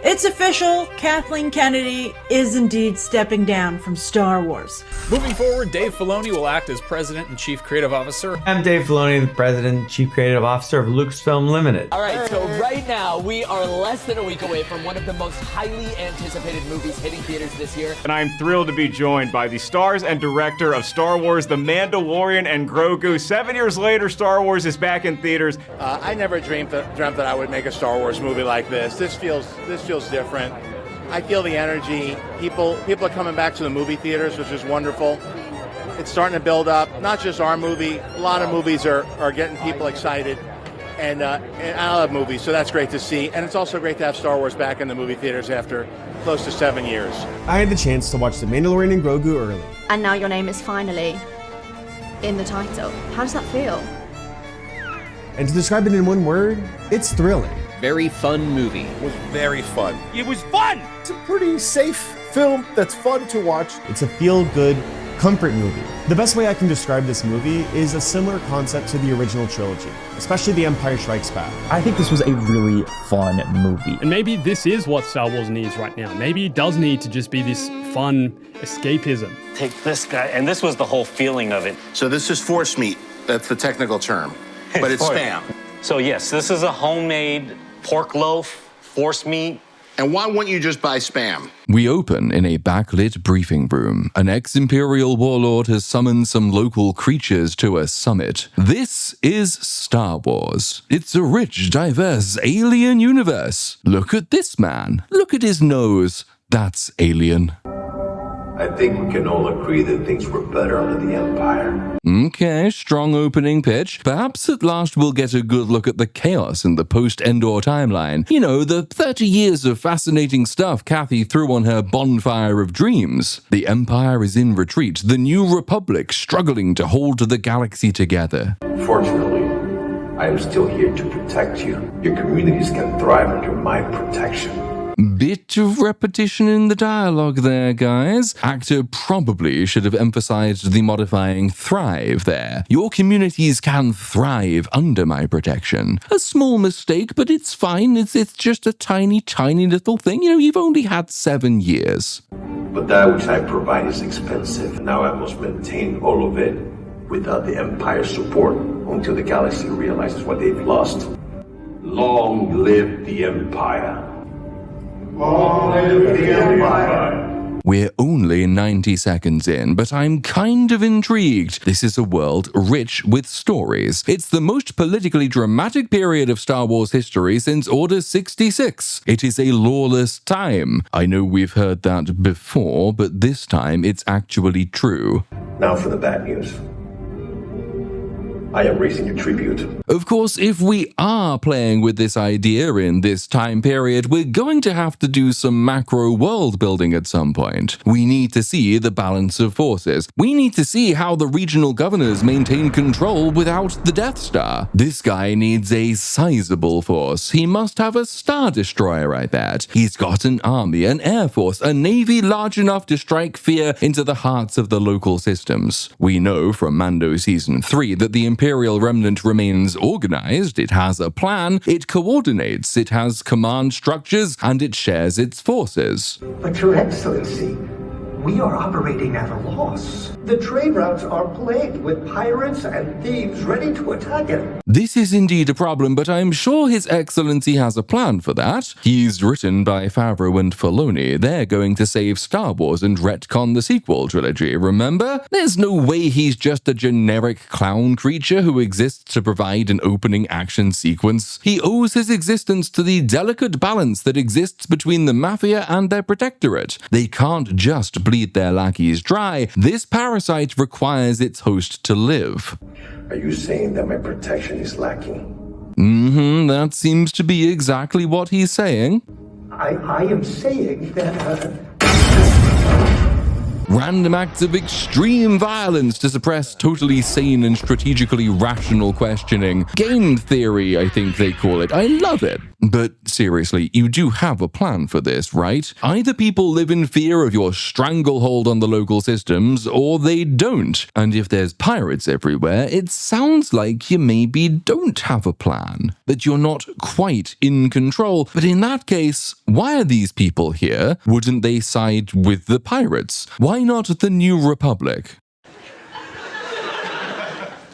It's official, Kathleen Kennedy is indeed stepping down from Star Wars. Moving forward, Dave Filoni will act as President and Chief Creative Officer. I'm Dave Filoni, the President and Chief Creative Officer of Lucasfilm Limited. All right, so right now we are less than a week away from one of the most highly anticipated movies hitting theaters this year. And I'm thrilled to be joined by the stars and director of Star Wars, The Mandalorian and Grogu. 7 years later, Star Wars is back in theaters. I never dreamt that I would make a Star Wars movie like this. This feels different. I feel the energy. People are coming back to the movie theaters, which is wonderful. It's starting to build up. Not just our movie. A lot of movies are getting people excited. And I love movies, so that's great to see. And it's also great to have Star Wars back in the movie theaters after close to 7 years. I had the chance to watch The Mandalorian and Grogu early. And now your name is finally in the title. How does that feel? And to describe it in one word, it's thrilling. Very fun movie. It was very fun. It was fun! It's a pretty safe film that's fun to watch. It's a feel-good comfort movie. The best way I can describe this movie is a similar concept to the original trilogy, especially The Empire Strikes Back. I think this was a really fun movie. And maybe this is what Star Wars needs right now. Maybe it does need to just be this fun escapism. Take this guy, and this was the whole feeling of it. So this is force meat. That's the technical term. But it's Spam. So yes, this is a homemade pork loaf, force meat. And why wouldn't you just buy Spam? We open in a backlit briefing room. An ex-Imperial warlord has summoned some local creatures to a summit. This is Star Wars. It's a rich, diverse alien universe. Look at this man. Look at his nose. That's alien. I think we can all agree that things were better under the Empire. Okay, strong opening pitch. Perhaps at last we'll get a good look at the chaos in the post-Endor timeline. You know, the 30 years of fascinating stuff Kathy threw on her bonfire of dreams. The Empire is in retreat, the New Republic struggling to hold the galaxy together. Fortunately, I am still here to protect you. Your communities can thrive under my protection. Bit of repetition in the dialogue there, guys. Actor probably should have emphasized the modifying thrive there. Your communities can thrive under my protection. A small mistake, but it's fine. It's just a tiny, tiny little thing. You know, you've only had 7 years. But that which I provide is expensive. Now I must maintain all of it without the Empire's support until the galaxy realizes what they've lost. Long live the Empire. Long live the Empire. We're only 90 seconds in, but I'm kind of intrigued. This is a world rich with stories. It's the most politically dramatic period of Star Wars history since Order 66. It is a lawless time. I know we've heard that before, but this time it's actually true. Now for the bad news. I am raising a tribute. Of course, if we are playing with this idea in this time period, we're going to have to do some macro world building at some point. We need to see the balance of forces. We need to see how the regional governors maintain control without the Death Star. This guy needs a sizable force. He must have a Star Destroyer, I bet. He's got an army, an air force, a navy large enough to strike fear into the hearts of the local systems. We know from Mando Season 3 that the Imperial Remnant remains organized, it has a plan, it coordinates, it has command structures, and it shares its forces. But Your Excellency, we are operating at a loss. The trade routes are plagued with pirates and thieves ready to attack it. This is indeed a problem, but I'm sure His Excellency has a plan for that. He's written by Favreau and Filoni. They're going to save Star Wars and retcon the sequel trilogy, remember? There's no way he's just a generic clown creature who exists to provide an opening action sequence. He owes his existence to the delicate balance that exists between the Mafia and their protectorate. They can't just bleed their lackeys dry. This parasite requires its host to live. Are you saying that my protection is lacking? That seems to be exactly what he's saying. I am saying that... Random acts of extreme violence to suppress totally sane and strategically rational questioning. Game theory, I think they call it. I love it. But seriously, you do have a plan for this, right? Either people live in fear of your stranglehold on the local systems, or they don't. And if there's pirates everywhere, it sounds like you maybe don't have a plan, that you're not quite in control. But in that case, why are these people here? Wouldn't they side with the pirates? Why not the New Republic?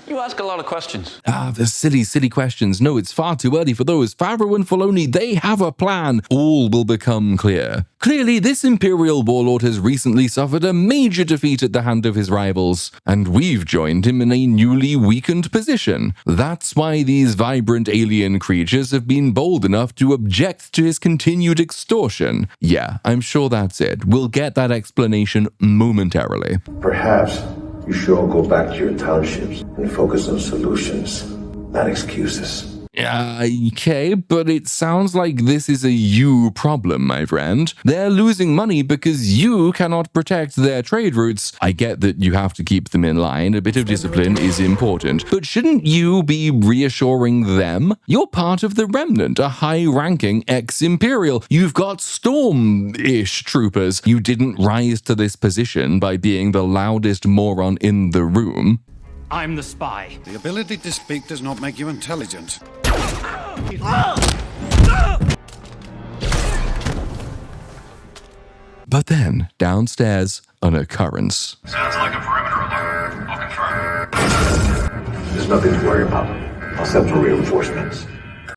You ask a lot of questions. The silly questions. No, it's far too early for those. Favreau and Filoni, they have a plan. All will become clear. Clearly, this Imperial warlord has recently suffered a major defeat at the hand of his rivals, and we've joined him in a newly weakened position. That's why these vibrant alien creatures have been bold enough to object to his continued extortion. Yeah, I'm sure that's it. We'll get that explanation momentarily. Perhaps you should all go back to your townships and focus on solutions, not excuses. Okay, but it sounds like this is a you problem, my friend. They're losing money because you cannot protect their trade routes. I get that you have to keep them in line. A bit of discipline is important. But shouldn't you be reassuring them? You're part of the remnant, a high-ranking ex-Imperial. You've got Storm-ish troopers. You didn't rise to this position by being the loudest moron in the room. I'm the spy. The ability to speak does not make you intelligent. But then, downstairs, an occurrence. Sounds like a perimeter alert. I'll confirm. There's nothing to worry about. I'll send for reinforcements.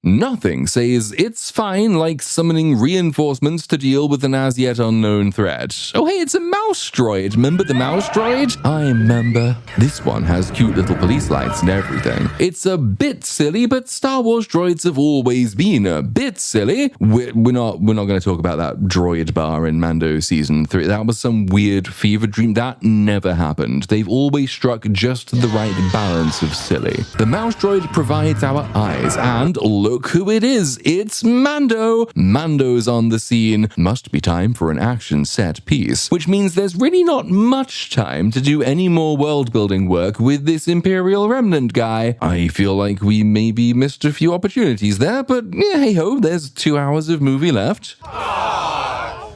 Nothing says it's fine, like summoning reinforcements to deal with an as yet unknown threat. Oh hey, it's a mouse droid. Remember the mouse droid? I remember. This one has cute little police lights and everything. It's a bit silly, but Star Wars droids have always been a bit silly. We're not going to talk about that droid bar in Mando Season 3. That was some weird fever dream. That never happened. They've always struck just the right balance of silly. The mouse droid provides our eyes, and look who it is. It's Mando. Mando's on the scene. Must be time for an action set piece, which means there's really not much time to do any more world-building work with this Imperial Remnant guy. I feel like we maybe missed a few opportunities there, but yeah, hey-ho, there's 2 hours of movie left.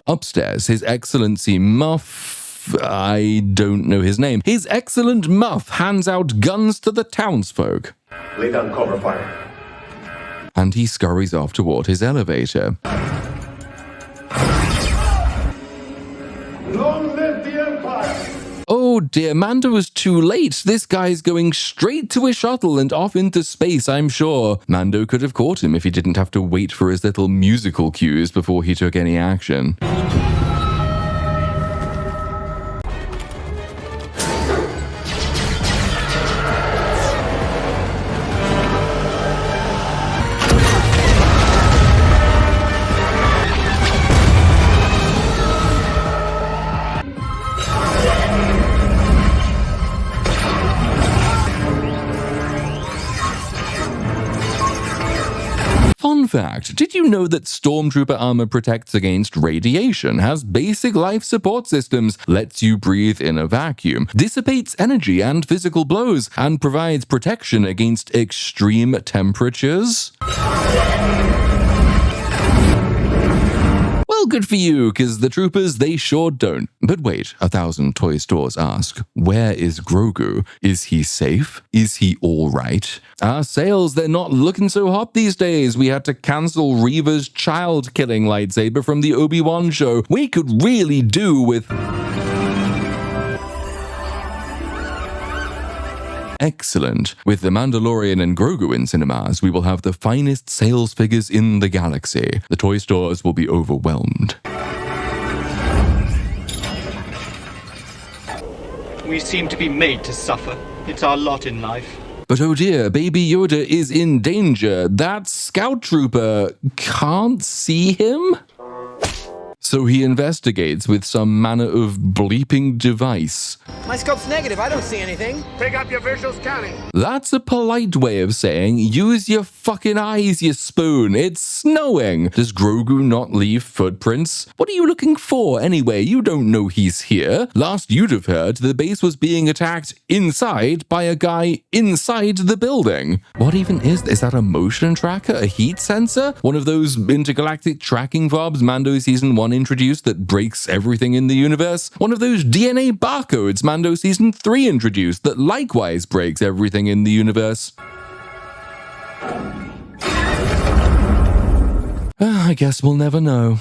Upstairs, His Excellency Muff... I don't know his name. His Excellent Muff hands out guns to the townsfolk. Lay down cover fire. And he scurries off toward his elevator. Long live the Empire! Oh dear, Mando is too late. This guy's going straight to a shuttle and off into space, I'm sure. Mando could have caught him if he didn't have to wait for his little musical cues before he took any action. Fun fact, did you know that Stormtrooper armor protects against radiation, has basic life support systems, lets you breathe in a vacuum, dissipates energy and physical blows, and provides protection against extreme temperatures? Well, good for you, because the troopers, they sure don't. But wait, 1,000 toy stores ask, where is Grogu? Is he safe? Is he alright? Our sales, they're not looking so hot these days. We had to cancel Reva's child-killing lightsaber from the Obi-Wan show. We could really do with... Excellent. With The Mandalorian and Grogu in cinemas, we will have the finest sales figures in the galaxy. The toy stores will be overwhelmed. We seem to be made to suffer. It's our lot in life. But oh dear, Baby Yoda is in danger. That scout trooper can't see him? So he investigates with some manner of bleeping device. My scope's negative. I don't see anything. Pick up your visuals, County. That's a polite way of saying, use your fucking eyes, you spoon. It's snowing. Does Grogu not leave footprints? What are you looking for anyway? You don't know he's here. Last you'd have heard, the base was being attacked inside by a guy inside the building. What even is that a motion tracker? A heat sensor? One of those intergalactic tracking fobs Mando Season 1 introduced that breaks everything in the universe? One of those DNA barcodes Mando Season 3 introduced that likewise breaks everything in the universe? I guess we'll never know.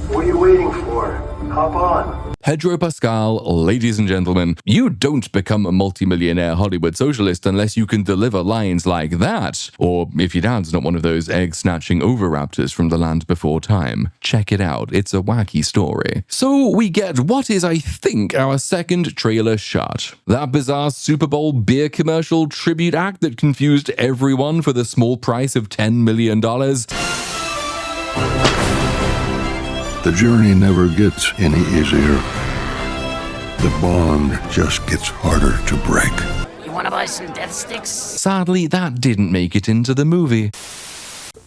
What are you waiting for? Hop on. Pedro Pascal, ladies and gentlemen, you don't become a multimillionaire Hollywood socialist unless you can deliver lines like that. Or if your dad's not one of those egg-snatching over-raptors from the land before time. Check it out, it's a wacky story. So we get what is, I think, our second trailer shot. That bizarre Super Bowl beer commercial tribute act that confused everyone for the small price of $10 million. The journey never gets any easier. The bond just gets harder to break. You want to buy some death sticks? Sadly, that didn't make it into the movie.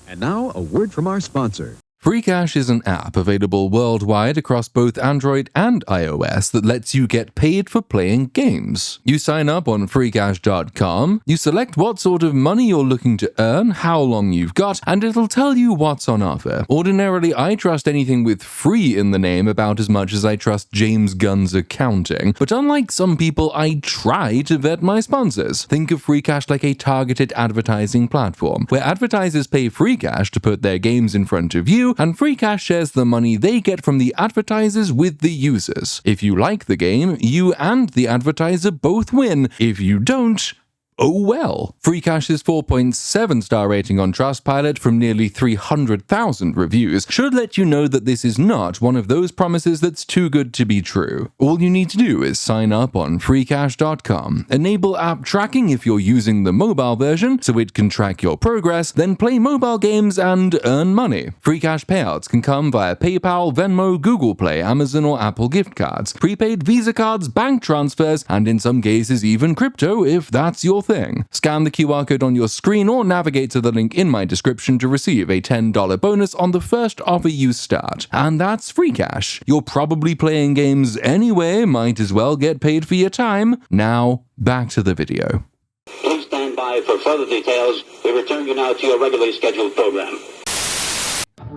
And now, a word from our sponsor. FreeCash is an app available worldwide across both Android and iOS that lets you get paid for playing games. You sign up on freecash.com, you select what sort of money you're looking to earn, how long you've got, and it'll tell you what's on offer. Ordinarily, I trust anything with free in the name about as much as I trust James Gunn's accounting, but unlike some people, I try to vet my sponsors. Think of FreeCash like a targeted advertising platform, where advertisers pay FreeCash to put their games in front of you, and FreeCash shares the money they get from the advertisers with the users. If you like the game, you and the advertiser both win. If you don't, oh well. FreeCash's 4.7 star rating on Trustpilot from nearly 300,000 reviews should let you know that this is not one of those promises that's too good to be true. All you need to do is sign up on freecash.com, enable app tracking if you're using the mobile version so it can track your progress, then play mobile games and earn money. FreeCash payouts can come via PayPal, Venmo, Google Play, Amazon or Apple gift cards, prepaid Visa cards, bank transfers, and in some cases even crypto if that's your thing. Scan the QR code on your screen or navigate to the link in my description to receive a $10 bonus on the first offer you start. And that's FreeCash. You're probably playing games anyway, might as well get paid for your time. Now, back to the video. Please stand by for further details. We return you now to your regularly scheduled program.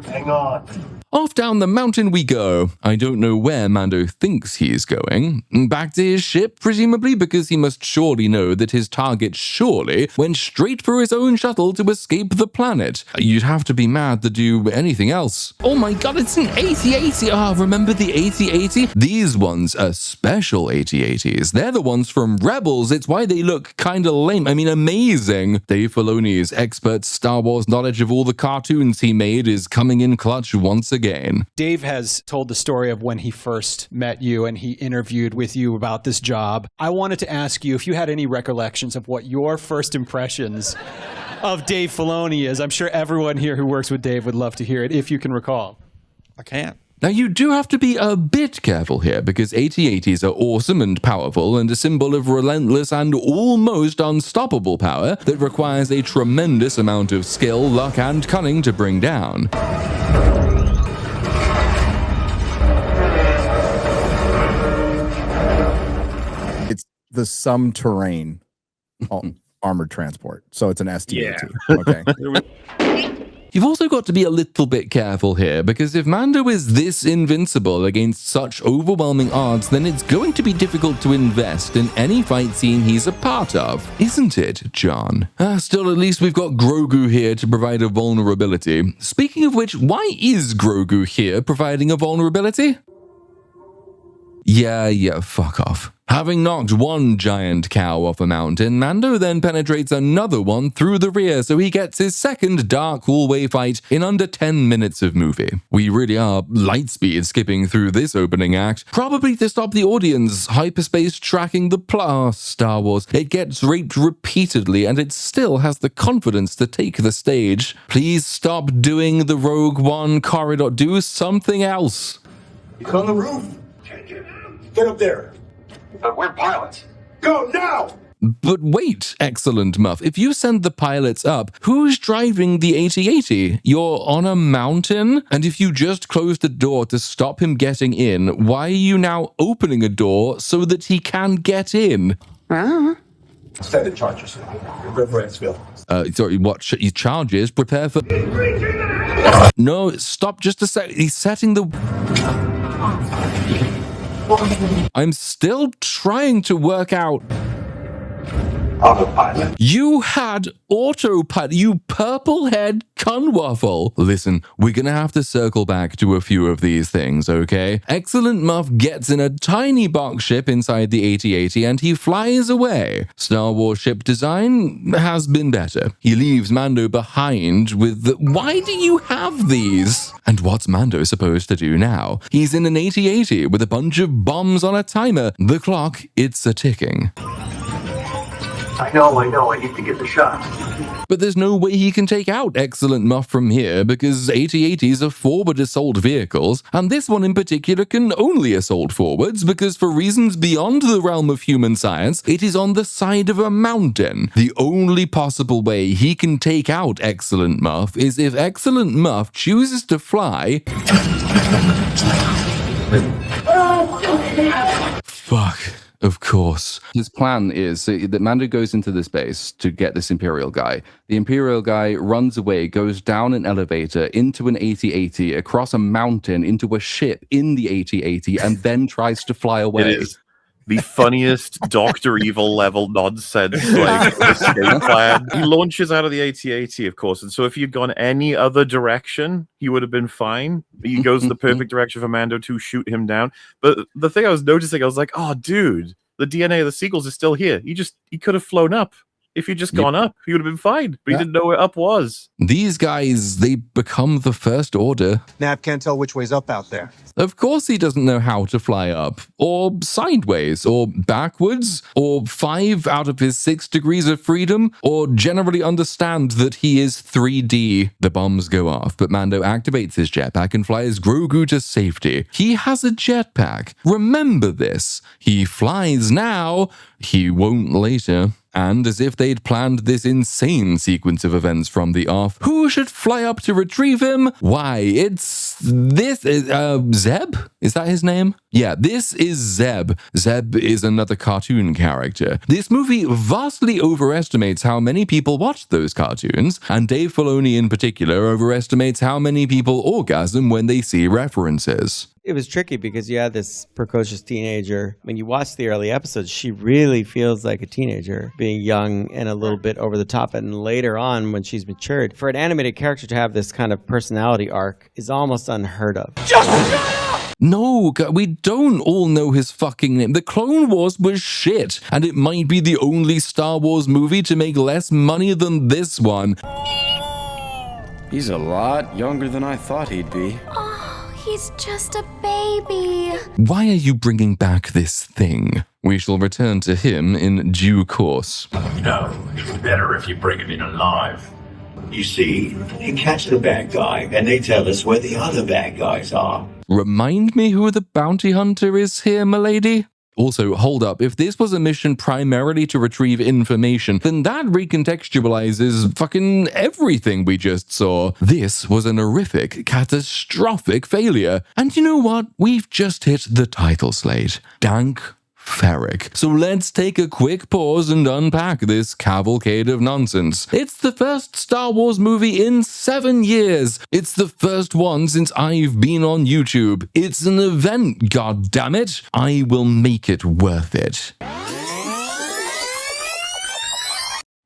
Hang on. Off down the mountain we go. I don't know where Mando thinks he's going. Back to his ship, presumably, because he must surely know that his target surely went straight for his own shuttle to escape the planet. You'd have to be mad to do anything else. Oh my god, it's an AT-AT! Ah, remember the AT-AT? These ones are special AT-ATs. They're the ones from Rebels. It's why they look kinda lame. I mean, amazing. Dave Filoni's expert Star Wars knowledge of all the cartoons he made is coming in clutch once again. Dave has told the story of when he first met you and he interviewed with you about this job. I wanted to ask you if you had any recollections of what your first impressions of Dave Filoni is. I'm sure everyone here who works with Dave would love to hear it, if you can recall. I can't. Now, you do have to be a bit careful here, because AT-ATs are awesome and powerful and a symbol of relentless and almost unstoppable power that requires a tremendous amount of skill, luck, and cunning to bring down. It's the some terrain armored transport, so it's an STAT. Yeah. Okay. You've also got to be a little bit careful here, because if Mando is this invincible against such overwhelming odds, then it's going to be difficult to invest in any fight scene he's a part of. Isn't it, John? Still, at least we've got Grogu here to provide a vulnerability. Speaking of which, why is Grogu here providing a vulnerability? Yeah, fuck off. Having knocked one giant cow off a mountain, Mando then penetrates another one through the rear, so he gets his second dark hallway fight in under 10 minutes of movie. We really are lightspeed skipping through this opening act, probably to stop the audience hyperspace tracking the plot. Star Wars. It gets raped repeatedly, and it still has the confidence to take the stage. Please stop doing the Rogue One corridor. Do something else. It's on the roof. Get up there. But we're pilots. Go now! But wait, excellent Muff, if you send the pilots up, who's driving the AT-AT? You're on a mountain? And if you just closed the door to stop him getting in, why are you now opening a door so that he can get in? Set the charges. Prepare for exfil. Sorry, what charges? Prepare for... No, stop just a sec. He's setting the... I'm still trying to work out... Autopilot. You had autopilot, you purple-head cunwaffle. Listen, we're gonna have to circle back to a few of these things, okay? Excellent Muff gets in a tiny box ship inside the AT-AT and he flies away. Star Wars ship design has been better. He leaves Mando behind with the... Why do you have these? And what's Mando supposed to do now? He's in an AT-AT with a bunch of bombs on a timer. The clock, it's a ticking. I know, I need to get the shot. But there's no way he can take out Excellent Muff from here because AT-ATs are forward assault vehicles, and this one in particular can only assault forwards because for reasons beyond the realm of human science, it is on the side of a mountain. The only possible way he can take out Excellent Muff is if Excellent Muff chooses to fly... Fuck. Of course. His plan is that Mando goes into this base to get this Imperial guy. The Imperial guy runs away, goes down an elevator, into an AT-AT, across a mountain, into a ship in the AT-AT, and then tries to fly away. It is the funniest Dr. Evil level nonsense like escape plan. He launches out of the AT-AT, of course, and so if he'd gone any other direction, he would have been fine. He goes in the perfect direction for Mando to shoot him down. But the thing I was noticing, I was like, oh, dude, the DNA of the seagulls is still here. He could have flown up. If he'd just gone up, he would have been fine. But he didn't know where up was. These guys, they become the First Order. Nav can't tell which way's up out there. Of course he doesn't know how to fly up, or sideways, or backwards, or 5 out of his 6 degrees of freedom, or generally understand that he is 3D. The bombs go off, but Mando activates his jetpack and flies Grogu to safety. He has a jetpack. Remember this. He flies now. He won't later. And as if they'd planned this insane sequence of events from the off, who should fly up to retrieve him? Why, it's this, Zeb? Is that his name? Yeah, this is Zeb. Zeb is another cartoon character. This movie vastly overestimates how many people watch those cartoons, and Dave Filoni in particular overestimates how many people orgasm when they see references. It was tricky because you had this precocious teenager. When you watch the early episodes, she really feels like a teenager, being young and a little bit over the top. And later on, when she's matured, for an animated character to have this kind of personality arc is almost unheard of. Just shut up! No, we don't all know his fucking name. The Clone Wars was shit, and it might be the only Star Wars movie to make less money than this one. He's a lot younger than I thought he'd be. He's just a baby. Why are you bringing back this thing? We shall return to him in due course. No, it's better if you bring him in alive. You see, they catch the bad guy, and they tell us where the other bad guys are. Remind me who the bounty hunter is here, milady? Also, hold up, if this was a mission primarily to retrieve information, then that recontextualizes fucking everything we just saw. This was an horrific, catastrophic failure. And you know what? We've just hit the title slate. Dank Ferrick. So let's take a quick pause and unpack this cavalcade of nonsense. It's the first Star Wars movie in 7 years. It's the first one since I've been on YouTube. It's an event, goddammit. I will make it worth it.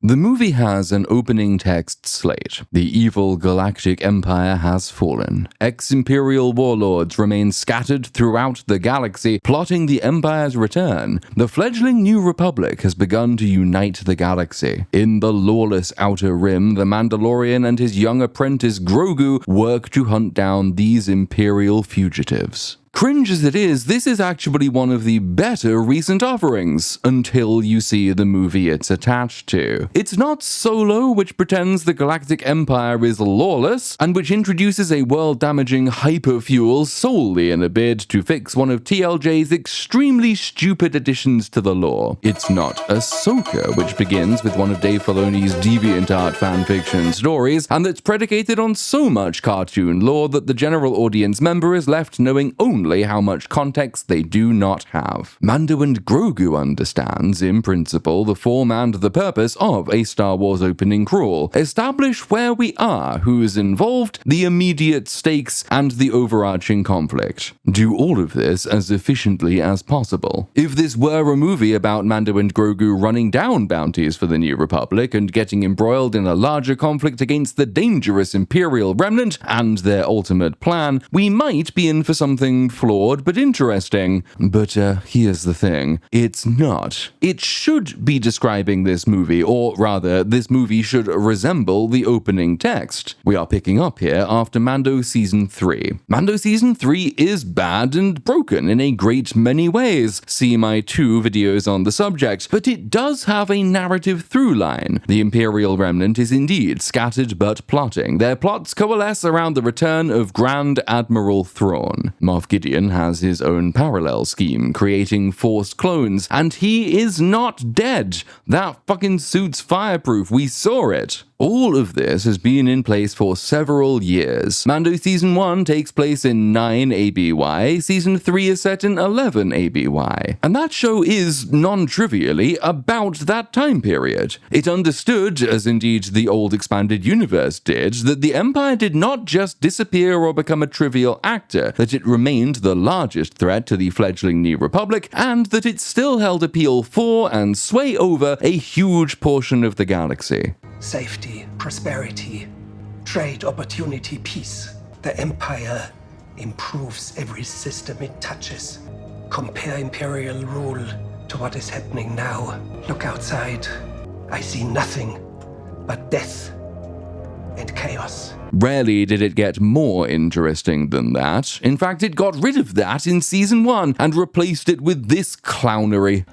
The movie has an opening text slate. The evil galactic empire has fallen. Ex-Imperial warlords remain scattered throughout the galaxy, plotting the Empire's return. The fledgling New Republic has begun to unite the galaxy. In the lawless Outer Rim, the Mandalorian and his young apprentice Grogu work to hunt down these Imperial fugitives. Cringe as it is, this is actually one of the better recent offerings, until you see the movie it's attached to. It's not Solo, which pretends the Galactic Empire is lawless, and which introduces a world-damaging hyperfuel solely in a bid to fix one of TLJ's extremely stupid additions to the lore. It's not Ahsoka, which begins with one of Dave Filoni's DeviantArt fanfiction stories, and that's predicated on so much cartoon lore that the general audience member is left knowing only how much context they do not have. Mando and Grogu understands, in principle, the form and the purpose of a Star Wars opening crawl. Establish where we are, who's involved, the immediate stakes, and the overarching conflict. Do all of this as efficiently as possible. If this were a movie about Mando and Grogu running down bounties for the New Republic and getting embroiled in a larger conflict against the dangerous Imperial remnant and their ultimate plan, we might be in for something flawed but interesting. But here's the thing. It's not. It should be describing this movie, or rather, this movie should resemble the opening text. We are picking up here after Mando Season 3. Mando Season 3 is bad and broken in a great many ways. See my 2 videos on the subject, but it does have a narrative through line. The Imperial remnant is indeed scattered but plotting. Their plots coalesce around the return of Grand Admiral Thrawn. Moff Gideon has his own parallel scheme, creating Force clones, and he is not dead. That fucking suit's fireproof, we saw it. All of this has been in place for several years. Mando Season 1 takes place in 9 ABY, Season 3 is set in 11 ABY, and that show is, non-trivially, about that time period. It understood, as indeed the old expanded universe did, that the Empire did not just disappear or become a trivial actor, that it remained the largest threat to the fledgling New Republic, and that it still held appeal for and sway over a huge portion of the galaxy. Safety, prosperity, trade, opportunity, peace. The Empire improves every system it touches. Compare Imperial rule to what is happening now. Look outside. I see nothing but death and chaos. Rarely did it get more interesting than that. In fact, it got rid of that in Season 1 and replaced it with this clownery.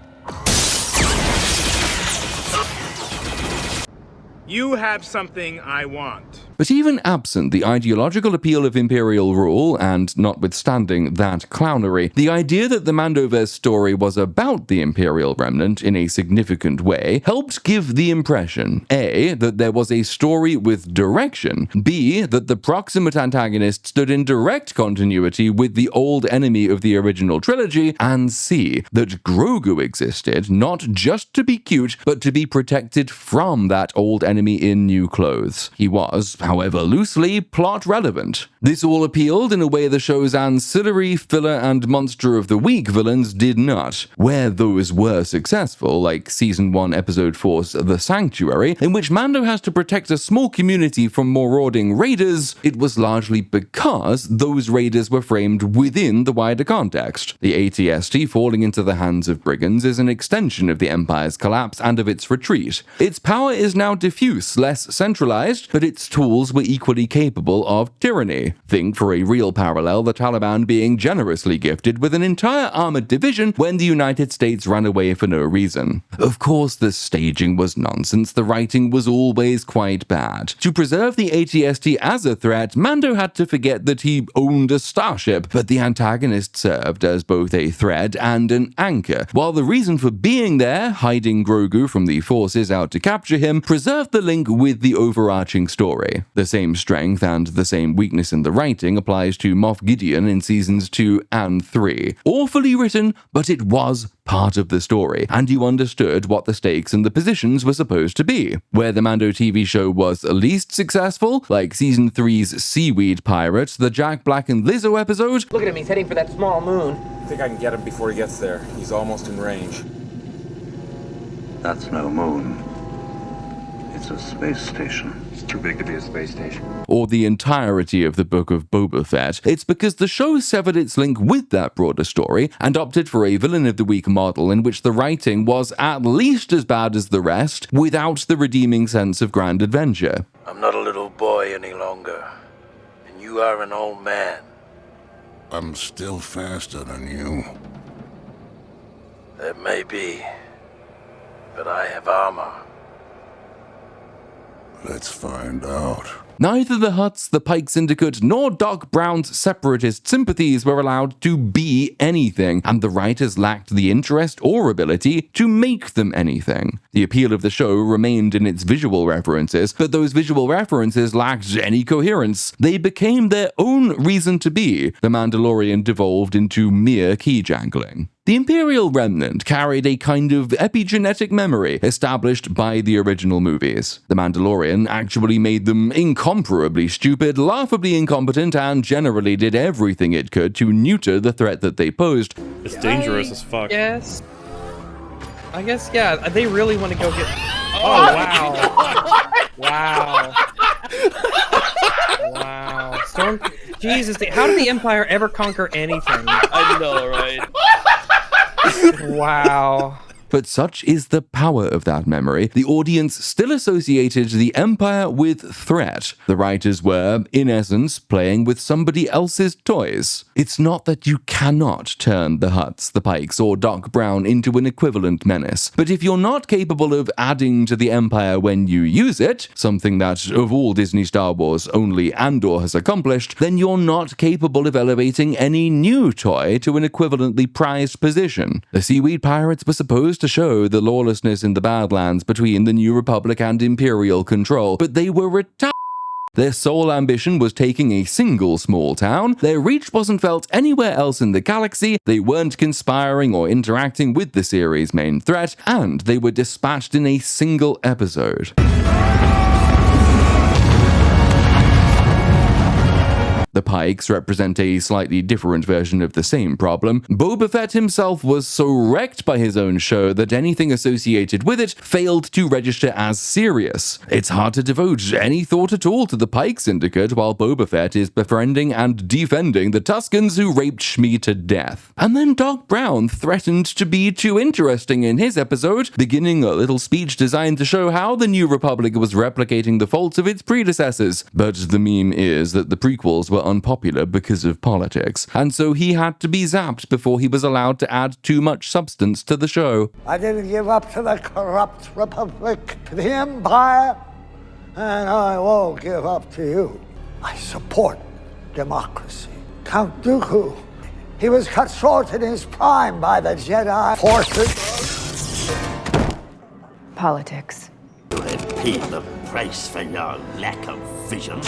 You have something I want. But even absent the ideological appeal of Imperial rule, and notwithstanding that clownery, the idea that the Mandoverse story was about the Imperial remnant in a significant way helped give the impression, A, that there was a story with direction, B, that the proximate antagonist stood in direct continuity with the old enemy of the original trilogy, and C, that Grogu existed not just to be cute, but to be protected from that old enemy in new clothes. He was, however loosely, plot relevant. This all appealed in a way the show's ancillary, filler, and Monster of the Week villains did not. Where those were successful, like Season 1 Episode 4's The Sanctuary, in which Mando has to protect a small community from marauding raiders, it was largely because those raiders were framed within the wider context. The ATST falling into the hands of brigands is an extension of the Empire's collapse and of its retreat. Its power is now diffuse, less centralized, but its tools were equally capable of tyranny. Think, for a real parallel, the Taliban being generously gifted with an entire armored division when the United States ran away for no reason. Of course, the staging was nonsense, the writing was always quite bad. To preserve the ATST as a threat, Mando had to forget that he owned a starship, but the antagonist served as both a thread and an anchor, while the reason for being there, hiding Grogu from the forces out to capture him, preserved the link with the overarching story. The same strength and the same weakness in the writing applies to Moff Gideon in Seasons 2 and 3. Awfully written, but it was part of the story, and you understood what the stakes and the positions were supposed to be. Where the Mando TV show was least successful, like Season 3's Seaweed Pirate, the Jack Black and Lizzo episode. Look at him, he's heading for that small moon. I think I can get him before he gets there. He's almost in range. That's no moon. It's a space station. It's too big to be a space station. Or the entirety of the Book of Boba Fett. It's because the show severed its link with that broader story and opted for a villain of the week model in which the writing was at least as bad as the rest, without the redeeming sense of grand adventure. I'm not a little boy any longer, and you are an old man. I'm still faster than you. That may be, but I have armor. Let's find out. Neither the Hutts, the Pike Syndicate, nor Doc Brown's separatist sympathies were allowed to be anything, and the writers lacked the interest or ability to make them anything. The appeal of the show remained in its visual references, but those visual references lacked any coherence. They became their own reason to be. The Mandalorian devolved into mere key jangling. The Imperial Remnant carried a kind of epigenetic memory established by the original movies. The Mandalorian actually made them incomparably stupid, laughably incompetent, and generally did everything it could to neuter the threat that they posed. It's dangerous as fuck. Yes. I guess, yeah, they really want to go get... Oh, wow. Wow. Wow. Storm... Jesus, how did the Empire ever conquer anything? I know, right? Wow. But such is the power of that memory, the audience still associated the Empire with threat. The writers were, in essence, playing with somebody else's toys. It's not that you cannot turn the Hutts, the Pikes, or Doc Brown into an equivalent menace, but if you're not capable of adding to the Empire when you use it, something that, of all Disney Star Wars, only Andor has accomplished, then you're not capable of elevating any new toy to an equivalently prized position. The Seaweed Pirates were supposed to show the lawlessness in the Badlands between the New Republic and Imperial control, but they were retarded. Their sole ambition was taking a single small town, their reach wasn't felt anywhere else in the galaxy, they weren't conspiring or interacting with the series' main threat, and they were dispatched in a single episode. The Pikes represent a slightly different version of the same problem. Boba Fett himself was so wrecked by his own show that anything associated with it failed to register as serious. It's hard to devote any thought at all to the Pike Syndicate while Boba Fett is befriending and defending the Tuskens who raped Shmi to death. And then Doc Brown threatened to be too interesting in his episode, beginning a little speech designed to show how the New Republic was replicating the faults of its predecessors. But the meme is that the prequels were unpopular because of politics, and so he had to be zapped before he was allowed to add too much substance to the show. I didn't give up to the corrupt Republic, to the Empire, and I won't give up to you. I support democracy. Count Dooku, he was cut short in his prime by the Jedi forces. Politics. You have paid the price for your lack of vision.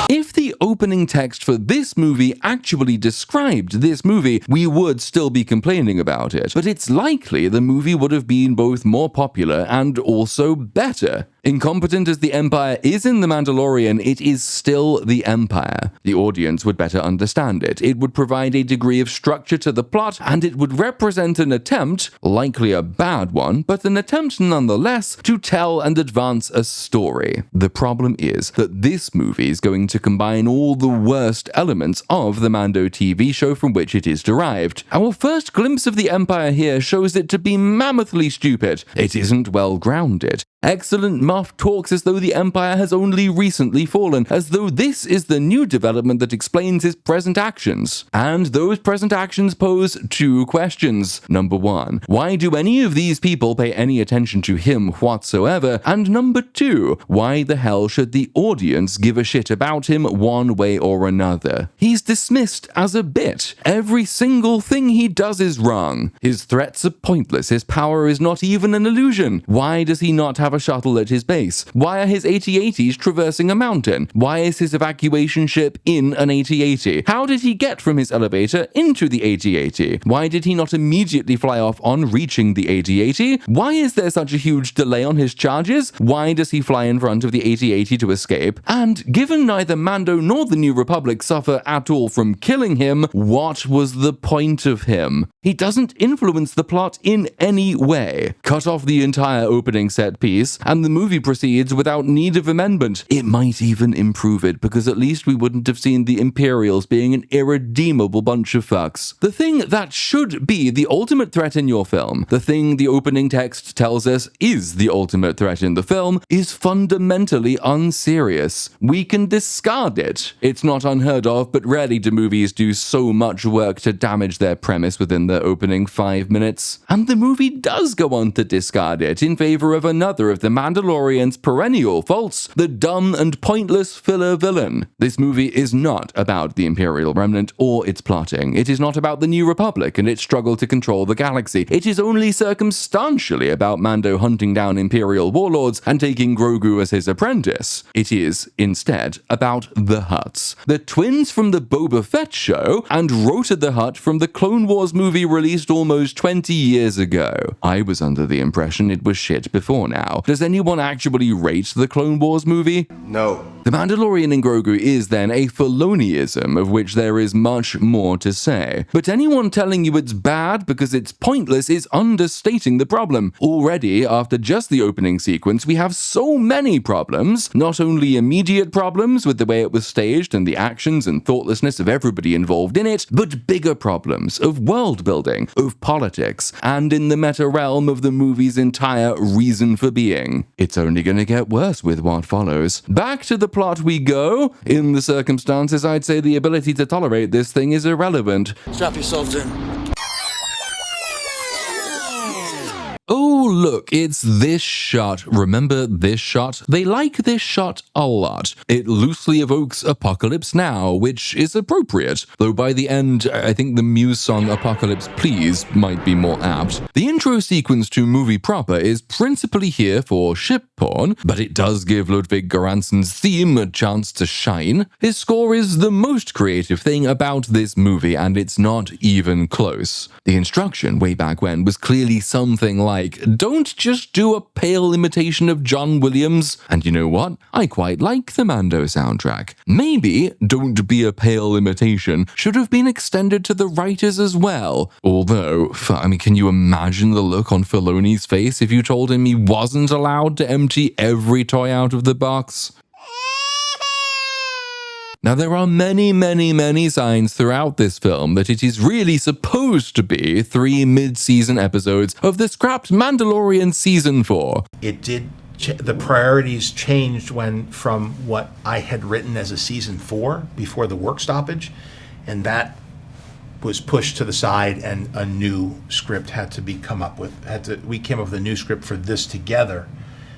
If the opening text for this movie actually described this movie, we would still be complaining about it, but it's likely the movie would have been both more popular and also better. Incompetent as the Empire is in The Mandalorian, it is still the Empire. The audience would better understand it. It would provide a degree of structure to the plot, and it would represent an attempt, likely a bad one, but an attempt nonetheless, to tell and advance a story. The problem is that this movie is going to combine all the worst elements of the Mando TV show from which it is derived. Our first glimpse of the Empire here shows it to be mammothly stupid. It isn't well grounded. Excellent Moff talks as though the Empire has only recently fallen, as though this is the new development that explains his present actions. And those present actions pose two questions. Number one, why do any of these people pay any attention to him whatsoever? And number two, why the hell should the audience give a shit about him one way or another? He's dismissed as a bit. Every single thing he does is wrong. His threats are pointless. His power is not even an illusion. Why does he not have a shuttle at his base? Why are his AT-ATs traversing a mountain? Why is his evacuation ship in an AT-AT? How did he get from his elevator into the AT-AT? Why did he not immediately fly off on reaching the AT-AT? Why is there such a huge delay on his charges? Why does he fly in front of the AT-AT to escape? And given neither Mando nor the New Republic suffer at all from killing him, what was the point of him? He doesn't influence the plot in any way. Cut off the entire opening set piece piece, and the movie proceeds without need of amendment. It might even improve it, because at least we wouldn't have seen the Imperials being an irredeemable bunch of fucks. The thing that should be the ultimate threat in your film, the thing the opening text tells us is the ultimate threat in the film, is fundamentally unserious. We can discard it. It's not unheard of, but rarely do movies do so much work to damage their premise within their opening 5 minutes. And the movie does go on to discard it in favor of another of the Mandalorian's perennial faults, the dumb and pointless filler villain. This movie is not about the Imperial Remnant or its plotting. It is not about the New Republic and its struggle to control the galaxy. It is only circumstantially about Mando hunting down Imperial warlords and taking Grogu as his apprentice. It is, instead, about the Hutts. The twins from the Boba Fett show, and Rota the Hutt from the Clone Wars movie released almost 20 years ago. I was under the impression it was shit before now. Does anyone actually rate the Clone Wars movie? No. The Mandalorian in Grogu is then a Filoniism, of which there is much more to say. But anyone telling you it's bad because it's pointless is understating the problem. Already, after just the opening sequence, we have so many problems. Not only immediate problems with the way it was staged and the actions and thoughtlessness of everybody involved in it, but bigger problems of world building, of politics, and in the meta realm of the movie's entire reason for being. It's only going to get worse with what follows. Back to the plot we go. In the circumstances, I'd say the ability to tolerate this thing is irrelevant. Strap yourselves in. Oh, look, it's this shot. Remember this shot? They like this shot a lot. It loosely evokes Apocalypse Now, which is appropriate, though by the end, I think the Muse song Apocalypse Please might be more apt. The intro sequence to movie proper is principally here for ship porn, but it does give Ludwig Göransson's theme a chance to shine. His score is the most creative thing about this movie, and it's not even close. The instruction way back when was clearly something like, don't just do a pale imitation of John Williams. And you know what? I quite like the Mando soundtrack. Maybe Don't Be a Pale Imitation should have been extended to the writers as well. Although, can you imagine the look on Filoni's face if you told him he wasn't allowed to empty every toy out of the box? Now, there are many signs throughout this film that it is really supposed to be 3 mid-season episodes of the scrapped Mandalorian Season 4. It did, the priorities changed from what I had written as a Season 4 before the work stoppage, and that was pushed to the side and a new script had to be come up with. We came up with a new script for this together,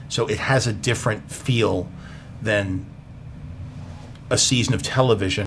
so it has a different feel than a season of television.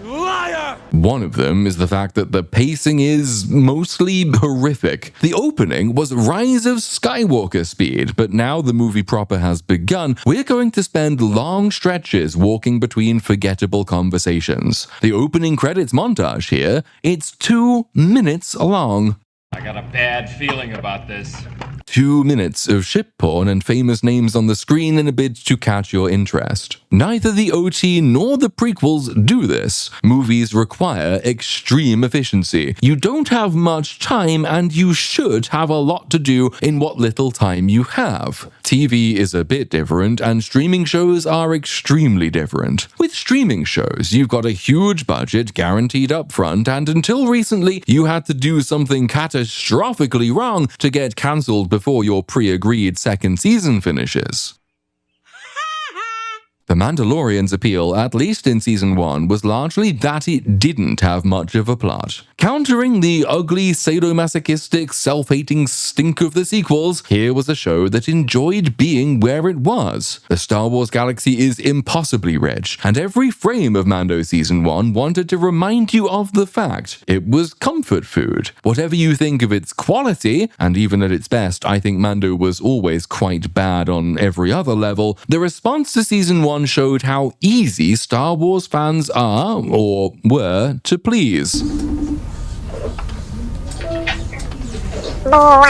Liar! One of them is the fact that the pacing is mostly horrific. The opening was Rise of Skywalker speed, but now the movie proper has begun, we're going to spend long stretches walking between forgettable conversations. The opening credits montage here, it's 2 minutes long. I got a bad feeling about this. 2 minutes of ship porn and famous names on the screen in a bid to catch your interest. Neither the OT nor the prequels do this. Movies require extreme efficiency. You don't have much time and you should have a lot to do in what little time you have. TV is a bit different and streaming shows are extremely different. With streaming shows, you've got a huge budget guaranteed up front, and until recently, you had to do something catastrophically wrong to get cancelled before your pre-agreed second season finishes. The Mandalorian's appeal, at least in Season 1, was largely that it didn't have much of a plot. Countering the ugly, sadomasochistic, self-hating stink of the sequels, here was a show that enjoyed being where it was. The Star Wars galaxy is impossibly rich, and every frame of Mando Season 1 wanted to remind you of the fact. It was comfort food. Whatever you think of its quality, and even at its best, I think Mando was always quite bad on every other level, the response to Season 1 showed how easy Star Wars fans are, or were, to please. Hello?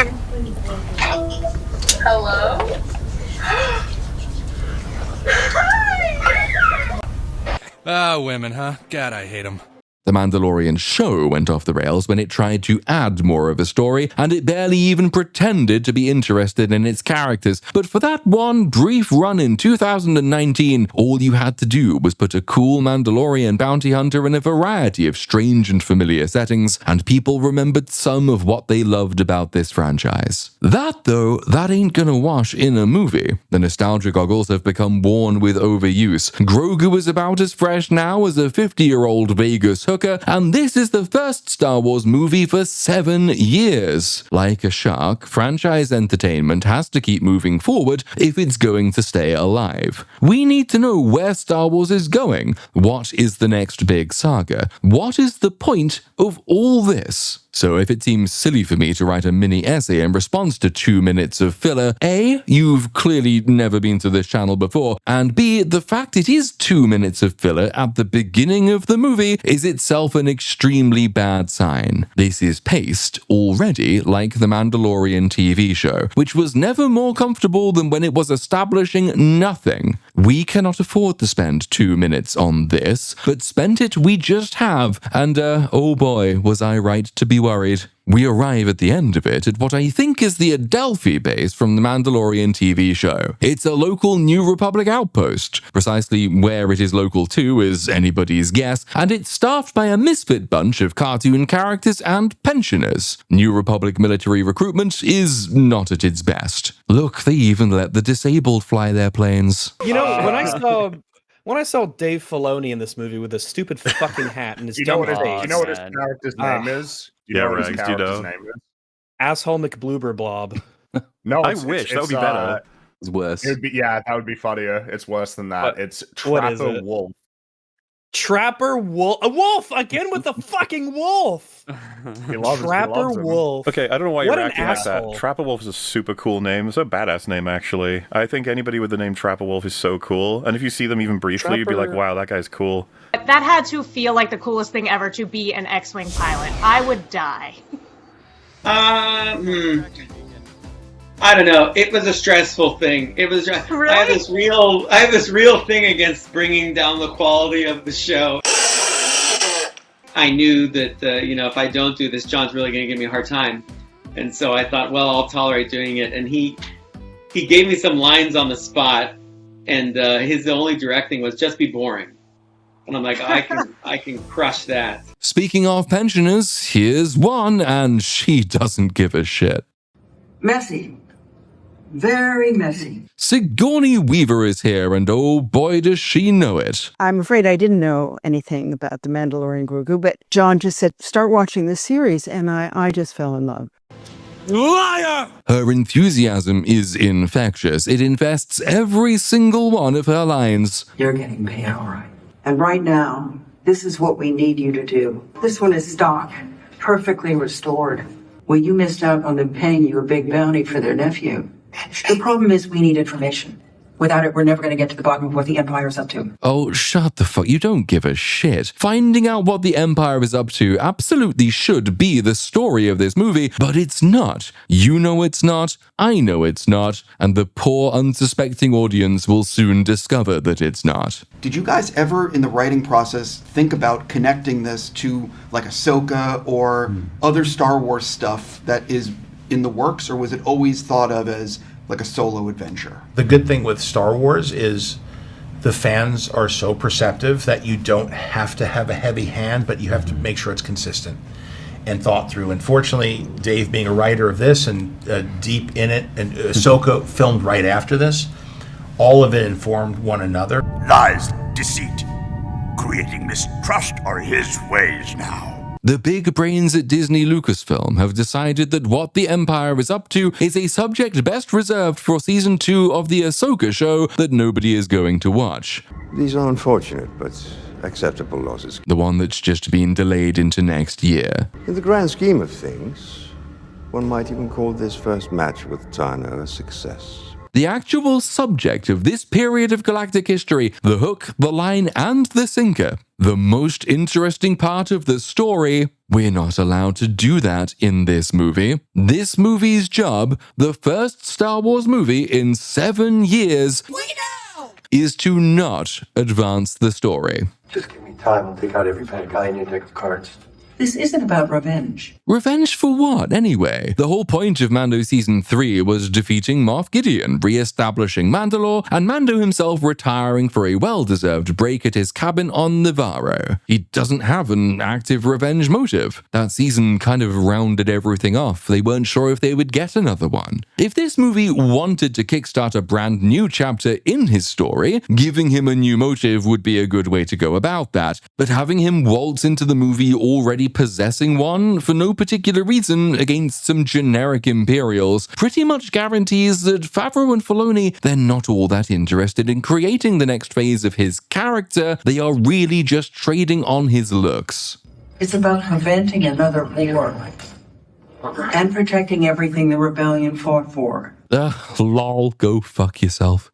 Ah, women, huh? God, I hate them. The Mandalorian show went off the rails when it tried to add more of a story, and it barely even pretended to be interested in its characters. But for that one brief run in 2019, all you had to do was put a cool Mandalorian bounty hunter in a variety of strange and familiar settings, and people remembered some of what they loved about this franchise. That, though, that ain't gonna wash in a movie. The nostalgia goggles have become worn with overuse. Grogu is about as fresh now as a 50-year-old Vegas hooker, and this is the first Star Wars movie for 7 years. Like a shark, franchise entertainment has to keep moving forward if it's going to stay alive. We need to know where Star Wars is going. What is the next big saga? What is the point of all this? So if it seems silly for me to write a mini essay in response to 2 minutes of filler, A, you've clearly never been to this channel before, and B, the fact it is 2 minutes of filler at the beginning of the movie is itself an extremely bad sign. This is paced already like the Mandalorian TV show, which was never more comfortable than when it was establishing nothing. We cannot afford to spend 2 minutes on this, but spent it we just have, and oh boy, was I right to be worried. We arrive at the end of it at what I think is the Adelphi base from the Mandalorian TV show. It's a local New Republic outpost. Precisely where it is local to is anybody's guess, and it's staffed by a misfit bunch of cartoon characters and pensioners. New Republic military recruitment is not at its best. Look, they even let the disabled fly their planes. You know, when I saw Dave Filoni in this movie with a stupid fucking hat and his dumb face. Do you know what his character's name is? Rags, do you know? Asshole McBloober Blob. No, I wish that would be better. It's worse. That would be funnier. It's worse than that. It's Trapper Wolf. Trapper Wolf. A wolf again with the fucking wolf. Trapper Wolf. Okay, I don't know why you're acting like asshole. that. Trapper Wolf is a super cool name. It's a badass name, actually. I think anybody with the name Trapper Wolf is so cool. And if you see them even briefly, you'd be like, wow, that guy's cool. That had to feel like the coolest thing ever to be an X-Wing pilot. I would die. I don't know. It was a stressful thing. It was. Really? I have this real thing against bringing down the quality of the show. I knew that if I don't do this, John's really going to give me a hard time, and so I thought, well, I'll tolerate doing it. And he gave me some lines on the spot, and his only directing was just be boring. And I'm like, I can crush that. Speaking of pensioners, here's one, and she doesn't give a shit. Messy. Very messy. Sigourney Weaver is here, and oh boy does she know it. I'm afraid I didn't know anything about the Mandalorian Grogu, but John just said, start watching this series, and I just fell in love. Liar! Her enthusiasm is infectious. It infests every single one of her lines. You're getting paid all right. And right now, this is what we need you to do. This one is stock, perfectly restored. Well, you missed out on them paying you a big bounty for their nephew. The problem is we need information. Without it, we're never going to get to the bottom of what the Empire's up to. Oh, shut the fuck. You don't give a shit. Finding out what the Empire is up to absolutely should be the story of this movie, but it's not. You know it's not, I know it's not, and the poor unsuspecting audience will soon discover that it's not. Did you guys ever, in the writing process, think about connecting this to, like, Ahsoka or other Star Wars stuff that is in the works, or was it always thought of as like a solo adventure? The good thing with Star Wars is the fans are so perceptive that you don't have to have a heavy hand, but you have to make sure it's consistent and thought through. And fortunately, Dave being a writer of this and deep in it, and Ahsoka filmed right after this, all of it informed one another. Lies, deceit, creating mistrust are his ways now. The big brains at Disney Lucasfilm have decided that what the Empire is up to is a subject best reserved for season 2 of the Ahsoka show that nobody is going to watch. These are unfortunate, but acceptable losses. The one that's just been delayed into next year. In the grand scheme of things, one might even call this first match with Tano a success. The actual subject of this period of galactic history, the hook, the line, and the sinker. The most interesting part of the story, we're not allowed to do that in this movie. This movie's job, the first Star Wars movie in 7 years, is to not advance the story. Just give me time. I'll take out every bad guy in your deck of cards. This isn't about revenge. Revenge for what, anyway? The whole point of Mando Season 3 was defeating Moff Gideon, re-establishing Mandalore, and Mando himself retiring for a well-deserved break at his cabin on Navarro. He doesn't have an active revenge motive. That season kind of rounded everything off. They weren't sure if they would get another one. If this movie wanted to kickstart a brand new chapter in his story, giving him a new motive would be a good way to go about that. But having him waltz into the movie already possessing one for no particular reason against some generic Imperials pretty much guarantees that Favreau and Filoni, they're not all that interested in creating the next phase of his character. They are really just trading on his looks. It's about preventing another war and protecting everything the rebellion fought for. Lol, go fuck yourself.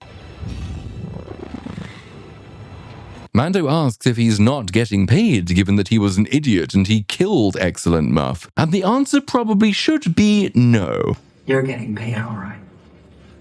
Mando asks if he's not getting paid, given that he was an idiot and he killed Excellent Muff. And the answer probably should be no. You're getting paid, all right.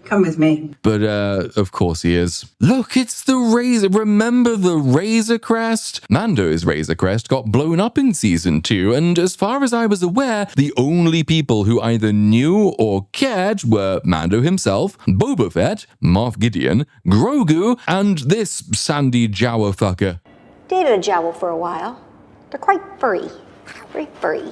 Come with me. But, of course he is. Look, it's the Razor. Remember the Razor Crest? Mando's Razor Crest got blown up in Season 2, and as far as I was aware, the only people who either knew or cared were Mando himself, Boba Fett, Moff Gideon, Grogu, and this sandy Jawa fucker. Dated a Jawa for a while. They're quite furry. Very furry.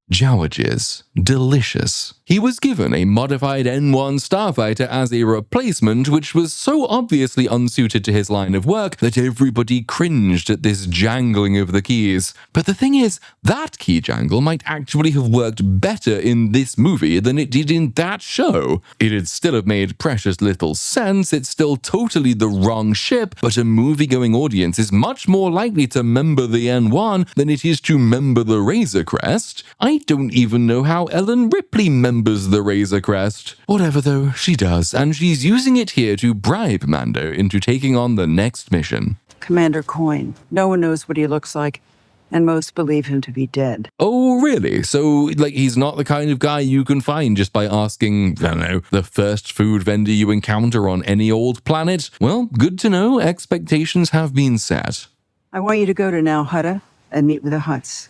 Jawa jizz. Delicious. He was given a modified N1 starfighter as a replacement, which was so obviously unsuited to his line of work that everybody cringed at this jangling of the keys. But the thing is, that key jangle might actually have worked better in this movie than it did in that show. It'd still have made precious little sense, it's still totally the wrong ship, but a movie-going audience is much more likely to member the N1 than it is to member the Razor Crest. I don't even know how Ellen Ripley members the Razor Crest. Whatever though, she does, and she's using it here to bribe Mando into taking on the next mission. Commander Coin. No one knows what he looks like, and most believe him to be dead. Oh, really? So, he's not the kind of guy you can find just by asking, I don't know, the first food vendor you encounter on any old planet? Well, good to know. Expectations have been set. I want you to go to Nal Hutta and meet with the Hutts.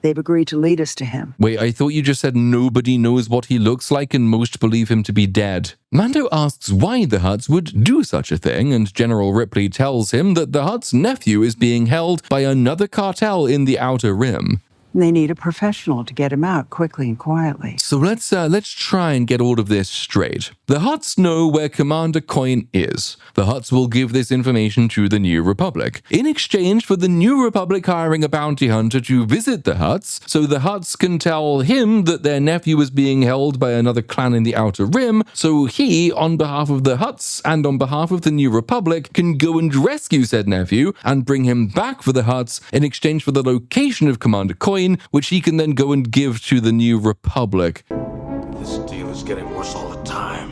They've agreed to lead us to him. Wait, I thought you just said nobody knows what he looks like and most believe him to be dead. Mando asks why the Hutts would do such a thing, and General Ripley tells him that the Hutts' nephew is being held by another cartel in the Outer Rim. They need a professional to get him out quickly and quietly. So let's try and get all of this straight. The Hutts know where Commander Coin is. The Hutts will give this information to the New Republic, in exchange for the New Republic hiring a bounty hunter to visit the Hutts, so the Hutts can tell him that their nephew is being held by another clan in the Outer Rim, so he, on behalf of the Hutts and on behalf of the New Republic, can go and rescue said nephew and bring him back for the Hutts in exchange for the location of Commander Coin, which he can then go and give to the New Republic. This deal is getting worse all the time.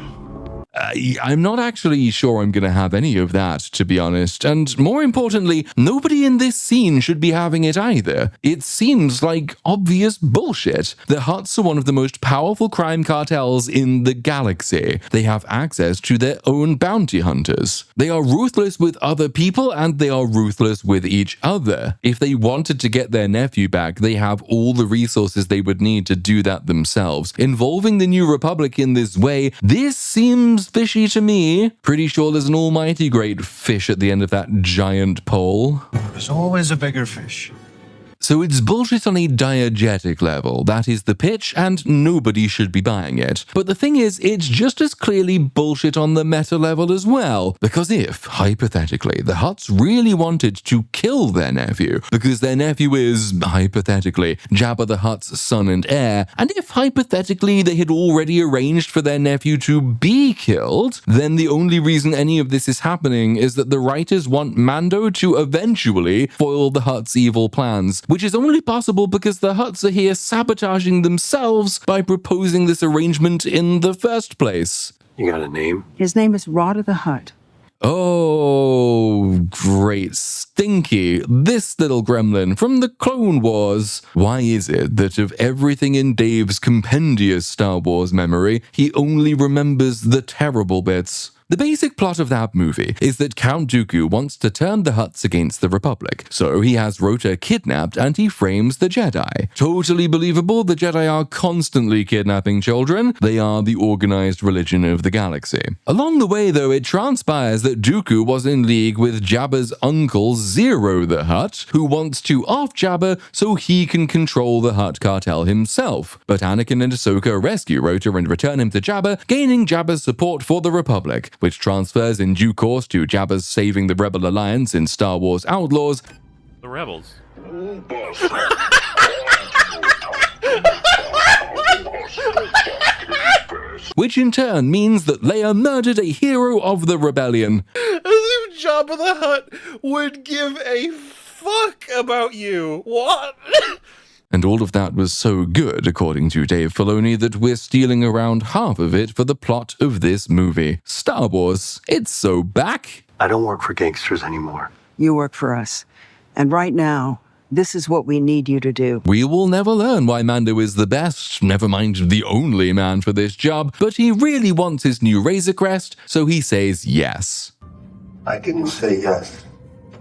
I'm not actually sure I'm going to have any of that, to be honest. And more importantly, nobody in this scene should be having it either. It seems like obvious bullshit. The Hutts are one of the most powerful crime cartels in the galaxy. They have access to their own bounty hunters. They are ruthless with other people and they are ruthless with each other. If they wanted to get their nephew back, they have all the resources they would need to do that themselves. Involving the New Republic in this way, this seems fishy to me. Pretty sure there's an almighty great fish at the end of that giant pole. There's always a bigger fish. So it's bullshit on a diegetic level, that is the pitch, and nobody should be buying it. But the thing is, it's just as clearly bullshit on the meta level as well, because if, hypothetically, the Hutts really wanted to kill their nephew, because their nephew is, hypothetically, Jabba the Hutt's son and heir, and if, hypothetically, they had already arranged for their nephew to be killed, then the only reason any of this is happening is that the writers want Mando to eventually foil the Hutts' evil plans, which is only possible because the Hutts are here sabotaging themselves by proposing this arrangement in the first place. You got a name? His name is Rada the Hutt. Oh, great stinky, this little gremlin from the Clone Wars. Why is it that of everything in Dave's compendious Star Wars memory, he only remembers the terrible bits? The basic plot of that movie is that Count Dooku wants to turn the Hutts against the Republic, so he has Rota kidnapped and he frames the Jedi. Totally believable, the Jedi are constantly kidnapping children. They are the organized religion of the galaxy. Along the way, though, it transpires that Dooku was in league with Jabba's uncle Zero the Hutt, who wants to off Jabba so he can control the Hutt cartel himself. But Anakin and Ahsoka rescue Rota and return him to Jabba, gaining Jabba's support for the Republic, which transfers in due course to Jabba's saving the Rebel Alliance in Star Wars Outlaws. The rebels. Which in turn means that Leia murdered a hero of the rebellion. As if Jabba the Hutt would give a fuck about you. What? And all of that was so good, according to Dave Filoni, that we're stealing around half of it for the plot of this movie. Star Wars, it's so back. I don't work for gangsters anymore. You work for us. And right now, this is what we need you to do. We will never learn why Mando is the best, never mind the only man for this job, but he really wants his new Razor Crest, so he says yes. I didn't say yes.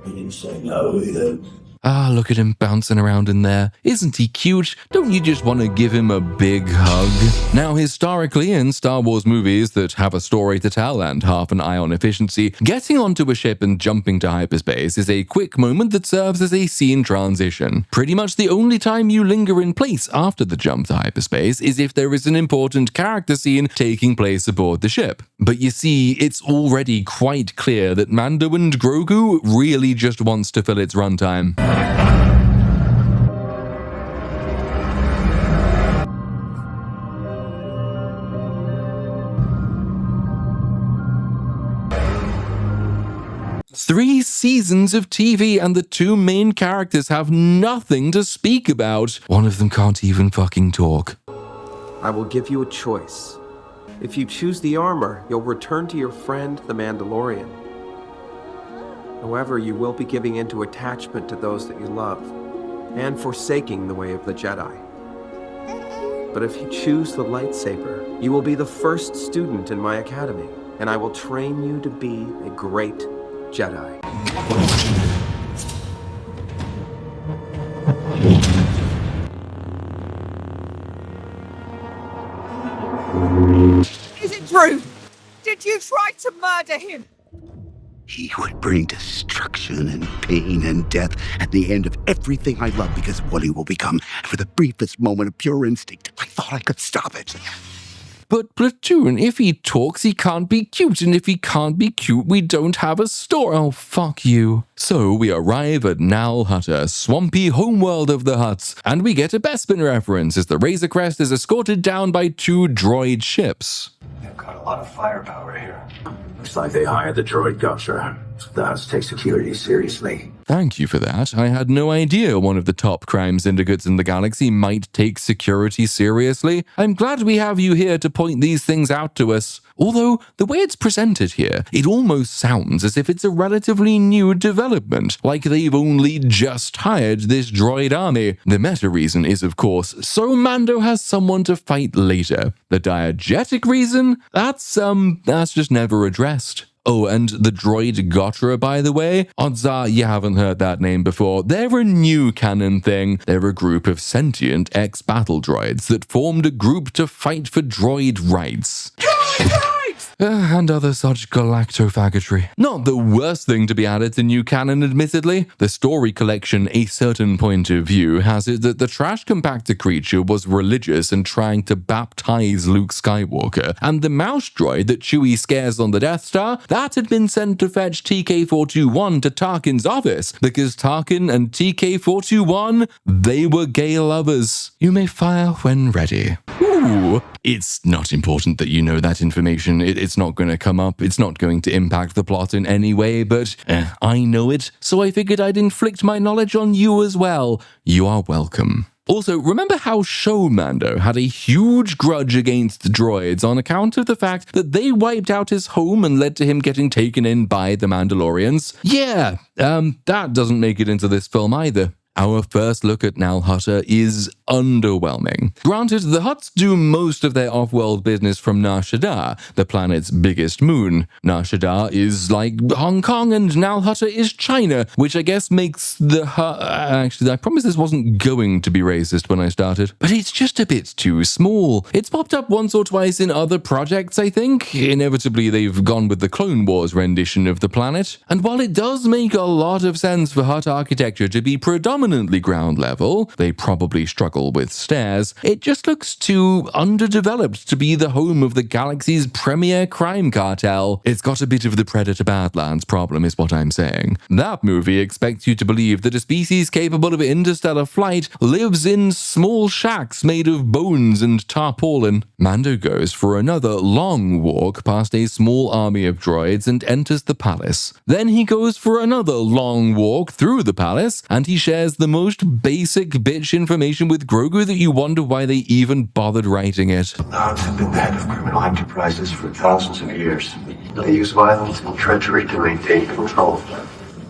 I didn't say no either. Ah, look at him bouncing around in there. Isn't he cute? Don't you just want to give him a big hug? Now, historically, in Star Wars movies that have a story to tell and half an eye on efficiency, getting onto a ship and jumping to hyperspace is a quick moment that serves as a scene transition. Pretty much the only time you linger in place after the jump to hyperspace is if there is an important character scene taking place aboard the ship. But you see, it's already quite clear that Mando and Grogu really just wants to fill its runtime. 3 seasons of TV and the 2 main characters have nothing to speak about. One of them can't even fucking talk. I will give you a choice. If you choose the armor, you'll return to your friend, the Mandalorian. However, you will be giving into attachment to those that you love, and forsaking the way of the Jedi. But if you choose the lightsaber, you will be the first student in my academy, and I will train you to be a great Jedi. Is it true? Did you try to murder him? He would bring destruction and pain and death at the end of everything I love because of what he will become. For the briefest moment of pure instinct, I thought I could stop it. But Platoon, if he talks, he can't be cute, and if he can't be cute, we don't have a store. Oh, fuck you. So we arrive at Nal Hutta, swampy homeworld of the Hutts, and we get a Bespin reference as the Razor Crest is escorted down by 2 droid ships. They've got a lot of firepower here. Looks like they hired the droid gusher. The Hutts take security seriously. Thank you for that. I had no idea one of the top crime syndicates in the galaxy might take security seriously. I'm glad we have you here to point these things out to us. Although, the way it's presented here, it almost sounds as if it's a relatively new development, like they've only just hired this droid army. The meta reason is, of course, so Mando has someone to fight later. The diegetic reason? That's just never addressed. Oh, and the droid Gotra, by the way, odds are you haven't heard that name before. They're a new canon thing. They're a group of sentient ex-battle droids that formed a group to fight for droid rights. And other such galactofaggotry. Not the worst thing to be added to new canon, admittedly. The story collection A Certain Point of View has it that the trash compactor creature was religious and trying to baptize Luke Skywalker, and the mouse droid that Chewie scares on the Death Star, that had been sent to fetch TK-421 to Tarkin's office, because Tarkin and TK-421, they were gay lovers. You may fire when ready. Ooh, it's not important that you know that information. It's not going to come up. It's not going to impact the plot in any way, but I know it, so I figured I'd inflict my knowledge on you as well. You are welcome. Also, remember how Show Mando had a huge grudge against droids on account of the fact that they wiped out his home and led to him getting taken in by the Mandalorians? Yeah, that doesn't make it into this film either. Our first look at Nal Hutta is underwhelming. Granted, the Hutts do most of their off-world business from Nar Shaddaa, the planet's biggest moon. Nar Shaddaa is like Hong Kong and Nal Hutta is China, which I guess makes the actually, I promise this wasn't going to be racist when I started, but it's just a bit too small. It's popped up once or twice in other projects, I think. Inevitably, they've gone with the Clone Wars rendition of the planet, and while it does make a lot of sense for Hutt architecture to be predominantly ground level, they probably struggle with stairs, it just looks too underdeveloped to be the home of the galaxy's premier crime cartel. It's got a bit of the Predator Badlands problem is what I'm saying. That movie expects you to believe that a species capable of interstellar flight lives in small shacks made of bones and tarpaulin. Mando goes for another long walk past a small army of droids and enters the palace. Then he goes for another long walk through the palace, and he shares the most basic bitch information with Grogu that you wonder why they even bothered writing it. Dogs have been the head of criminal enterprises for thousands of years. They use violence and treachery to maintain control.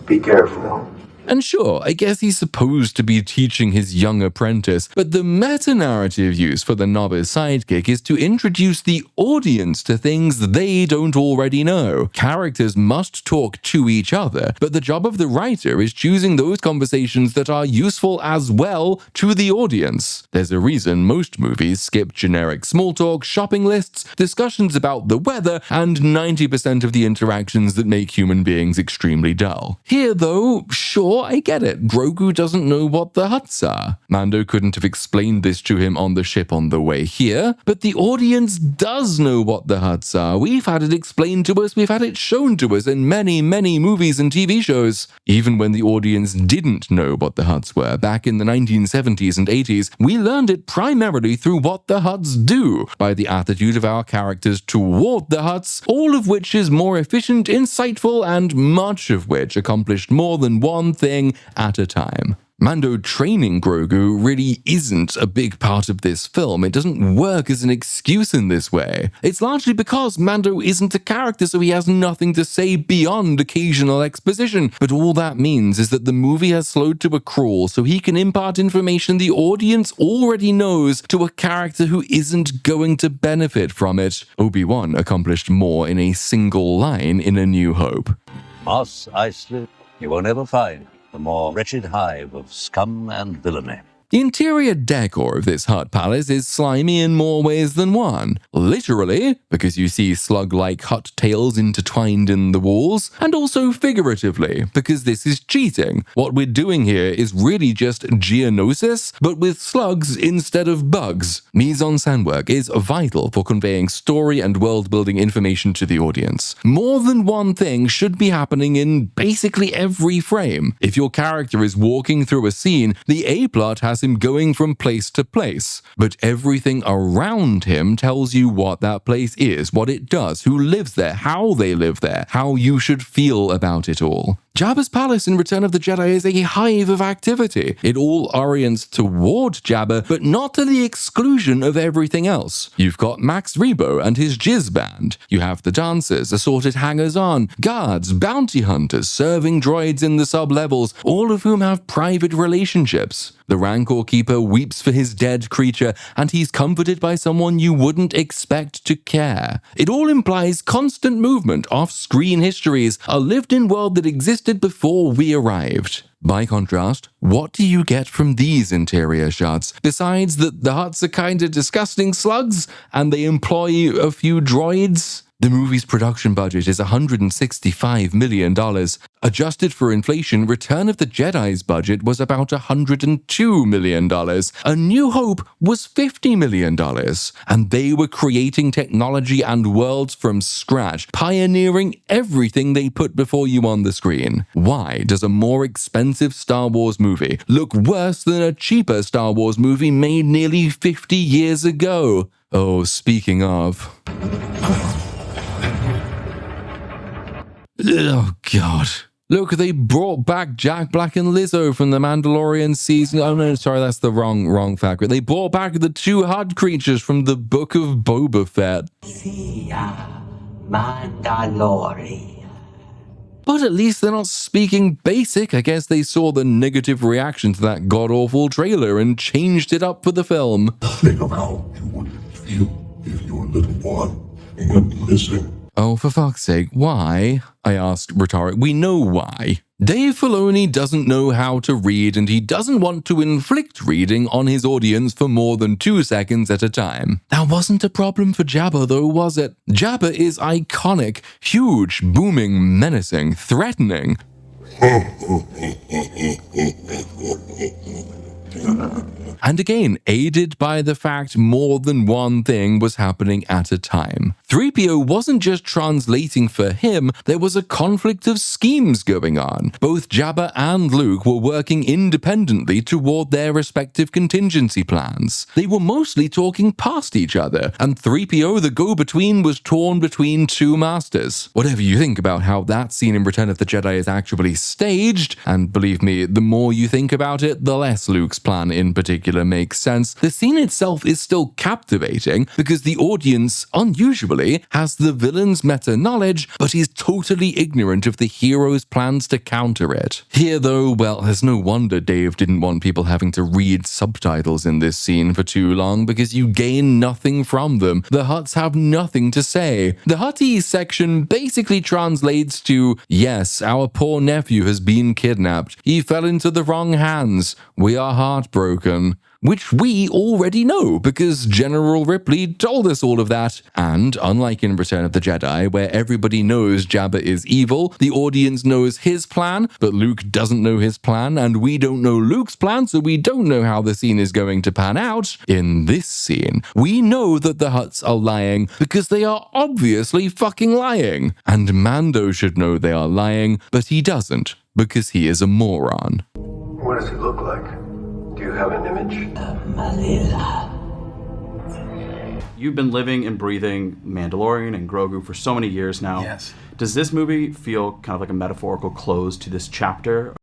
Be careful. And sure, I guess he's supposed to be teaching his young apprentice, but the meta-narrative use for the novice sidekick is to introduce the audience to things they don't already know. Characters must talk to each other, but the job of the writer is choosing those conversations that are useful as well to the audience. There's a reason most movies skip generic small talk, shopping lists, discussions about the weather, and 90% of the interactions that make human beings extremely dull. Here, though, sure, I get it. Grogu doesn't know what the Hutts are. Mando couldn't have explained this to him on the ship on the way here, but the audience does know what the Hutts are. We've had it explained to us, we've had it shown to us in many, many movies and TV shows. Even when the audience didn't know what the Hutts were back in the 1970s and 80s, we learned it primarily through what the Hutts do, by the attitude of our characters toward the Hutts, all of which is more efficient, insightful, and much of which accomplished more than one thing at a time. Mando training Grogu really isn't a big part of this film. It doesn't work as an excuse in this way. It's largely because Mando isn't a character, so he has nothing to say beyond occasional exposition. But all that means is that the movie has slowed to a crawl so he can impart information the audience already knows to a character who isn't going to benefit from it. Obi-Wan accomplished more in a single line in A New Hope. Mos Eisley, you will never find the more wretched hive of scum and villainy. The interior decor of this Hutt palace is slimy in more ways than one. Literally, because you see slug-like Hutt tails intertwined in the walls, and also figuratively, because this is cheating. What we're doing here is really just Geonosis, but with slugs instead of bugs. Mise-en-scène work is vital for conveying story and world-building information to the audience. More than one thing should be happening in basically every frame. If your character is walking through a scene, the A-plot has him going from place to place, but everything around him tells you what that place is, what it does, who lives there, how they live there, how you should feel about it all. Jabba's palace in Return of the Jedi is a hive of activity. It all orients toward Jabba, but not to the exclusion of everything else. You've got Max Rebo and his jizz band. You have the dancers, assorted hangers-on, guards, bounty hunters, serving droids in the sub-levels, all of whom have private relationships. The Rancor Keeper weeps for his dead creature, and he's comforted by someone you wouldn't expect to care. It all implies constant movement, off-screen histories, a lived-in world that existed before we arrived. By contrast, what do you get from these interior shots, besides that the Hutts are kinda disgusting slugs, and they employ a few droids? The movie's production budget is $165 million. Adjusted for inflation, Return of the Jedi's budget was about $102 million. A New Hope was $50 million. And they were creating technology and worlds from scratch, pioneering everything they put before you on the screen. Why does a more expensive Star Wars movie look worse than a cheaper Star Wars movie made nearly 50 years ago? Oh, speaking of... Oh, God. Look, they brought back Jack Black and Lizzo from the Mandalorian season. Oh, no, sorry, that's the wrong fact. They brought back the two Hutt creatures from the Book of Boba Fett. Mandalorian. But at least they're not speaking basic. I guess they saw the negative reaction to that god-awful trailer and changed it up for the film. Think of how you would feel if your little one went missing. Oh, for fuck's sake, why? I asked rhetorically. We know why. Dave Filoni doesn't know how to read, and he doesn't want to inflict reading on his audience for more than 2 seconds at a time. That wasn't a problem for Jabba, though, was it? Jabba is iconic, huge, booming, menacing, threatening. And again, aided by the fact more than one thing was happening at a time. 3PO wasn't just translating for him, there was a conflict of schemes going on. Both Jabba and Luke were working independently toward their respective contingency plans. They were mostly talking past each other, and 3PO, the go-between, was torn between two masters. Whatever you think about how that scene in Return of the Jedi is actually staged, and believe me, the more you think about it, the less Luke's plan in particular makes sense, the scene itself is still captivating because the audience, unusually, has the villain's meta-knowledge, but is totally ignorant of the hero's plans to counter it. Here, though, well, there's no wonder Dave didn't want people having to read subtitles in this scene for too long because you gain nothing from them. The Hutts have nothing to say. The Hutties section basically translates to, yes, our poor nephew has been kidnapped. He fell into the wrong hands. We are heartbroken. Which we already know, because General Ripley told us all of that. And unlike in Return of the Jedi, where everybody knows Jabba is evil, the audience knows his plan, but Luke doesn't know his plan, and we don't know Luke's plan, so we don't know how the scene is going to pan out. In this scene, we know that the Hutts are lying, because they are obviously fucking lying. And Mando should know they are lying, but he doesn't, because he is a moron. What does he look like? Do you have an image? You've been living and breathing Mandalorian and Grogu for so many years now. Yes. Does this movie feel kind of like a metaphorical close to this chapter?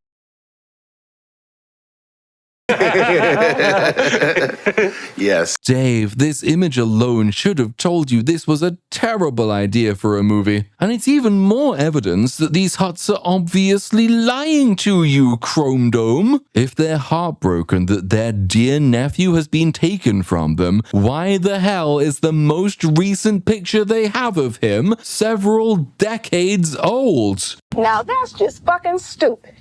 Yes. Dave, this image alone should have told you this was a terrible idea for a movie. And it's even more evidence that these Hutts are obviously lying to you, Chrome Dome. If they're heartbroken that their dear nephew has been taken from them, why the hell is the most recent picture they have of him several decades old? Now that's just fucking stupid.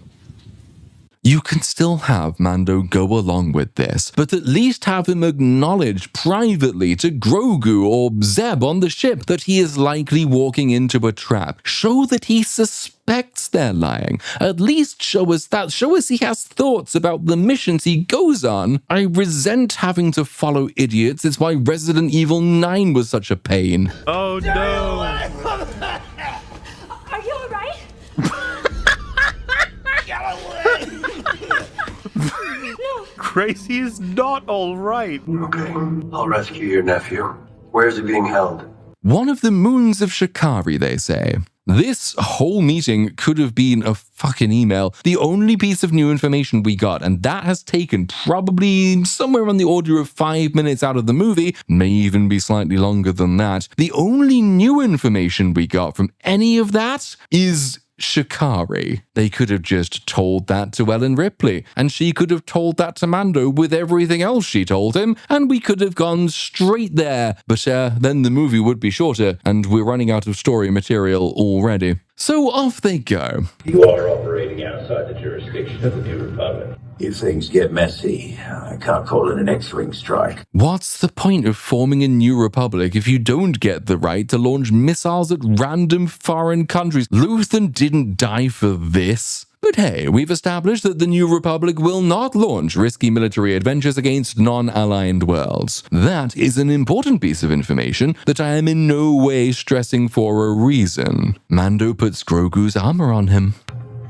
You can still have Mando go along with this, but at least have him acknowledge privately to Grogu or Zeb on the ship that he is likely walking into a trap. Show that he suspects they're lying. At least show us that. Show us he has thoughts about the missions he goes on. I resent having to follow idiots. It's why Resident Evil 9 was such a pain. Oh no! Are you alright? Gracie is not all right. Okay, I'll rescue your nephew. Where is he being held? One of the moons of Shikari, they say. This whole meeting could have been a fucking email. The only piece of new information we got, and that has taken probably somewhere on the order of 5 minutes out of the movie, may even be slightly longer than that. The only new information we got from any of that is Shikari. They could have just told that to Ellen Ripley, and she could have told that to Mando with everything else she told him, and we could have gone straight there. But then the movie would be shorter, and we're running out of story material already. So off they go. You are operating outside the jurisdiction of the New Republic. If things get messy, I can't call it an X-Wing strike. What's the point of forming a new republic if you don't get the right to launch missiles at random foreign countries? Luthen didn't die for this. But hey, we've established that the New Republic will not launch risky military adventures against non-aligned worlds. That is an important piece of information that I am in no way stressing for a reason. Mando puts Grogu's armor on him.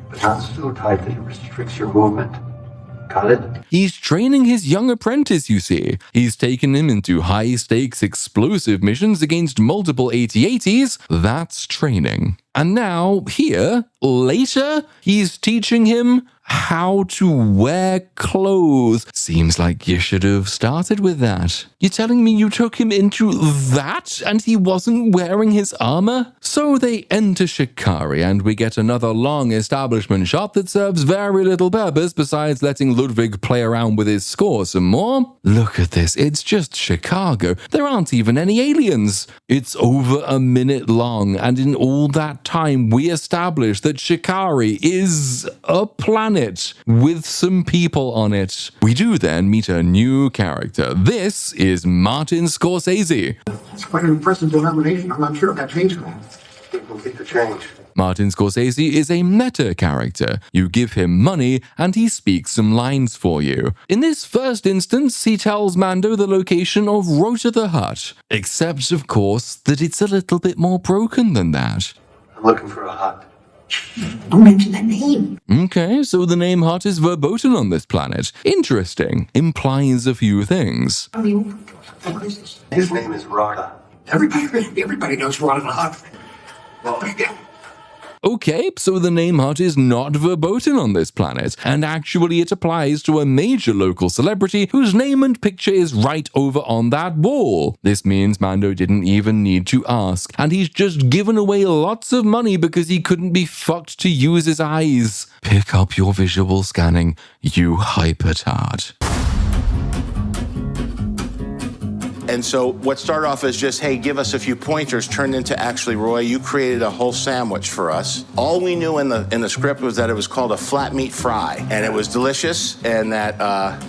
But not so tight that it restricts your movement. Got it? He's training his young apprentice, you see. He's taken him into high-stakes explosive missions against multiple AT-ATs. That's training. And now, here, later, he's teaching him how to wear clothes. Seems like you should have started with that. You're telling me you took him into that and he wasn't wearing his armor? So they enter Shikari and we get another long establishment shot that serves very little purpose besides letting Ludwig play around with his score some more. Look at this, it's just Chicago. There aren't even any aliens. It's over a minute long, and in all that time we establish that Shikari is a planet with some people on it. We do then meet a new character. This is Martin Scorsese. It's quite an impressive denomination. I'm not sure if that changed things. It will take the change. Martin Scorsese is a meta character. You give him money and he speaks some lines for you. In this first instance, he tells Mando the location of Rota the Hutt, except of course that it's a little bit more broken than that. I'm looking for a hut. Don't mention that name. Okay, so the name Hutt is verboten on this planet. Interesting. Implies a few things. I mean, what is this? His name is Rada. Everybody knows Rada the Hutt. Well, Okay, so the name Hutt is not verboten on this planet, and actually it applies to a major local celebrity whose name and picture is right over on that wall. This means Mando didn't even need to ask, and he's just given away lots of money because he couldn't be fucked to use his eyes. Pick up your visual scanning, you hypertard. And so what started off as just, hey, give us a few pointers, turned into actually, Roy, you created a whole sandwich for us. All we knew in the script was that it was called a flat meat fry, and it was delicious, and that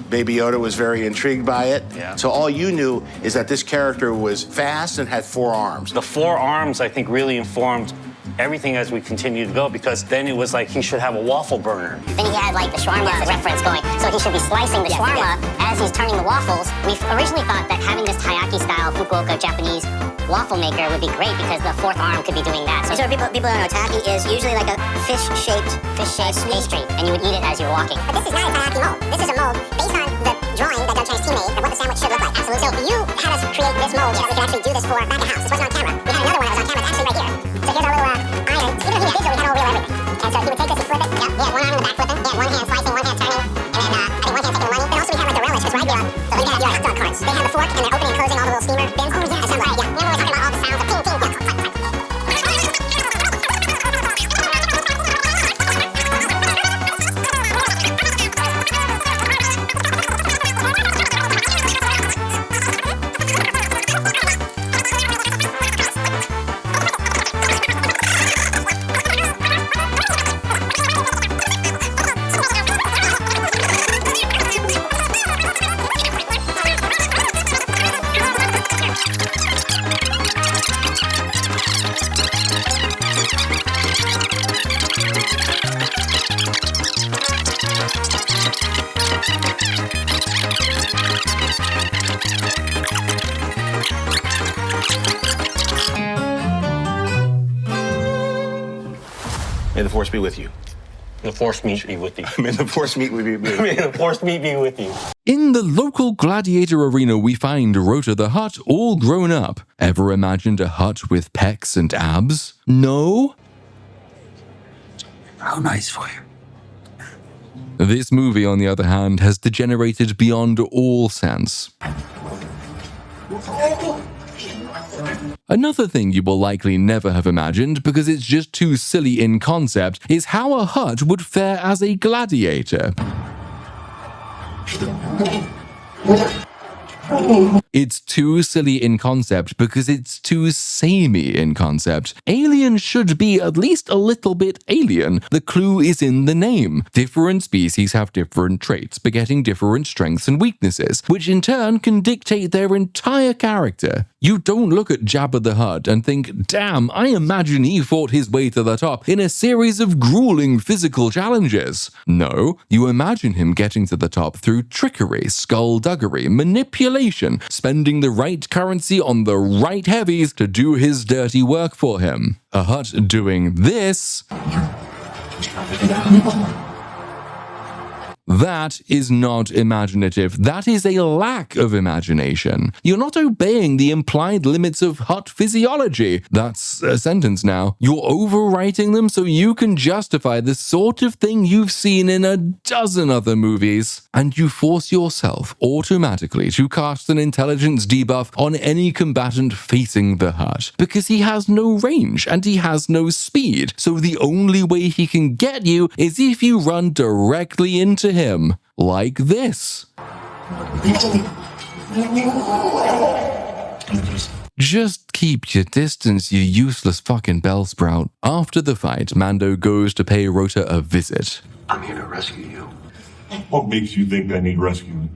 Baby Yoda was very intrigued by it. Yeah. So all you knew is that this character was fast and had 4 arms. The 4 arms, I think, really informed everything as we continued to go, because then it was like he should have a waffle burner. Then he had like the shawarma reference going, so he should be slicing the shawarma as he's turning the waffles. We originally thought that having this Taiyaki-style Fukuoka Japanese waffle maker would be great because the 4th arm could be doing that. So people don't know, taiyaki is usually like a fish-shaped pastry, and you would eat it as you're walking. But this is not a taiyaki mold. This is a mold based on the drawing that Doug Chinese team made of what the sandwich should look like. Absolutely. So you had us create this mold so that we could actually do this for back at house. This wasn't on camera. We had another one that was on camera. It's actually right here. So here's our little iron. Even though he had digital, we had all real everything. And so he would take this and flip it. Yep. He had one arm in the back flipping. He had one hand slicing, one hand turning, and then I think one hand taking the money. But also we had like the relish, because right here, so we had hot dog carts. They had the fork and they're opening and closing all the little steamer bins. Oh yeah, assembled. Yeah. Remember we were talking about all the sounds of ping, ping, yeah. May the Force be with you. The Force meat be with you. May the Force meat be with you. May the Force meat be with you. In the local gladiator arena, we find Rota the Hutt all grown up. Ever imagined a hut with pecs and abs? No? How nice for you. This movie, on the other hand, has degenerated beyond all sense. Another thing you will likely never have imagined, because it's just too silly in concept, is how a hut would fare as a gladiator. It's too silly in concept because it's too samey in concept. Alien should be at least a little bit alien. The clue is in the name. Different species have different traits, begetting different strengths and weaknesses, which in turn can dictate their entire character. You don't look at Jabba the Hutt and think, damn, I imagine he fought his way to the top in a series of grueling physical challenges. No, you imagine him getting to the top through trickery, skullduggery, manipulation, spending the right currency on the right heavies to do his dirty work for him. A Hutt doing this That is not imaginative. That is a lack of imagination. You're not obeying the implied limits of Hutt physiology. That's a sentence now. You're overwriting them so you can justify the sort of thing you've seen in a dozen other movies. And you force yourself automatically to cast an intelligence debuff on any combatant facing the Hutt, because he has no range and he has no speed. So the only way he can get you is if you run directly into him, like this. Just keep your distance, you useless fucking bellsprout. After the fight, Mando goes to pay Rota a visit. I'm here to rescue you. What makes you think I need rescuing?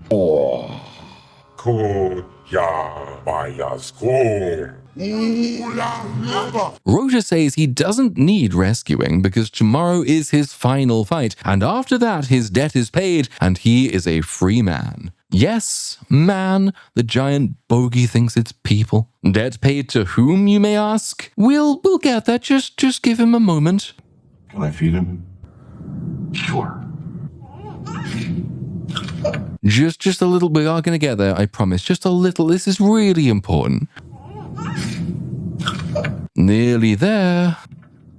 Rota says he doesn't need rescuing because tomorrow is his final fight, and after that his debt is paid and he is a free man. Yes, man, the giant bogey thinks it's people. Debt paid to whom, you may ask? We'll get that, just give him a moment. Can I feed him? Sure. Just a little, we are going to get there, I promise. Just a little, this is really important. Nearly there.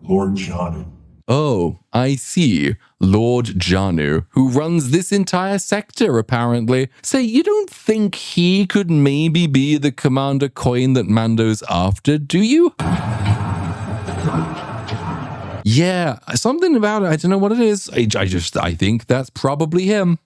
Lord Janu. Oh, I see. Lord Janu, who runs this entire sector, apparently. Say, you don't think he could maybe be the Commander Coin that Mando's after, do you? Yeah, something about it. I don't know what it is. I think that's probably him.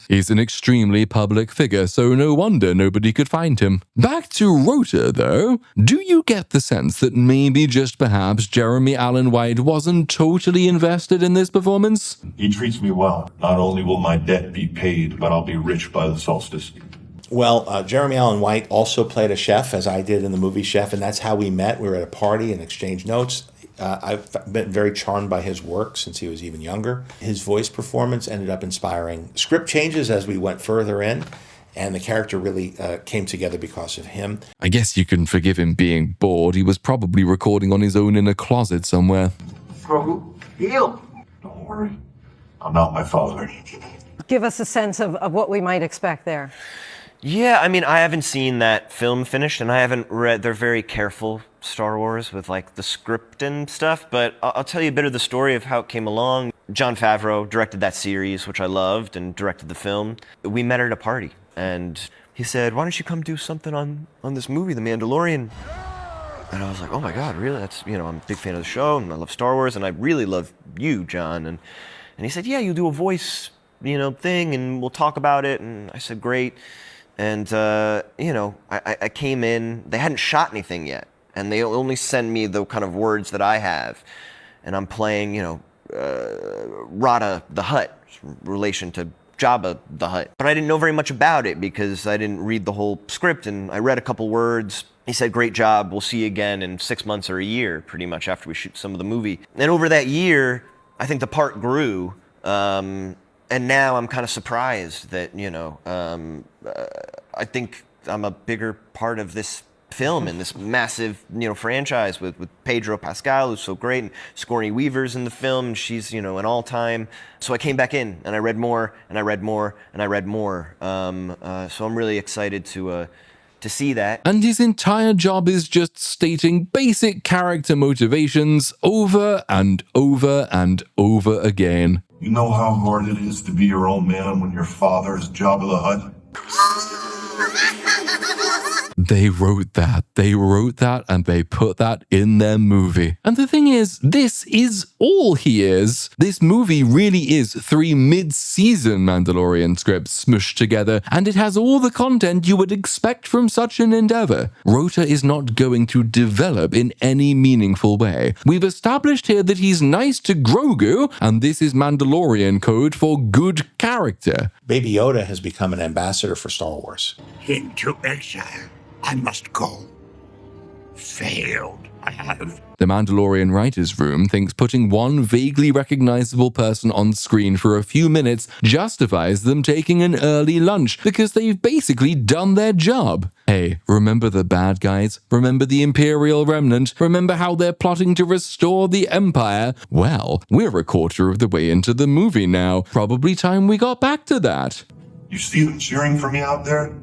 He's an extremely public figure, so no wonder nobody could find him. Back to Rota, though. Do you get the sense that maybe just perhaps Jeremy Allen White wasn't totally invested in this performance? He treats me well. Not only will my debt be paid, but I'll be rich by the solstice. Well, Jeremy Allen White also played a chef, as I did in the movie Chef, and that's how we met. We were at a party and exchanged notes. I've been very charmed by his work since he was even younger. His voice performance ended up inspiring script changes as we went further in, and the character really came together because of him. I guess you can forgive him being bored. He was probably recording on his own in a closet somewhere. Grogu, heal. Don't worry. I'm not my father. Give us a sense of what we might expect there. Yeah, I mean, I haven't seen that film finished, and I haven't read. They're very careful, Star Wars, with like the script and stuff. But I'll tell you a bit of the story of how it came along. Jon Favreau directed that series, which I loved, and directed the film. We met at a party, and he said, "Why don't you come do something on this movie, The Mandalorian?" And I was like, "Oh my God, really? That's I'm a big fan of the show, and I love Star Wars, and I really love you, John." And he said, "Yeah, you'll do a voice, thing, and we'll talk about it." And I said, "Great." And, I came in, they hadn't shot anything yet, and they only send me the kind of words that I have. And I'm playing, Rata the Hutt, relation to Jabba the Hutt. But I didn't know very much about it because I didn't read the whole script, and I read a couple words. He said, "Great job, we'll see you again in 6 months or a year," pretty much after we shoot some of the movie. And over that year, I think the part grew, and now I'm kind of surprised that, I think I'm a bigger part of this film and this massive, franchise with Pedro Pascal, who's so great, and Sigourney Weaver's in the film. She's, an all-time. So I came back in and I read more and I read more and I read more. So I'm really excited to see that. And his entire job is just stating basic character motivations over and over and over again. You know how hard it is to be your own man when your father is Jabba the Hutt? They wrote that, and they put that in their movie. And the thing is, this is all he is. This movie really is 3 mid-season Mandalorian scripts smushed together, and it has all the content you would expect from such an endeavor. Rota is not going to develop in any meaningful way. We've established here that he's nice to Grogu, and this is Mandalorian code for good character. Baby Yoda has become an ambassador for Star Wars. Into exile. I must go. Failed. I have. The Mandalorian writer's room thinks putting one vaguely recognizable person on screen for a few minutes justifies them taking an early lunch because they've basically done their job. Hey, remember the bad guys? Remember the Imperial Remnant? Remember how they're plotting to restore the Empire? Well, we're a quarter of the way into the movie now. Probably time we got back to that. You see them cheering for me out there?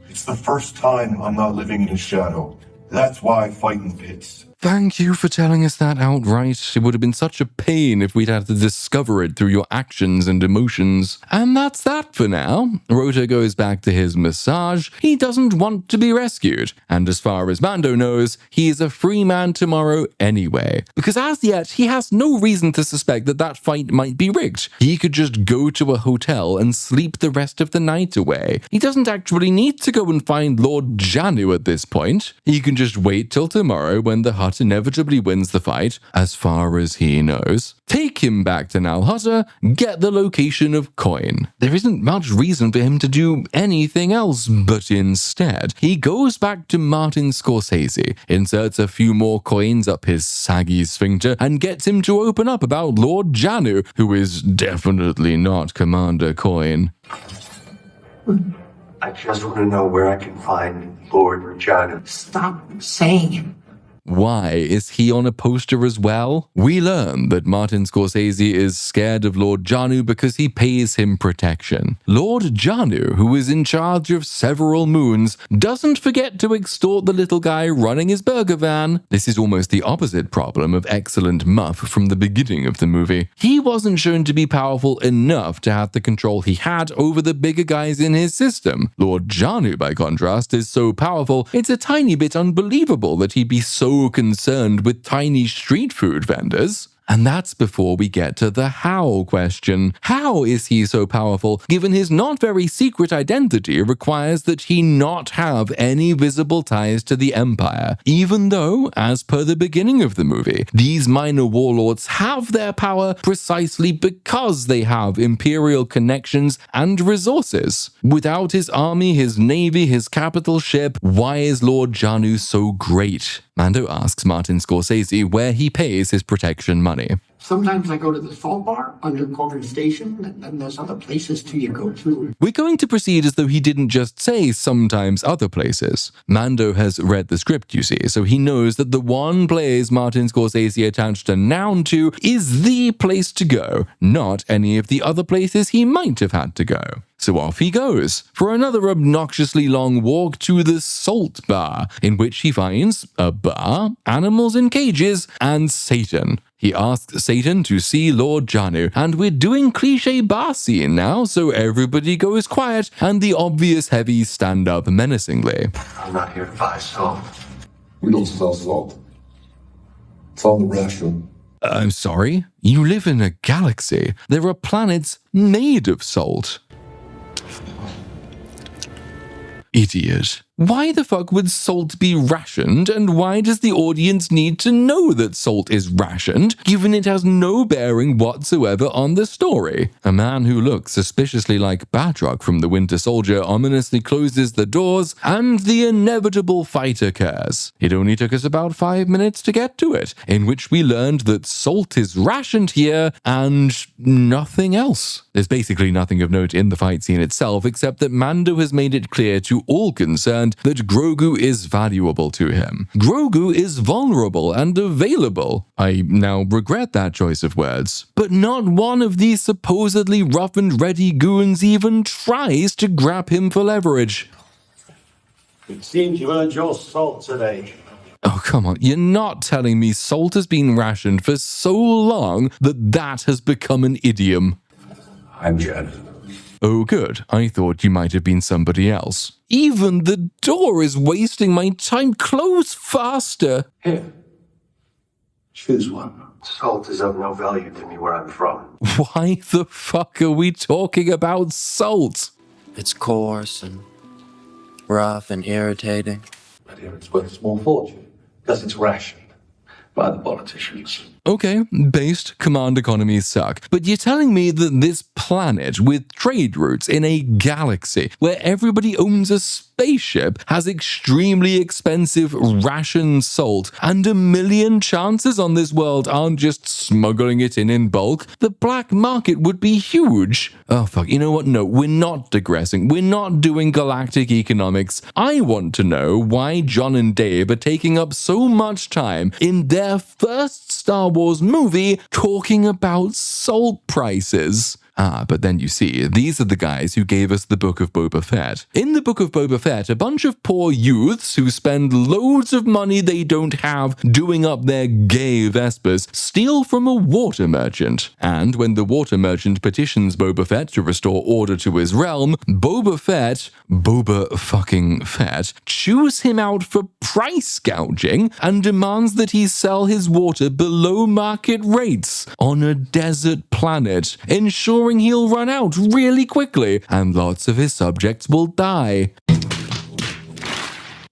It's the first time I'm not living in a shadow. That's why I fight in pits. Thank you for telling us that outright. It would have been such a pain if we'd had to discover it through your actions and emotions. And that's that for now. Rota goes back to his massage. He doesn't want to be rescued. And as far as Mando knows, he is a free man tomorrow anyway. Because as yet, he has no reason to suspect that that fight might be rigged. He could just go to a hotel and sleep the rest of the night away. He doesn't actually need to go and find Lord Janu at this point. He can just wait till tomorrow when the Hutt inevitably wins the fight, as far as he knows. Take him back to Nal Hutta, get the location of Coin. There isn't much reason for him to do anything else, but instead, he goes back to Martin Scorsese, inserts a few more coins up his saggy sphincter, and gets him to open up about Lord Janu, who is definitely not Commander Coin. I just want to know where I can find Lord Janu. Stop saying it. Why is he on a poster as well? We learn that Martin Scorsese is scared of Lord Janu because he pays him protection. Lord Janu, who is in charge of several moons, doesn't forget to extort the little guy running his burger van. This is almost the opposite problem of excellent Muff from the beginning of the movie. He wasn't shown to be powerful enough to have the control he had over the bigger guys in his system. Lord Janu, by contrast, is so powerful, it's a tiny bit unbelievable that he'd be so concerned with tiny street food vendors. And that's before we get to the how question. How is he so powerful, given his not very secret identity requires that he not have any visible ties to the Empire, even though, as per the beginning of the movie, these minor warlords have their power precisely because they have Imperial connections and resources. Without his army, his navy, his capital ship, why is Lord Janu so great? Mando asks Martin Scorsese where he pays his protection money. Sometimes I go to the salt bar under Corcoran Station, and then there's other places too you go to. We're going to proceed as though he didn't just say sometimes other places. Mando has read the script, you see, so he knows that the one place Martin Scorsese attached a noun to is the place to go, not any of the other places he might have had to go. So off he goes, for another obnoxiously long walk to the Salt Bar, in which he finds a bar, animals in cages, and Satan. He asks Satan to see Lord Janu, and we're doing cliché bar scene now, so everybody goes quiet, and the obvious heavies stand up menacingly. I'm not here to buy salt. We don't sell salt. It's on the ration. I'm sorry? You live in a galaxy. There are planets made of salt. Idiot. Why the fuck would salt be rationed, and why does the audience need to know that salt is rationed, given it has no bearing whatsoever on the story? A man who looks suspiciously like Batroc from The Winter Soldier ominously closes the doors, and the inevitable fight occurs. It only took us about 5 minutes to get to it, in which we learned that salt is rationed here, and nothing else. There's basically nothing of note in the fight scene itself, except that Mando has made it clear to all concerned that Grogu is valuable to him. Grogu is vulnerable and available. I now regret that choice of words. But not one of these supposedly rough and ready goons even tries to grab him for leverage. It seems you earned your salt today. Oh, come on. You're not telling me salt has been rationed for so long that that has become an idiom. I'm Jed. Oh, good. I thought you might have been somebody else. Even the door is wasting my time. Close faster. Here. Choose one. Salt is of no value to me where I'm from. Why the fuck are we talking about salt? It's coarse and rough and irritating. But here it's worth a small fortune, because it's rationed by the politicians. Okay, based command economies suck, but you're telling me that this planet with trade routes in a galaxy where everybody owns a spaceship has extremely expensive ration salt, and 1,000,000 chances on this world aren't just smuggling it in bulk? The black market would be huge. Oh fuck, you know what? No, we're not digressing. We're not doing galactic economics. I want to know why John and Dave are taking up so much time in their first Star Wars movie talking about salt prices. But then you see, these are the guys who gave us the Book of Boba Fett. In the Book of Boba Fett, a bunch of poor youths who spend loads of money they don't have doing up their gay Vespers steal from a water merchant. And when the water merchant petitions Boba Fett to restore order to his realm, Boba fucking Fett, chews him out for price gouging and demands that he sell his water below market rates on a desert planet, ensuring he'll run out really quickly and lots of his subjects will die.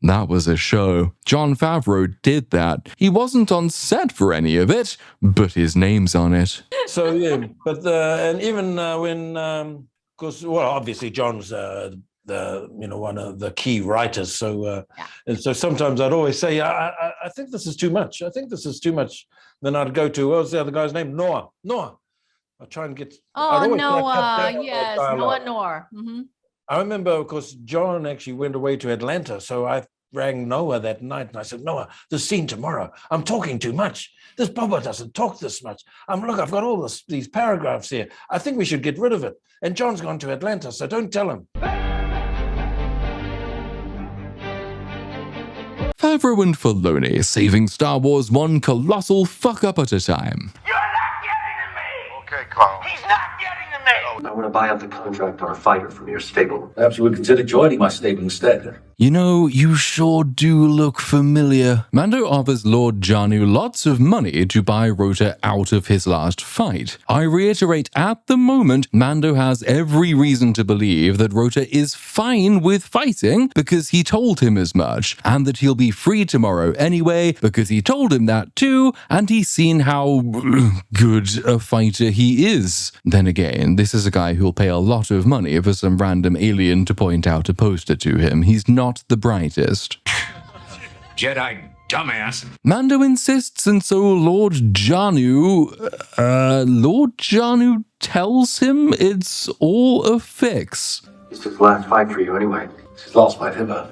That was a show. Jon Favreau did that. He wasn't on set for any of it, but his name's on it. So yeah, but and even when, because well, obviously John's one of the key writers. So and so sometimes I'd always say, I think this is too much. I think this is too much. Then I'd go to, what was the other guy's name? Noah. I try and get. Oh, Noah, yes, Noah. Mm-hmm. I remember, of course, John actually went away to Atlanta, so I rang Noah that night and I said, Noah, the scene tomorrow, I'm talking too much. This Boba doesn't talk this much. Look, I've got all these paragraphs here. I think we should get rid of it. And John's gone to Atlanta, so don't tell him. Favreau and Filoni saving Star Wars one colossal fuck up at a time. Okay, Carl. He's not getting to me! I want to buy out the contract on a fighter from your stable. Perhaps you would consider joining my stable instead. You know, you sure do look familiar. Mando offers Lord Janu lots of money to buy Rota out of his last fight. I reiterate, at the moment, Mando has every reason to believe that Rota is fine with fighting because he told him as much, and that he'll be free tomorrow anyway because he told him that too, and he's seen how good a fighter he is. Then again, this is a guy who'll pay a lot of money for some random alien to point out a poster to him. He's not the brightest. Jedi dumbass. Mando insists, and so Lord Janu tells him it's all a fix. It's his last fight for you anyway. It's his last fight ever.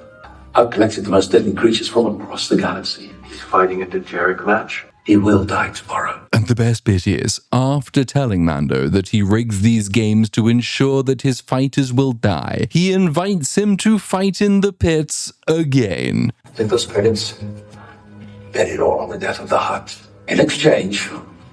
I've collected the most deadly creatures from across the galaxy. He's fighting a degenerate match. He will die tomorrow. And the best bit is, after telling Mando that he rigs these games to ensure that his fighters will die, he invites him to fight in the pits again. I think those parents bet it all on the death of the Hutt. In exchange,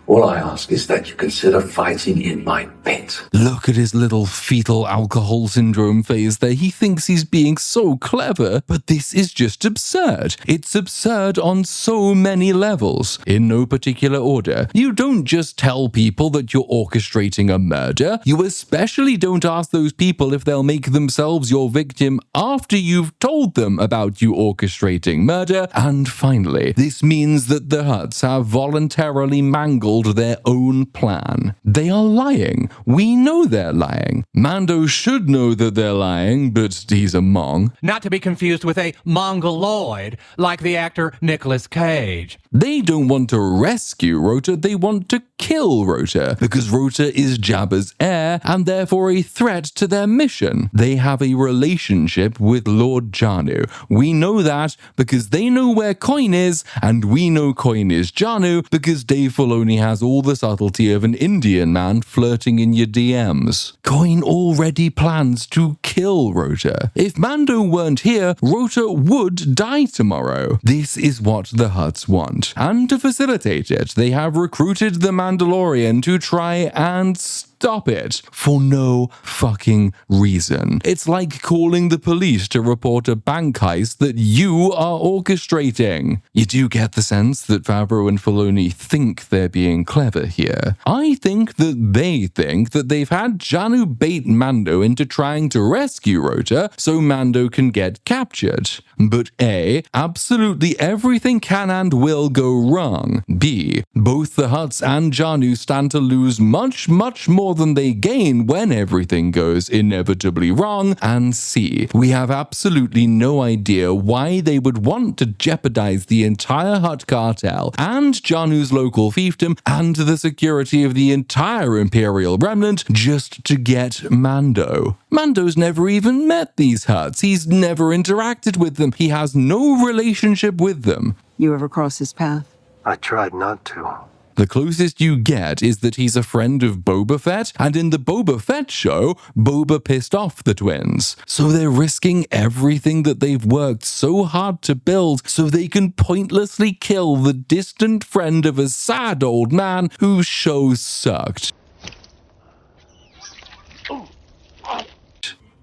all I ask is that you consider fighting in my pit. Look at his little fetal alcohol syndrome phase there. He thinks he's being so clever, but this is just absurd. It's absurd on so many levels. In no particular order. You don't just tell people that you're orchestrating a murder. You especially don't ask those people if they'll make themselves your victim after you've told them about you orchestrating murder. And finally, this means that the Hutts have voluntarily mangled their own plan. They are lying. We know they're lying. Mando should know that they're lying, but he's a Mong. Not to be confused with a Mongoloid, like the actor Nicolas Cage. They don't want to rescue Rota, they want to kill Rota, because Rota is Jabba's heir and therefore a threat to their mission. They have a relationship with Lord Janu. We know that because they know where Coin is, and we know Coin is Janu because Dave Filoni has all the subtlety of an Indian man flirting in your DMs. Coin already plans to kill Rota. If Mando weren't here, Rota would die tomorrow. This is what the Hutts want. And to facilitate it, they have recruited the Mandalorian to try and stop it for no fucking reason. It's like calling the police to report a bank heist that you are orchestrating. You do get the sense that Favreau and Filoni think they're being clever here. I think that they think that they've had Janu bait Mando into trying to rescue Rota so Mando can get captured. But A, absolutely everything can and will go wrong. B, both the Hutts and Janu stand to lose much, much more than they gain when everything goes inevitably wrong. And C, we have absolutely no idea why they would want to jeopardize the entire Hutt cartel and Janu's local fiefdom and the security of the entire Imperial remnant just to get Mando. Mando's never even met these Hutts. He's never interacted with them. He has no relationship with them. You ever cross his path? I tried not to. The closest you get is that he's a friend of Boba Fett, and in the Boba Fett show, Boba pissed off the twins. So they're risking everything that they've worked so hard to build so they can pointlessly kill the distant friend of a sad old man whose show sucked.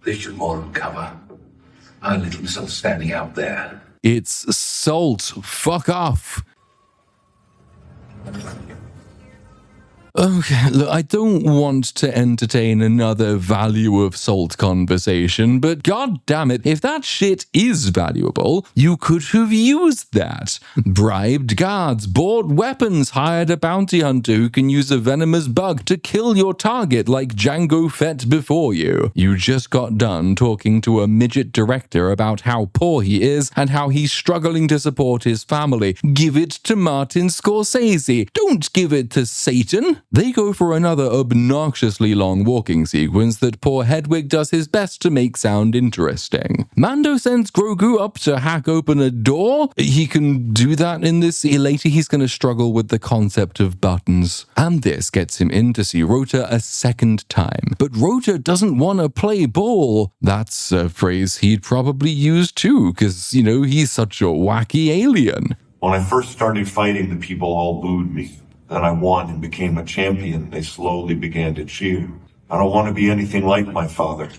They should more cover. Our little misunderstanding out there. It's salt. Fuck off. Okay, look, I don't want to entertain another value of salt conversation, but god damn it, if that shit is valuable, you could have used that. Bribed guards, bought weapons, hired a bounty hunter who can use a venomous bug to kill your target like Jango Fett before you. You just got done talking to a midget director about how poor he is and how he's struggling to support his family. Give it to Martin Scorsese. Don't give it to Satan. They go for another obnoxiously long walking sequence that poor Hedwig does his best to make sound interesting. Mando sends Grogu up to hack open a door. He can do that in this. Later he's going to struggle with the concept of buttons. And this gets him in to see Rota a second time. But Rota doesn't want to play ball. That's a phrase he'd probably use too, because, you know, he's such a wacky alien. When I first started fighting, the people all booed me. Then I won and became a champion. They slowly began to cheer. I don't want to be anything like my father.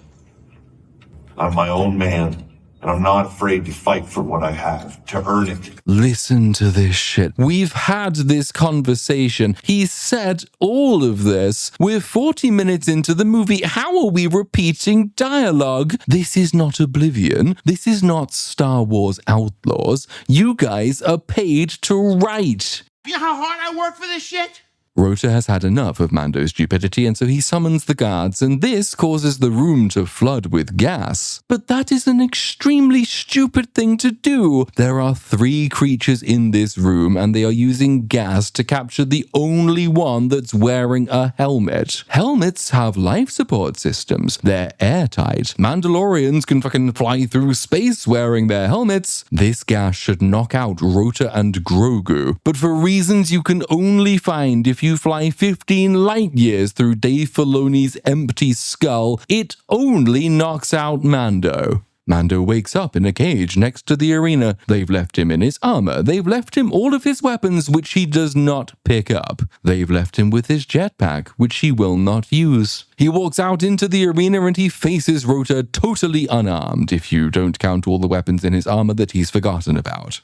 I'm my own man, and I'm not afraid to fight for what I have, to earn it. Listen to this shit. We've had this conversation. He said all of this. We're 40 minutes into the movie. How are we repeating dialogue? This is not Oblivion. This is not Star Wars Outlaws. You guys are paid to write. You know how hard I work for this shit? Rota has had enough of Mando's stupidity, and so he summons the guards, and this causes the room to flood with gas. But that is an extremely stupid thing to do. There are 3 creatures in this room, and they are using gas to capture the only one that's wearing a helmet. Helmets have life support systems. They're airtight. Mandalorians can fucking fly through space wearing their helmets. This gas should knock out Rota and Grogu, but for reasons you can only find if you fly 15 light years through Dave Filoni's empty skull, it only knocks out Mando. Mando wakes up in a cage next to the arena. They've left him in his armor. They've left him all of his weapons, which he does not pick up. They've left him with his jetpack, which he will not use. He walks out into the arena and he faces Rota totally unarmed, if you don't count all the weapons in his armor that he's forgotten about.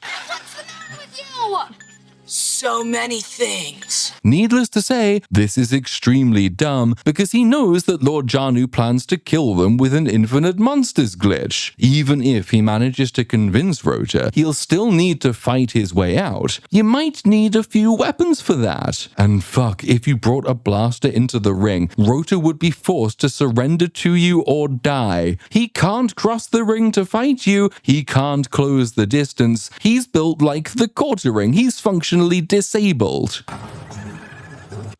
So many things. Needless to say, this is extremely dumb because he knows that Lord Janu plans to kill them with an infinite monsters glitch. Even if he manages to convince Rota, he'll still need to fight his way out. You might need a few weapons for that. And fuck, if you brought a blaster into the ring, Rota would be forced to surrender to you or die. He can't cross the ring to fight you. He can't close the distance. He's built like the quartering. He's functionally disabled.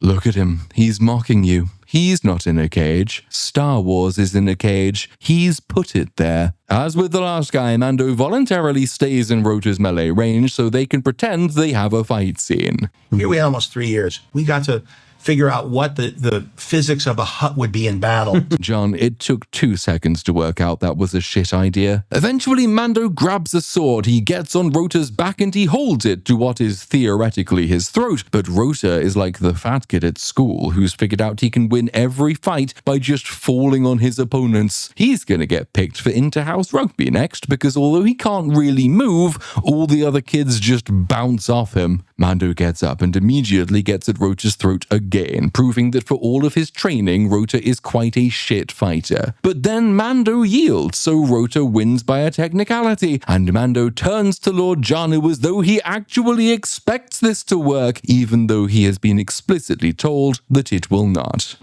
Look at him. He's mocking you. He's not in a cage. Star Wars is in a cage. He's put it there. As with the last guy, Mando voluntarily stays in Rota's melee range so they can pretend they have a fight scene. Here we had almost 3 years. We got to figure out what the physics of a hut would be in battle. John, it took 2 seconds to work out that was a shit idea. Eventually, Mando grabs a sword, he gets on Rota's back and he holds it to what is theoretically his throat, but Rota is like the fat kid at school who's figured out he can win every fight by just falling on his opponents. He's gonna get picked for inter-house rugby next because although he can't really move, all the other kids just bounce off him. Mando gets up and immediately gets at Rota's throat again, proving that for all of his training, Rota is quite a shit fighter. But then Mando yields, so Rota wins by a technicality, and Mando turns to Lord Janu as though he actually expects this to work, even though he has been explicitly told that it will not.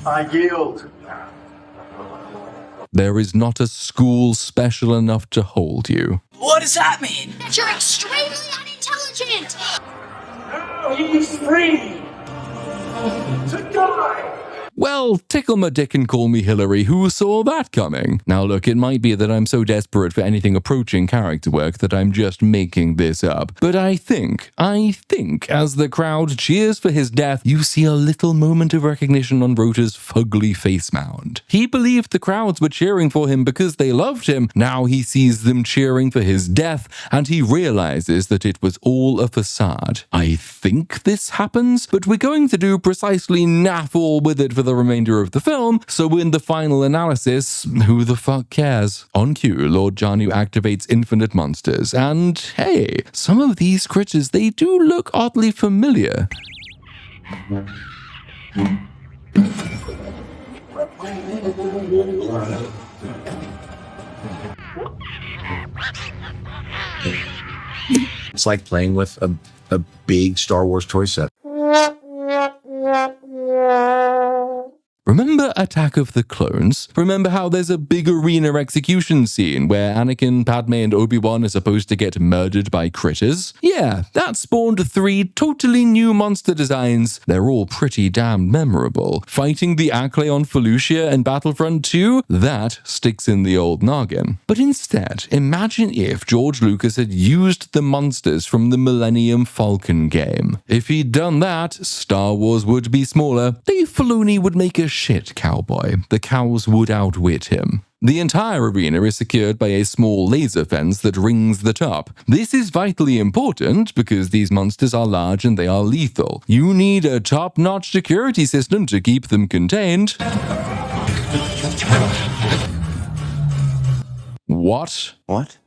I yield. There is not a school special enough to hold you. What does that mean? That you're extremely unintelligent. Now he's free to die. Well, tickle my dick and call me Hillary, who saw that coming? Now look, it might be that I'm so desperate for anything approaching character work that I'm just making this up. But I think, as the crowd cheers for his death, you see a little moment of recognition on Rota's fugly face mound. He believed the crowds were cheering for him because they loved him. Now he sees them cheering for his death, and he realizes that it was all a facade. I think this happens, but we're going to do precisely naff all with it for the remainder of the film, so in the final analysis, who the fuck cares? On cue, Lord Janu activates infinite monsters, and hey, some of these critters, they do look oddly familiar. It's like playing with a big Star Wars toy set. Remember Attack of the Clones? Remember how there's a big arena execution scene where Anakin, Padme, and Obi-Wan are supposed to get murdered by critters? Yeah, that spawned 3 totally new monster designs. They're all pretty damn memorable. Fighting the Acklay on Felucia and Battlefront 2? That sticks in the old noggin. But instead, imagine if George Lucas had used the monsters from the Millennium Falcon game. If he'd done that, Star Wars would be smaller. Dave Filoni would make a shit cowboy. The cows would outwit him. The entire arena is secured by a small laser fence that rings the top. This is vitally important because these monsters are large and they are lethal. You need a top-notch security system to keep them contained. What? What?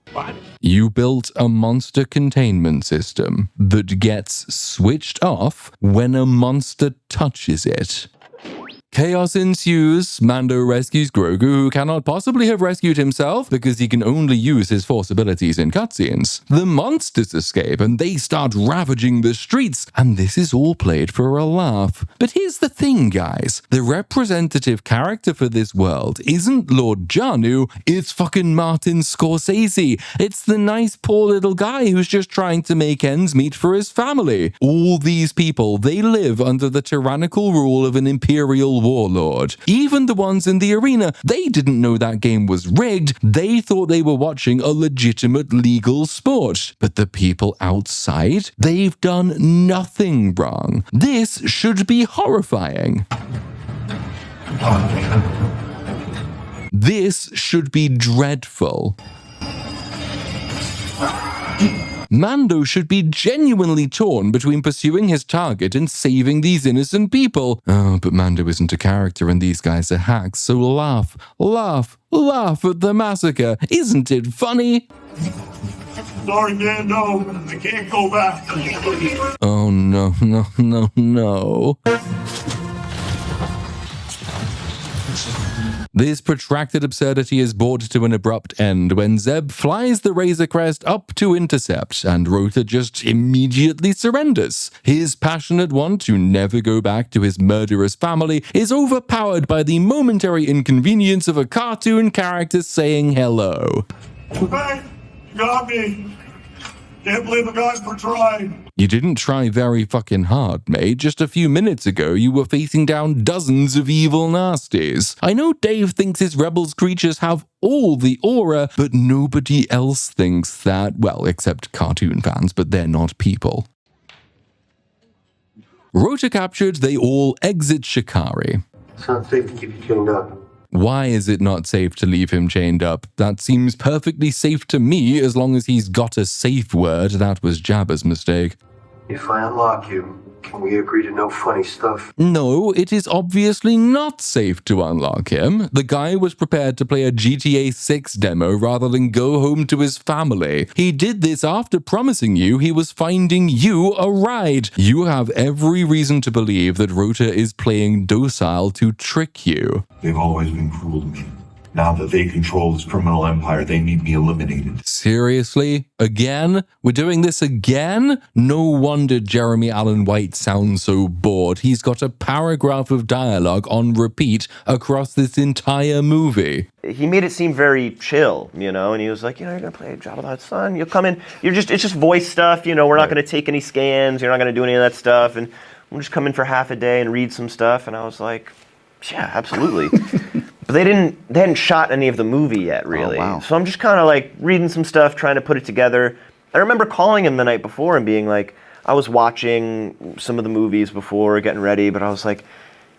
You built a monster containment system that gets switched off when a monster touches it. Chaos ensues. Mando rescues Grogu, who cannot possibly have rescued himself because he can only use his Force abilities in cutscenes. The monsters escape and they start ravaging the streets, and this is all played for a laugh. But here's the thing, guys. The representative character for this world isn't Lord Janu, it's fucking Martin Scorsese. It's the nice poor little guy who's just trying to make ends meet for his family. All these people, they live under the tyrannical rule of an imperial warlord. Even the ones in the arena, they didn't know that game was rigged. They thought they were watching a legitimate legal sport. But the people outside, they've done nothing wrong. This should be horrifying. This should be dreadful. Mando should be genuinely torn between pursuing his target and saving these innocent people. Oh, but Mando isn't a character and these guys are hacks, so laugh, laugh, laugh at the massacre. Isn't it funny? Sorry, man, no, I can't go back. Oh, no, no, no, no. This protracted absurdity is brought to an abrupt end when Zeb flies the Razor Crest up to intercept, and Rota just immediately surrenders. His passionate want to never go back to his murderous family is overpowered by the momentary inconvenience of a cartoon character saying hello. Hey, you got me. Can't believe a guy for trying. You didn't try very fucking hard, mate. Just a few minutes ago, you were facing down dozens of evil nasties. I know Dave thinks his Rebels creatures have all the aura, but nobody else thinks that, well, except cartoon fans, but they're not people. Rota captured, they all exit Shikari. It's not safe to keep you chained up. Why is it not safe to leave him chained up? That seems perfectly safe to me as long as he's got a safe word. That was Jabba's mistake. If I unlock you, can we agree to no funny stuff? No, it is obviously not safe to unlock him. The guy was prepared to play a GTA 6 demo rather than go home to his family. He did this after promising you he was finding you a ride. You have every reason to believe that Rota is playing docile to trick you. They've always been cruel to me. Now that they control this criminal empire, they need me eliminated. Seriously? Again? We're doing this again? No wonder Jeremy Allen White sounds so bored. He's got a paragraph of dialogue on repeat across this entire movie. He made it seem very chill, and he was like, you're going to play a Jabba the Hutt son. You'll come in, it's just voice stuff, we're not going to take any scans, you're not going to do any of that stuff, and we'll just come in for half a day and read some stuff. And I was like, yeah, absolutely. But they hadn't shot any of the movie yet, really. Oh, wow. So I'm just kind of like reading some stuff, trying to put it together. I remember calling him the night before and being like, I was watching some of the movies before, getting ready, but I was like,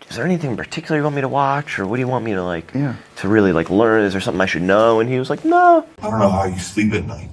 is there anything in particular you want me to watch? Or what do you want me to to really learn? Is there something I should know? And he was like, no. I don't know how you sleep at night.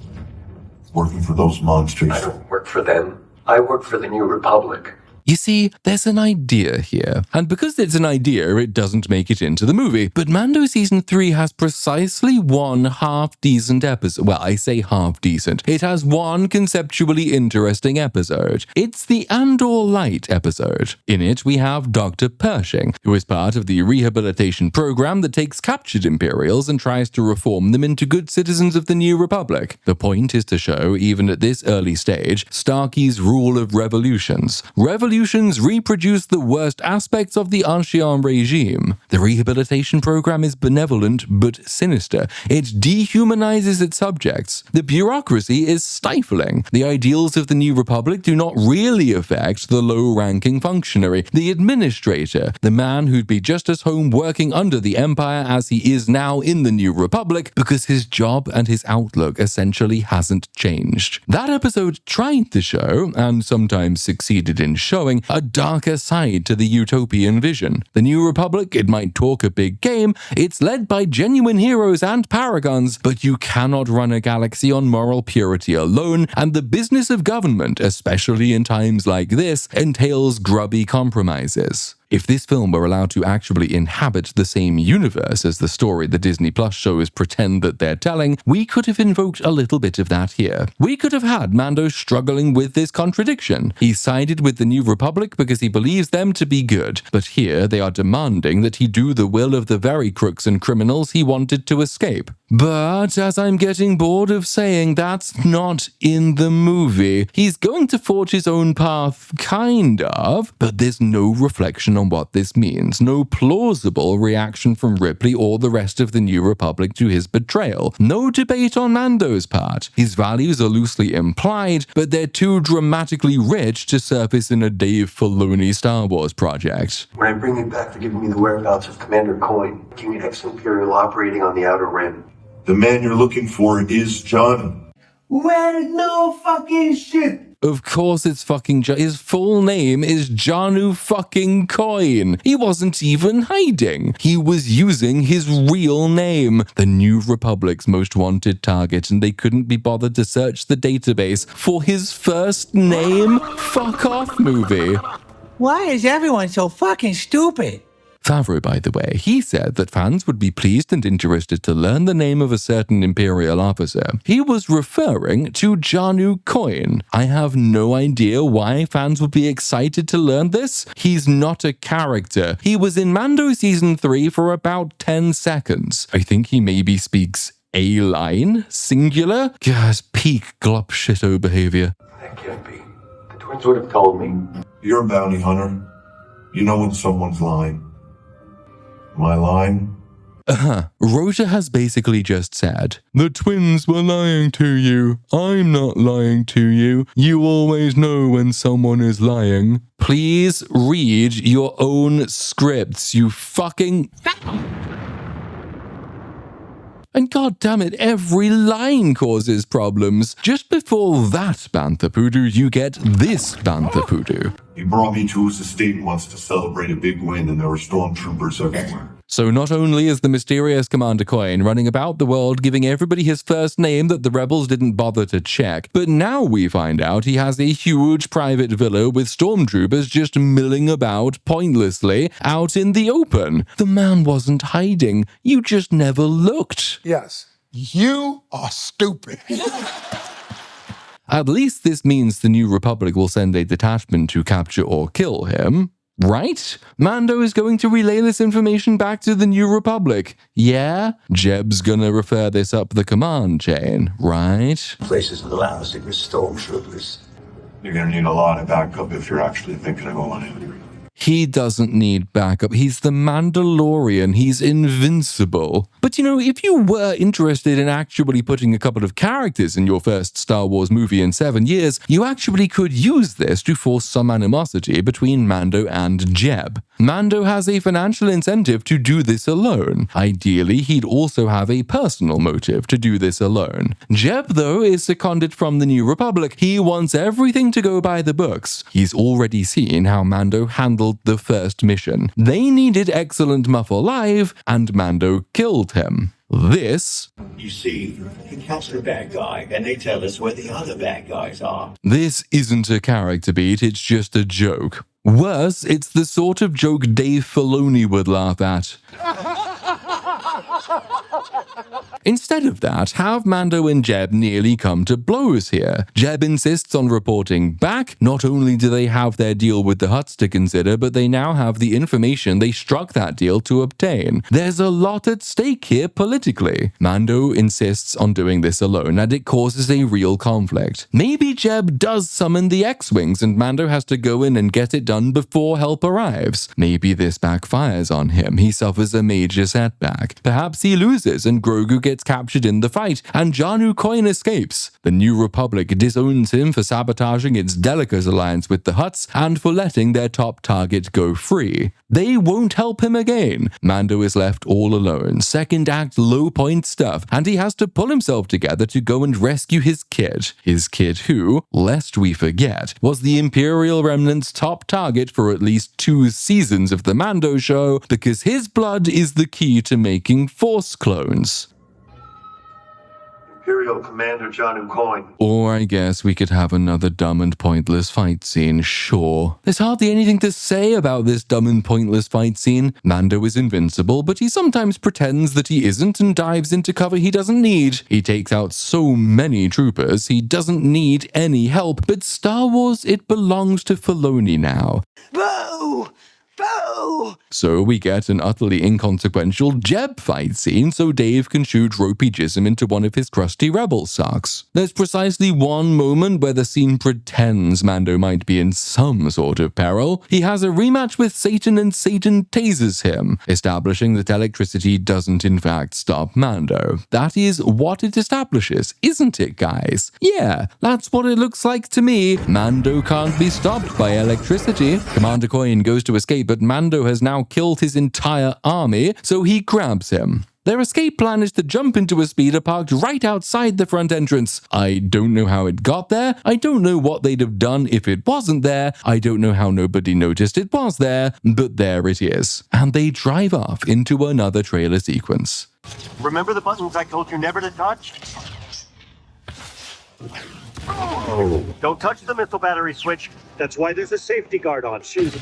Working for those monsters. I don't work for them. I work for the New Republic. You see, there's an idea here, and because it's an idea, it doesn't make it into the movie. But Mando Season 3 has precisely one half-decent episode. Well, I say half-decent. It has one conceptually interesting episode. It's the Andor Light episode. In it, we have Dr. Pershing, who is part of the rehabilitation program that takes captured Imperials and tries to reform them into good citizens of the New Republic. The point is to show, even at this early stage, Starkey's rule of revolutions. Revolutions reproduce the worst aspects of the Ancien regime. The rehabilitation program is benevolent but sinister. It dehumanizes its subjects. The bureaucracy is stifling. The ideals of the New Republic do not really affect the low-ranking functionary, the administrator, the man who'd be just as home working under the Empire as he is now in the New Republic because his job and his outlook essentially hasn't changed. That episode tried to show, and sometimes succeeded in showing, a darker side to the utopian vision. The New Republic, it might talk a big game, it's led by genuine heroes and paragons, but you cannot run a galaxy on moral purity alone, and the business of government, especially in times like this, entails grubby compromises. If this film were allowed to actually inhabit the same universe as the story the Disney Plus shows pretend that they're telling, we could have invoked a little bit of that here. We could have had Mando struggling with this contradiction. He sided with the New Republic because he believes them to be good, but here they are demanding that he do the will of the very crooks and criminals he wanted to escape. But, as I'm getting bored of saying, that's not in the movie. He's going to forge his own path, kind of, but there's no reflection on what this means, no plausible reaction from Ripley or the rest of the New Republic to his betrayal, no debate on Mando's part. His values are loosely implied, but they're too dramatically rich to surface in a Dave Filoni Star Wars project. When I bring you back for giving me the whereabouts of Commander Coin, can you ex-Imperial operating on the Outer Rim? The man you're looking for is John. Well, no fucking shit. Of course it's fucking his full name is Janu fucking Coin. He wasn't even hiding. He was using his real name. The New Republic's most wanted target, and they couldn't be bothered to search the database for his first name? Fuck off, movie. Why is everyone so fucking stupid? Favreau, by the way, he said that fans would be pleased and interested to learn the name of a certain Imperial officer. He was referring to Janu Coin. I have no idea why fans would be excited to learn this. He's not a character. He was in Mando Season 3 for about 10 seconds. I think he maybe speaks a line, singular. Guys, peak glop shito behavior. That can't be. The twins would have told me. You're a bounty hunter. You know when someone's lying. My line? Rota has basically just said, the twins were lying to you. I'm not lying to you. You always know when someone is lying. Please read your own scripts, you fucking... And goddammit, every line causes problems. Just before that Bantha Poodoo, you get this Bantha Poodoo. He brought me to his estate once to celebrate a big win, and there were stormtroopers everywhere. So not only is the mysterious Commander Coin running about the world giving everybody his first name that the rebels didn't bother to check, but now we find out he has a huge private villa with stormtroopers just milling about pointlessly out in the open. The man wasn't hiding. You just never looked. Yes, you are stupid. At least this means the New Republic will send a detachment to capture or kill him. Right? Mando is going to relay this information back to the New Republic. Yeah? Jeb's gonna refer this up the command chain, right? Places with lousy with stormtroopers. You're gonna need a lot of backup if you're actually thinking of going in. He doesn't need backup. He's the Mandalorian. He's invincible. But if you were interested in actually putting a couple of characters in your first Star Wars movie in 7 years, you actually could use this to force some animosity between Mando and Jeb. Mando has a financial incentive to do this alone. Ideally, he'd also have a personal motive to do this alone. Jeb, though, is seconded from the New Republic. He wants everything to go by the books. He's already seen how Mando handled the first mission. They needed excellent Muff alive, and Mando killed him. This... You see, we catch the bad guy, and they tell us where the other bad guys are. This isn't a character beat, it's just a joke. Worse, it's the sort of joke Dave Filoni would laugh at. Instead of that, have Mando and Jeb nearly come to blows here. Jeb insists on reporting back. Not only do they have their deal with the Hutts to consider, but they now have the information they struck that deal to obtain. There's a lot at stake here politically. Mando insists on doing this alone, and it causes a real conflict. Maybe Jeb does summon the X-Wings, and Mando has to go in and get it done before help arrives. Maybe this backfires on him. He suffers a major setback. Perhaps he loses, and Grogu gets captured in the fight, and Janu Coin escapes. The New Republic disowns him for sabotaging its delicate alliance with the Hutts and for letting their top target go free. They won't help him again. Mando is left all alone, second act low point stuff, and he has to pull himself together to go and rescue his kid. His kid who, lest we forget, was the Imperial Remnant's top target for at least 2 seasons of the Mando show, because his blood is the key to making Force clones. Imperial Commander Janu Coin. Or I guess we could have another dumb and pointless fight scene, sure. There's hardly anything to say about this dumb and pointless fight scene. Mando is invincible, but he sometimes pretends that he isn't and dives into cover he doesn't need. He takes out so many troopers, he doesn't need any help, but Star Wars, it belongs to Filoni now. Boo! Boo! So we get an utterly inconsequential Jeb fight scene so Dave can shoot ropey jism into one of his crusty rebel socks. There's precisely one moment where the scene pretends Mando might be in some sort of peril. He has a rematch with Satan and Satan tases him, establishing that electricity doesn't in fact stop Mando. That is what it establishes, isn't it, guys? Yeah, that's what it looks like to me. Mando can't be stopped by electricity. Commander Coin goes to escape, but Mando has now killed his entire army, so he grabs him. Their escape plan is to jump into a speeder parked right outside the front entrance. I don't know how it got there. I don't know what they'd have done if it wasn't there. I don't know how nobody noticed it was there, but there it is. And they drive off into another trailer sequence. Remember the buttons I told you never to touch? Oh. Don't touch the missile battery switch. That's why there's a safety guard on. Shoot.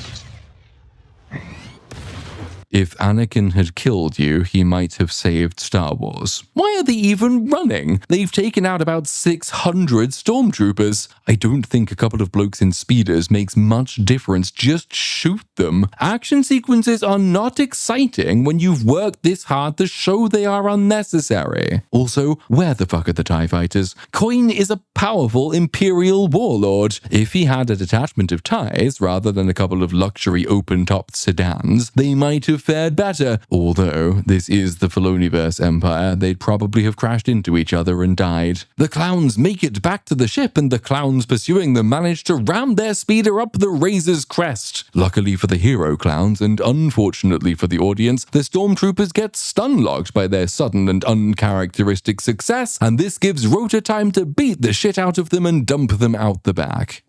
If Anakin had killed you, he might have saved Star Wars. Why are they even running? They've taken out about 600 stormtroopers. I don't think a couple of blokes in speeders makes much difference. Just shoot them. Action sequences are not exciting when you've worked this hard to show they are unnecessary. Also, where the fuck are the TIE fighters? Coin is a powerful Imperial warlord. If he had a detachment of TIEs rather than a couple of luxury open-topped sedans, they might have fared better. Although this is the Filoniverse Empire, they'd probably have crashed into each other and died. The clowns make it back to the ship, and the clowns pursuing them manage to ram their speeder up the Razor's crest. Luckily for the hero clowns, and unfortunately for the audience, the stormtroopers get stun-locked by their sudden and uncharacteristic success, and this gives Rota time to beat the shit out of them and dump them out the back.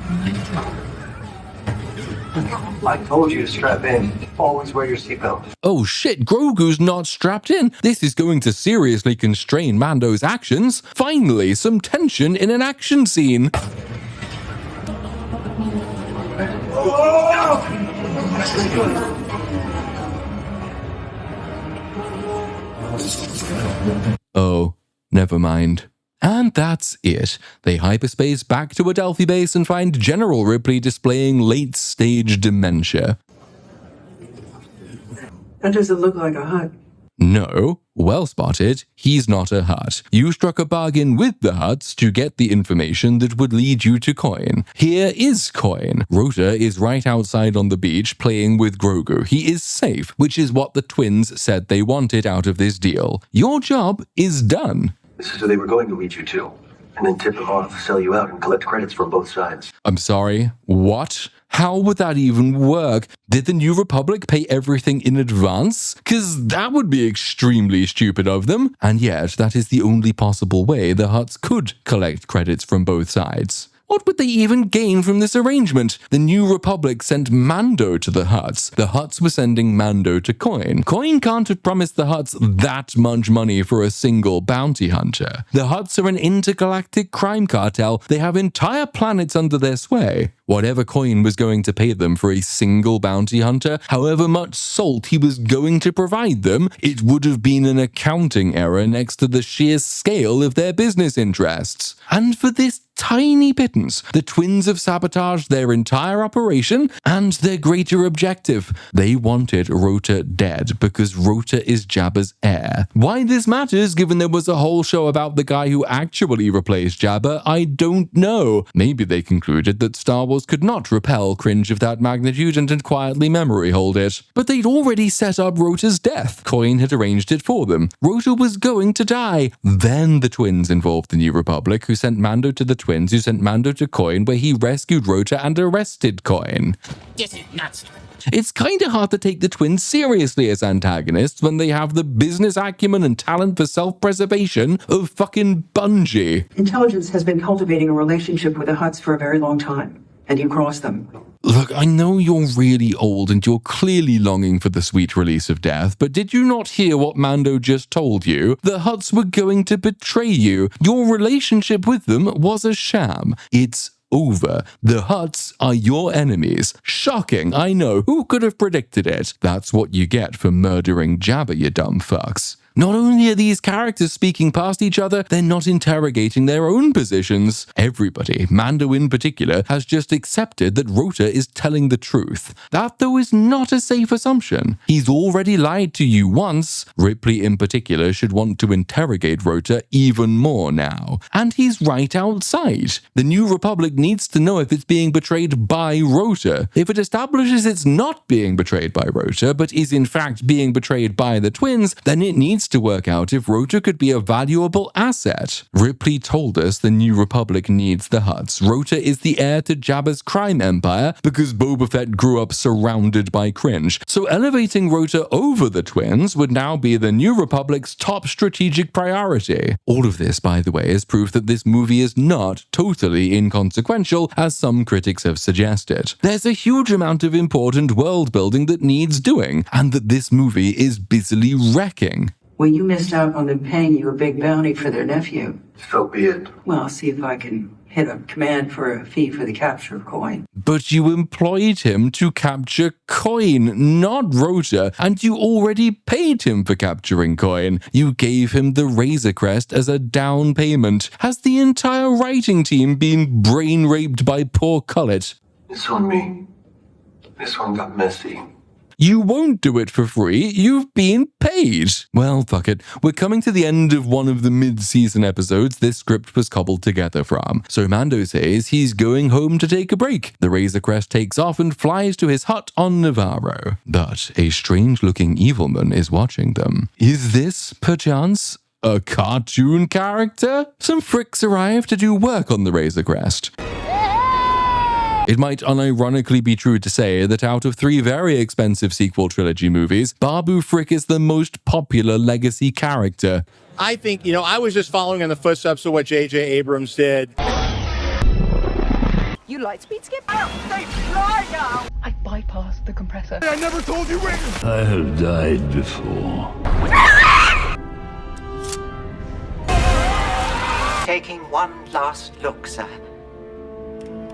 I told you to strap in. Always wear your seatbelt. Oh shit, Grogu's not strapped in. This is going to seriously constrain Mando's actions. Finally, some tension in an action scene. Oh, never mind. And that's it. They hyperspace back to Adelphi base and find General Ripley displaying late-stage dementia. That doesn't look like a hut. No, well spotted, he's not a Hutt. You struck a bargain with the Hutts to get the information that would lead you to Coin. Here is Coin. Rota is right outside on the beach playing with Grogu. He is safe, which is what the twins said they wanted out of this deal. Your job is done. This is who they were going to lead you to, and then tip them off, sell you out, and collect credits from both sides. I'm sorry, what? How would that even work? Did the New Republic pay everything in advance? 'Cause that would be extremely stupid of them. And yet, that is the only possible way the Hutts could collect credits from both sides. What would they even gain from this arrangement? The New Republic sent Mando to the Hutts. The Hutts were sending Mando to Coin. Coin can't have promised the Hutts that much money for a single bounty hunter. The Hutts are an intergalactic crime cartel. They have entire planets under their sway. Whatever Coin was going to pay them for a single bounty hunter, however much salt he was going to provide them, it would have been an accounting error next to the sheer scale of their business interests. And for this tiny pittance, the twins have sabotaged their entire operation and their greater objective. They wanted Rota dead because Rota is Jabba's heir. Why this matters, given there was a whole show about the guy who actually replaced Jabba, I don't know. Maybe they concluded that Star Wars could not repel cringe of that magnitude and quietly memory hold it. But they'd already set up Rota's death. Coin had arranged it for them. Rota was going to die. Then the twins involved the New Republic, who sent Mando to the twins, who sent Mando to Coin, where he rescued Rota and arrested Coin. This is nuts. It's kinda hard to take the twins seriously as antagonists when they have the business acumen and talent for self-preservation of fucking Bungie. Intelligence has been cultivating a relationship with the Hutts for a very long time, and you crossed them. Look, I know you're really old and you're clearly longing for the sweet release of death, but did you not hear what Mando just told you? The Hutts were going to betray you. Your relationship with them was a sham. It's over. The Hutts are your enemies. Shocking, I know. Who could have predicted it? That's what you get for murdering Jabba, you dumb fucks. Not only are these characters speaking past each other, they're not interrogating their own positions. Everybody, Mando in particular, has just accepted that Rota is telling the truth. That, though, is not a safe assumption. He's already lied to you once. Ripley in particular should want to interrogate Rota even more now. And he's right outside. The New Republic needs to know if it's being betrayed by Rota. If it establishes it's not being betrayed by Rota, but is in fact being betrayed by the twins, then it needs to work out if Rota could be a valuable asset. Ripley told us the New Republic needs the Hutts. Rota is the heir to Jabba's crime empire because Boba Fett grew up surrounded by cringe. So elevating Rota over the twins would now be the New Republic's top strategic priority. All of this, by the way, is proof that this movie is not totally inconsequential, as some critics have suggested. There's a huge amount of important world building that needs doing, and that this movie is busily wrecking. Well, you missed out on them paying you a big bounty for their nephew. So be it. Well, I'll see if I can hit a command for a fee for the capture of Coin. But you employed him to capture Coin, not Rota, and you already paid him for capturing Coin. You gave him the Razor Crest as a down payment. Has the entire writing team been brain raped by poor Cullet? It's on me. This one got messy. You won't do it for free. You've been paid. Well, fuck it. We're coming to the end of one of the mid-season episodes this script was cobbled together from. So Mando says he's going home to take a break. The Razor Crest takes off and flies to his hut on Navarro. But a strange-looking evilman is watching them. Is this, perchance, a cartoon character? Some fricks arrive to do work on the Razor Crest. It might unironically be true to say that out of 3 very expensive sequel trilogy movies, Babu Frick is the most popular legacy character. I think, I was just following in the footsteps of what J.J. Abrams did. You light speed skip? They fly now! I bypassed the compressor. I never told you when! I have died before. Taking one last look, sir,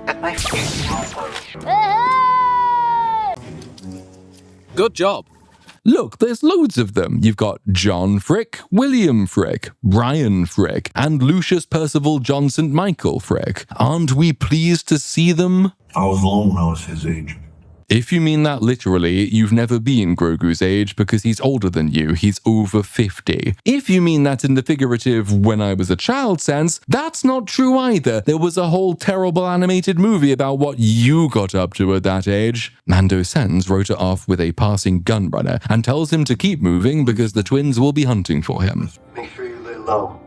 at my face. Good job. Look, there's loads of them. You've got John Frick, William Frick, Brian Frick, and Lucius Percival John St. Michael Frick. Aren't we pleased to see them? I was alone when I was his age. If you mean that literally, you've never been Grogu's age because he's older than you. He's over 50. If you mean that in the figurative when I was a child sense, that's not true either. There was a whole terrible animated movie about what you got up to at that age. Mando sends Rota off with a passing gunrunner and tells him to keep moving because the twins will be hunting for him. Make sure you lay low.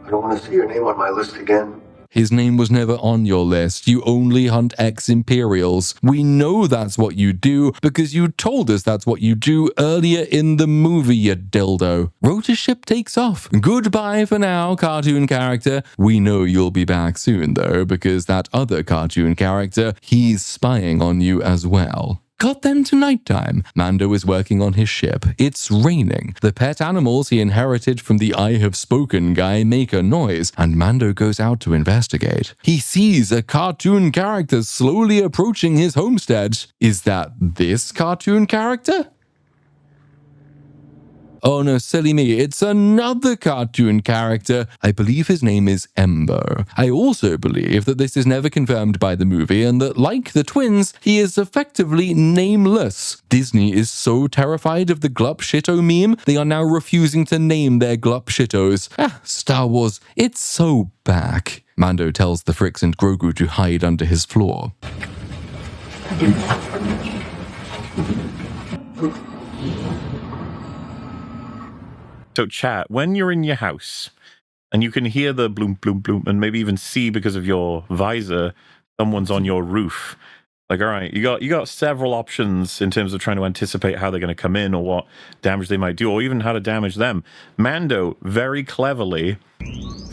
I don't want to see your name on my list again. His name was never on your list. You only hunt ex-Imperials. We know that's what you do because you told us that's what you do earlier in the movie, you dildo. Rota's ship takes off. Goodbye for now, cartoon character. We know you'll be back soon, though, because that other cartoon character, he's spying on you as well. Cut then to nighttime. Mando is working on his ship. It's raining. The pet animals he inherited from the I Have Spoken guy make a noise, and Mando goes out to investigate. He sees a cartoon character slowly approaching his homestead. Is that this cartoon character? Oh no, silly me, it's another cartoon character. I believe his name is Embo. I also believe that this is never confirmed by the movie and that, like the twins, he is effectively nameless. Disney is so terrified of the Glup Shitto meme, they are now refusing to name their Glup Shittos. Star Wars, it's so back. Mando tells the Fricks and Grogu to hide under his floor. So chat, when you're in your house and you can hear the bloom, bloom, bloom, and maybe even see because of your visor, someone's on your roof. Like, all right, you got several options in terms of trying to anticipate how they're going to come in or what damage they might do, or even how to damage them. Mando very cleverly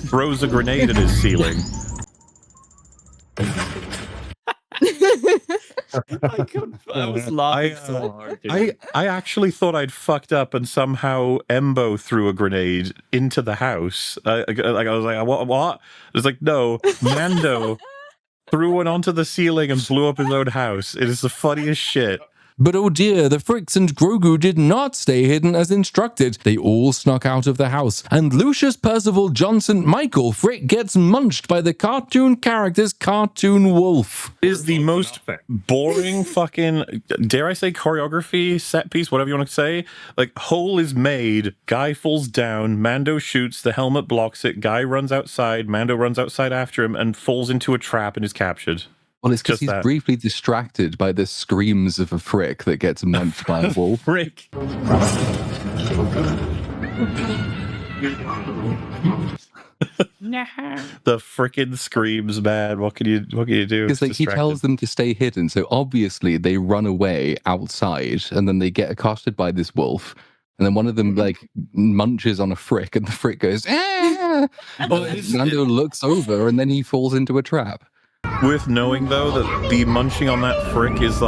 throws a grenade at his ceiling. I was laughing so hard. I actually thought I'd fucked up and somehow Embo threw a grenade into the house. I was like, what? It's like, no, Mando threw one onto the ceiling and blew up his own house. It is the funniest shit. But oh dear, the Fricks and Grogu did not stay hidden as instructed. They all snuck out of the house, and Lucius Percival John St. Michael Frick gets munched by the cartoon character's cartoon wolf. It is the most boring fucking, dare I say, choreography, set piece, whatever you want to say. Like, hole is made, guy falls down, Mando shoots, the helmet blocks it, guy runs outside, Mando runs outside after him, and falls into a trap and is captured. Well, it's because he's briefly distracted by the screams of a Frick that gets munched by a wolf. Frick. The frickin' screams, man. What can you do? Because he tells them to stay hidden, so obviously they run away outside, and then they get accosted by this wolf. And then one of them munches on a Frick, and the Frick goes, ah! Mando looks over, and then he falls into a trap. Worth knowing, though, that the munching on that Frick is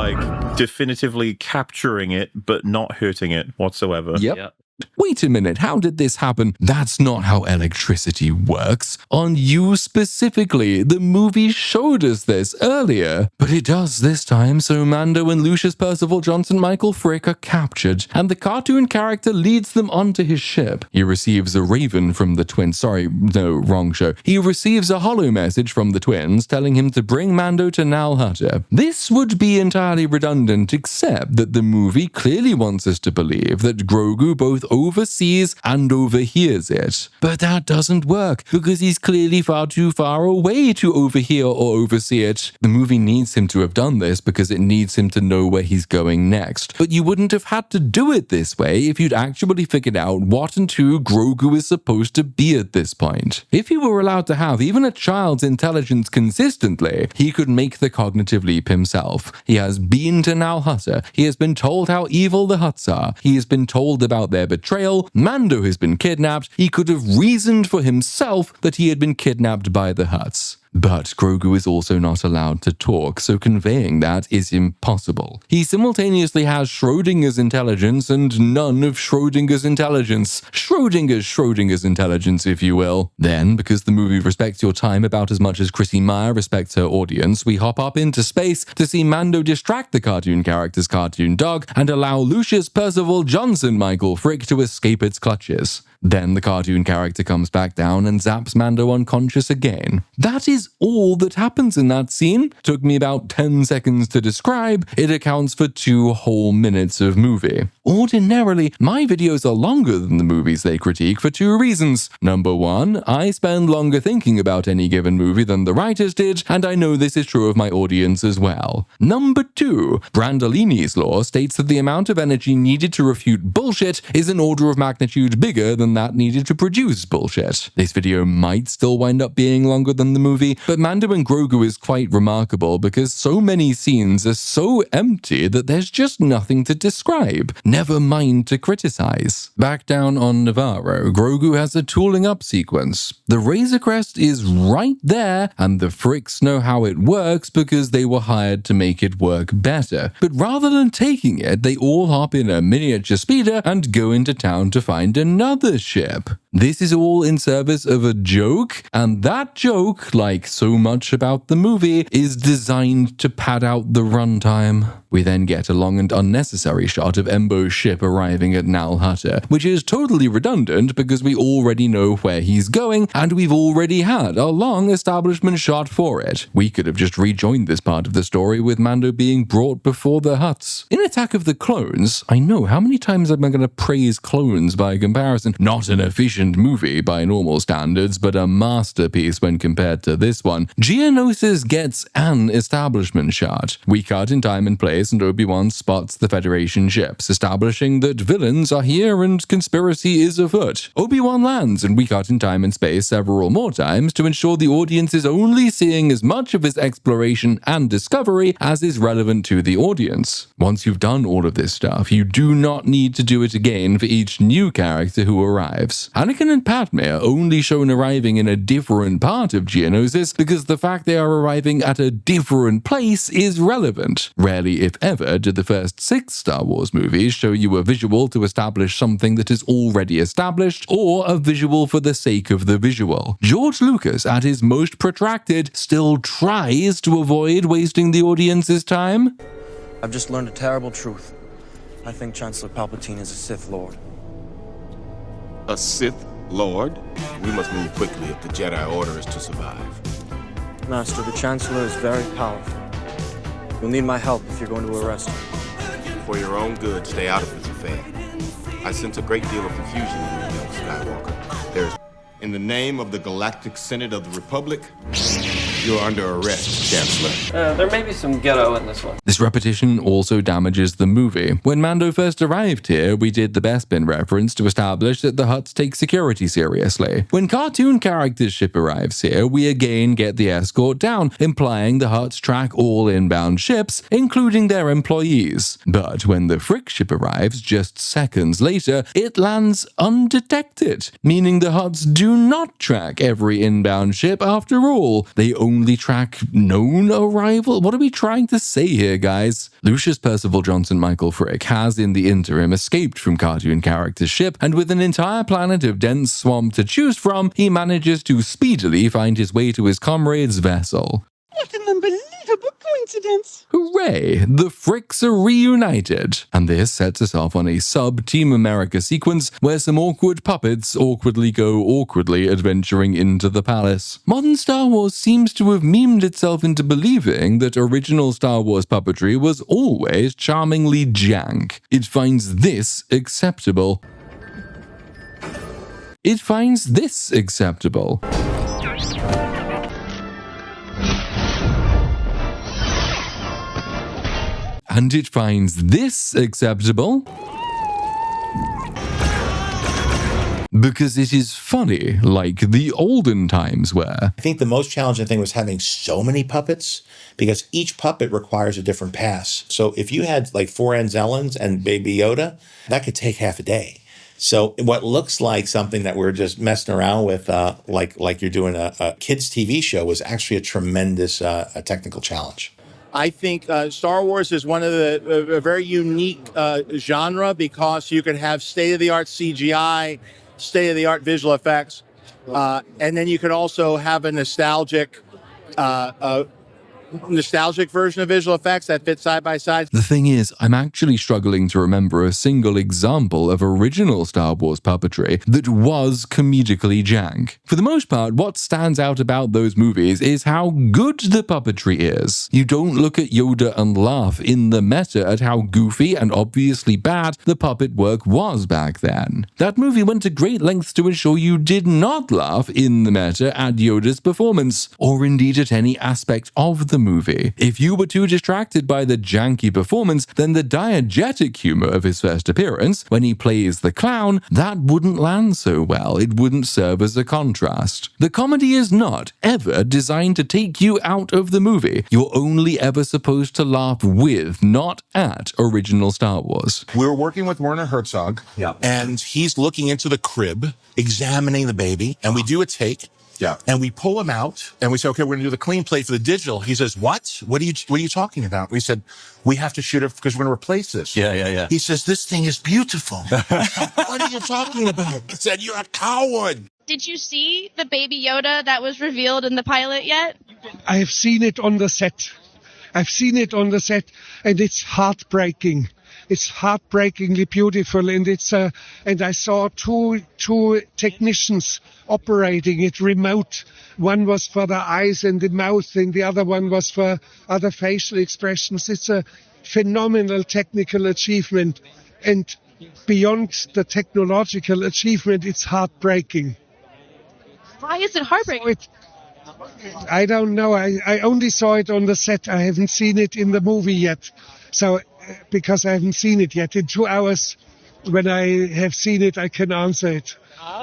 definitively capturing it, but not hurting it whatsoever. Yep. Wait a minute, how did this happen? That's not how electricity works. On you specifically, the movie showed us this earlier. But it does this time, so Mando and Lucius Percival Johnson Michael Frick are captured, and the cartoon character leads them onto his ship. He receives a raven from the twins. Sorry, no, wrong show. He receives a holo message from the twins telling him to bring Mando to Nal Hutta. This would be entirely redundant, except that the movie clearly wants us to believe that Grogu both oversees and overhears it. But that doesn't work, because he's clearly far too far away to overhear or oversee it. The movie needs him to have done this because it needs him to know where he's going next. But you wouldn't have had to do it this way if you'd actually figured out what and who Grogu is supposed to be at this point. If he were allowed to have even a child's intelligence consistently, he could make the cognitive leap himself. He has been to Nal Hutta. He has been told how evil the Hutts are. He has been told about their betrayal. Mando has been kidnapped. He could have reasoned for himself that he had been kidnapped by the Hutts. But Grogu is also not allowed to talk, so conveying that is impossible. He simultaneously has Schrodinger's intelligence and none of Schrodinger's intelligence. Schrodinger's intelligence, if you will. Then, because the movie respects your time about as much as Chrissy Meyer respects her audience, we hop up into space to see Mando distract the cartoon character's cartoon dog and allow Lucius Percival Johnson Michael Frick to escape its clutches. Then the cartoon character comes back down and zaps Mando unconscious again. That is all that happens in that scene. Took me about 10 seconds to describe. It accounts for 2 whole minutes of movie. Ordinarily, my videos are longer than the movies they critique for 2 reasons. Number 1, I spend longer thinking about any given movie than the writers did, and I know this is true of my audience as well. Number 2, Brandolini's law states that the amount of energy needed to refute bullshit is an order of magnitude bigger than that needed to produce bullshit. This video might still wind up being longer than the movie, but Mando and Grogu is quite remarkable because so many scenes are so empty that there's just nothing to describe, never mind to criticize. Back down on Navarro, Grogu has a tooling up sequence. The Razor Crest is right there, and the Fricks know how it works because they were hired to make it work better. But rather than taking it, they all hop in a miniature speeder and go into town to find another ship. This is all in service of a joke, and that joke, like so much about the movie, is designed to pad out the runtime. We then get a long and unnecessary shot of Embo's ship arriving at Nal Hutta, which is totally redundant because we already know where he's going, and we've already had a long establishment shot for it. We could have just rejoined this part of the story with Mando being brought before the Hutts. In Attack of the Clones, I know how many times am I going to praise clones by comparison. Not an efficient movie by normal standards, but a masterpiece when compared to this one. Geonosis gets an establishment shot. We cut in time and place, and Obi-Wan spots the Federation ships, establishing that villains are here and conspiracy is afoot. Obi-Wan lands, and we cut in time and space several more times to ensure the audience is only seeing as much of his exploration and discovery as is relevant to the audience. Once you've done all of this stuff, you do not need to do it again for each new character who arrives. Anakin and Padme are only shown arriving in a different part of Geonosis because the fact they are arriving at a different place is relevant. Rarely, if ever, did the first 6 Star Wars movies show you a visual to establish something that is already established, or a visual for the sake of the visual. George Lucas, at his most protracted, still tries to avoid wasting the audience's time. I've just learned a terrible truth. I think Chancellor Palpatine is a Sith Lord. A Sith Lord? We must move quickly if the Jedi Order is to survive. Master, the Chancellor is very powerful. You'll need my help if you're going to arrest him. For your own good, stay out of this affair. I sense a great deal of confusion in you, young Skywalker. There's... In the name of the Galactic Senate of the Republic, you're under arrest, Chancellor. There may be some ghetto in this one. This repetition also damages the movie. When Mando first arrived here, we did the Bespin reference to establish that the Hutts take security seriously. When cartoon character's ship arrives here, we again get the escort down, implying the Hutts track all inbound ships, including their employees. But when the Frick ship arrives just seconds later, it lands undetected, meaning the Hutts do not track every inbound ship after all. They only only track known arrival? What are we trying to say here, guys? Lucius Percival Johnson Michael Frick has in the interim escaped from cartoon character's ship, and with an entire planet of dense swamp to choose from, he manages to speedily find his way to his comrade's vessel. What an unbelievable coincidence! Hooray! The Fricks are reunited! And this sets us off on a sub-Team America sequence where some awkward puppets awkwardly go awkwardly adventuring into the palace. Modern Star Wars seems to have memed itself into believing that original Star Wars puppetry was always charmingly jank. It finds this acceptable. It finds this acceptable. And it finds this acceptable because it is funny, like the olden times were. I think the most challenging thing was having so many puppets, because each puppet requires a different pass. So if you had like 4 Anzellans and Baby Yoda, that could take half a day. So what looks like something that we're just messing around with, like you're doing a kids' TV show, was actually a tremendous technical challenge. I think Star Wars is one of a very unique genre, because you can have state-of-the-art CGI, state-of-the-art visual effects, and then you can also have a nostalgic version of visual effects that fit side by side. The thing is, I'm actually struggling to remember a single example of original Star Wars puppetry that was comedically jank. For the most part, what stands out about those movies is how good the puppetry is. You don't look at Yoda and laugh in the meta at how goofy and obviously bad the puppet work was back then. That movie went to great lengths to ensure you did not laugh in the meta at Yoda's performance, or indeed at any aspect of the movie. If you were too distracted by the janky performance, then the diegetic humor of his first appearance, when he plays the clown, that wouldn't land so well. It wouldn't serve as a contrast. The comedy is not ever designed to take you out of the movie. You're only ever supposed to laugh with, not at, original Star Wars. We were working with Werner Herzog, and he's looking into the crib, examining the baby, and we do a take. Yeah. And we pull him out and we say, okay, we're going to do the clean plate for the digital. He says, what? What are you talking about? We said, we have to shoot it because we're going to replace this. Yeah. He says, this thing is beautiful. What are you talking about? I said, you're a coward. Did you see the Baby Yoda that was revealed in the pilot yet? I have seen it on the set. And it's heartbreaking. It's heartbreakingly beautiful, and and I saw two technicians operating it remote. One was for the eyes and the mouth, and the other one was for other facial expressions. It's a phenomenal technical achievement, and beyond the technological achievement, it's heartbreaking. Why is it heartbreaking? I don't know. I only saw it on the set. I haven't seen it in the movie yet. So, because I haven't seen it yet. In 2 hours, when I have seen it, I can answer it.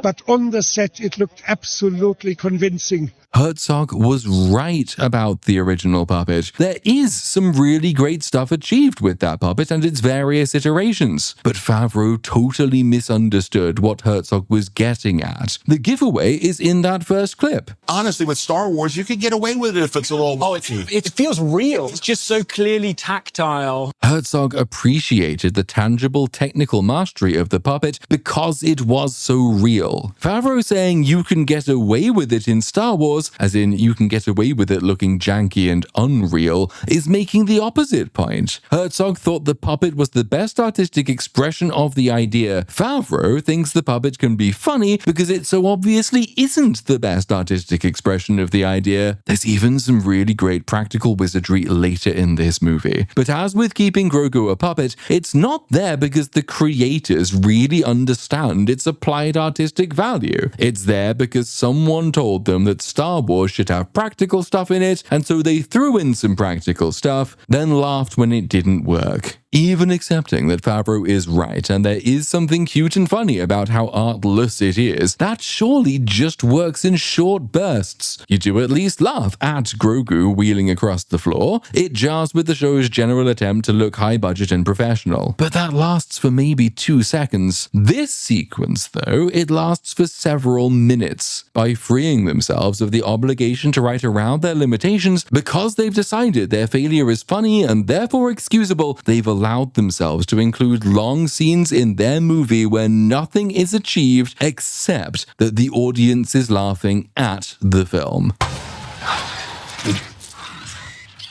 But on the set, it looked absolutely convincing. Herzog was right about the original puppet. There is some really great stuff achieved with that puppet and its various iterations, but Favreau totally misunderstood what Herzog was getting at. The giveaway is in that first clip. Honestly, with Star Wars, you could get away with it if it's a little... Oh, it feels real. It's just so clearly tactile. Herzog appreciated the tangible technical mastery of the puppet because it was so real. Favreau saying you can get away with it in Star Wars, as in you can get away with it looking janky and unreal, is making the opposite point. Herzog thought the puppet was the best artistic expression of the idea. Favreau thinks the puppet can be funny because it so obviously isn't the best artistic expression of the idea. There's even some really great practical wizardry later in this movie. But as with keeping Grogu a puppet, it's not there because the creators really understand its applied artistic value. It's there because someone told them that Star Wars should have practical stuff in it, and so they threw in some practical stuff, then laughed when it didn't work. Even accepting that Favreau is right and there is something cute and funny about how artless it is, that surely just works in short bursts. You do at least laugh at Grogu wheeling across the floor. It jars with the show's general attempt to look high budget and professional, but that lasts for maybe 2 seconds. This sequence, though, it lasts for several minutes. By freeing themselves of the obligation to write around their limitations, because they've decided their failure is funny and therefore excusable, they've allowed themselves to include long scenes in their movie where nothing is achieved except that the audience is laughing at the film.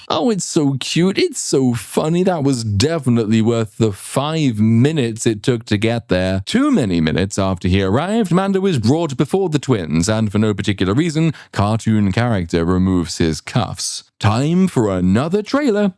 Oh, it's so cute. It's so funny. That was definitely worth the 5 minutes it took to get there. Too many minutes after he arrived, Mando is brought before the twins, and for no particular reason, cartoon character removes his cuffs. Time for another trailer.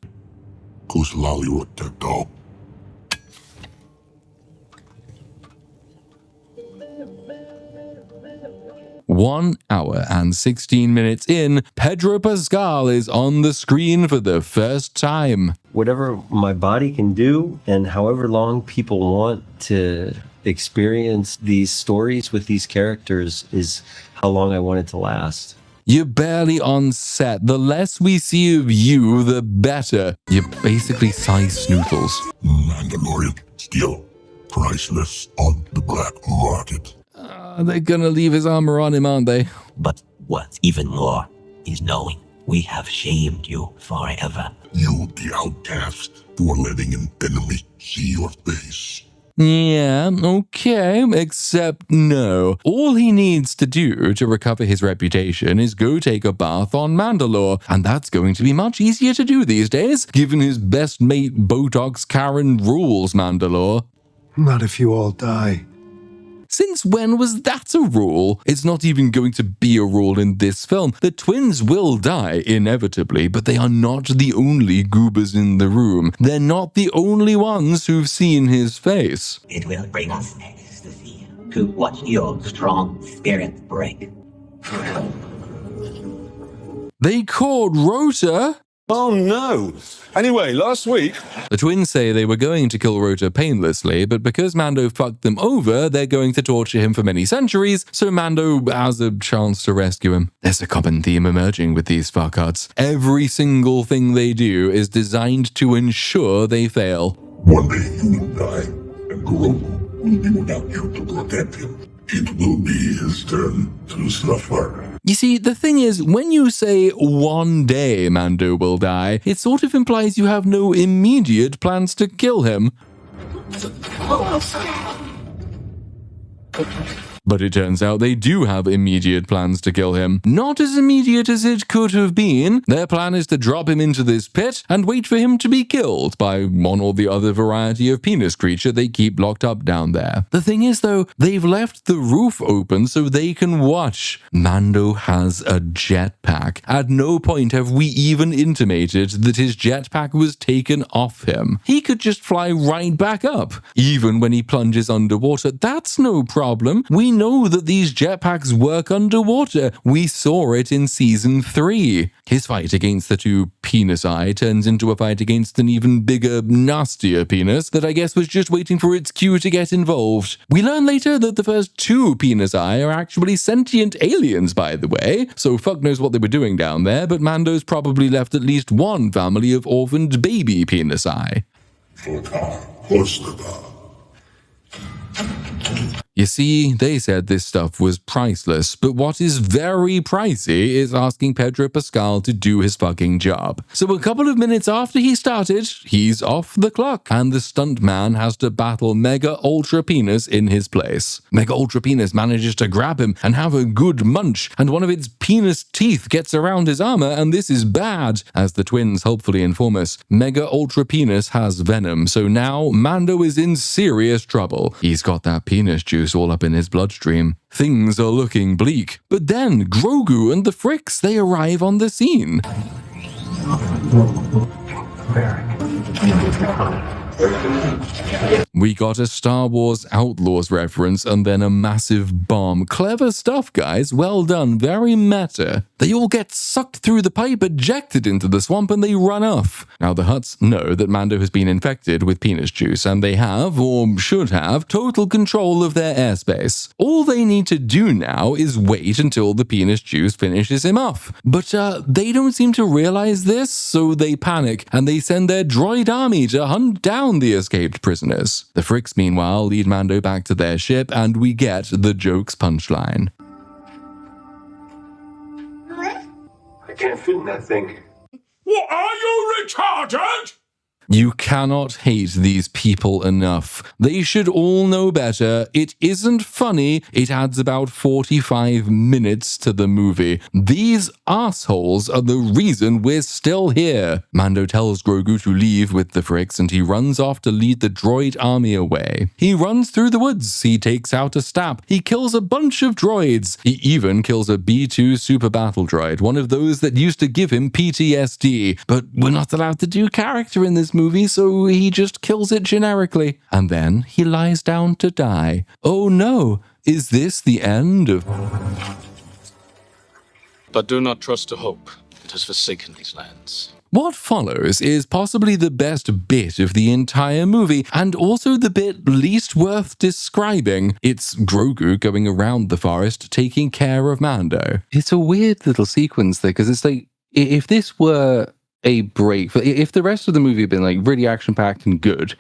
1 hour and 16 minutes in, Pedro Pascal is on the screen for the first time. Whatever my body can do, and however long people want to experience these stories with these characters, is how long I want it to last. You're barely on set. The less we see of you, the better. You're basically size snootles. Mandalorian, still priceless on the black market. They're gonna leave his armor on him, aren't they? But what's even more is knowing we have shamed you forever. You, the outcast, for letting an enemy see your face. Yeah, okay, except no. All he needs to do to recover his reputation is go take a bath on Mandalore, and that's going to be much easier to do these days, given his best mate Botox Karen rules Mandalore. Not if you all die. Since when was that a rule? It's not even going to be a rule in this film. The twins will die, inevitably, but they are not the only goobers in the room. They're not the only ones who've seen his face. It will bring us ecstasy to watch your strong spirit break. They called Rota? Oh no! Anyway, last week... The twins say they were going to kill Rota painlessly, but because Mando fucked them over, they're going to torture him for many centuries, so Mando has a chance to rescue him. There's a common theme emerging with these fuck-ups. Every single thing they do is designed to ensure they fail. One day you will die, and Grogu will be without you to protect him. It will be his turn to suffer. You see, the thing is, when you say one day Mando will die, it sort of implies you have no immediate plans to kill him. But it turns out they do have immediate plans to kill him. Not as immediate as it could have been. Their plan is to drop him into this pit and wait for him to be killed by one or the other variety of penis creature they keep locked up down there. The thing is, though, they've left the roof open so they can watch. Mando has a jetpack. At no point have we even intimated that his jetpack was taken off him. He could just fly right back up. Even when he plunges underwater, that's no problem. We know that these jetpacks work underwater. We saw it in season 3. His fight against the two penis-eye turns into a fight against an even bigger, nastier penis that I guess was just waiting for its cue to get involved. We learn later that the first 2 penis-eye are actually sentient aliens, by the way, so fuck knows what they were doing down there, but Mando's probably left at least one family of orphaned baby penis-eye. You see, they said this stuff was priceless, but what is very pricey is asking Pedro Pascal to do his fucking job. So a couple of minutes after he started, he's off the clock, and the stuntman has to battle Mega Ultra Penis in his place. Mega Ultra Penis manages to grab him and have a good munch, and one of its penis teeth gets around his armor, and this is bad. As the twins helpfully inform us, Mega Ultra Penis has venom, so now Mando is in serious trouble. He's got that penis juice all up in his bloodstream. Things are looking bleak. But then Grogu and the Fricks, they arrive on the scene. We got a Star Wars Outlaws reference and then a massive bomb. Clever stuff, guys. Well done. Very meta. They all get sucked through the pipe, ejected into the swamp, and they run off. Now, the Hutts know that Mando has been infected with penis juice, and they have, or should have, total control of their airspace. All they need to do now is wait until the penis juice finishes him off. But they don't seem to realize this, so they panic, and they send their droid army to hunt down the escaped prisoners. The Fricks, meanwhile, lead Mando back to their ship, and we get the joke's punchline. I can't fit in that thing. What, are you retarded? You cannot hate these people enough. They should all know better. It isn't funny. It adds about 45 minutes to the movie. These assholes are the reason we're still here. Mando tells Grogu to leave with the Fricks, and he runs off to lead the droid army away. He runs through the woods. He takes out a stab. He kills a bunch of droids. He even kills a B-2 super battle droid, one of those that used to give him PTSD. But we're not allowed to do character in this movie, so he just kills it generically. And then he lies down to die. Oh no, is this the end of... But do not trust to hope. It has forsaken these lands. What follows is possibly the best bit of the entire movie, and also the bit least worth describing. It's Grogu going around the forest taking care of Mando. It's a weird little sequence there, because it's like, if this were a break, if the rest of the movie had been like really action-packed and good,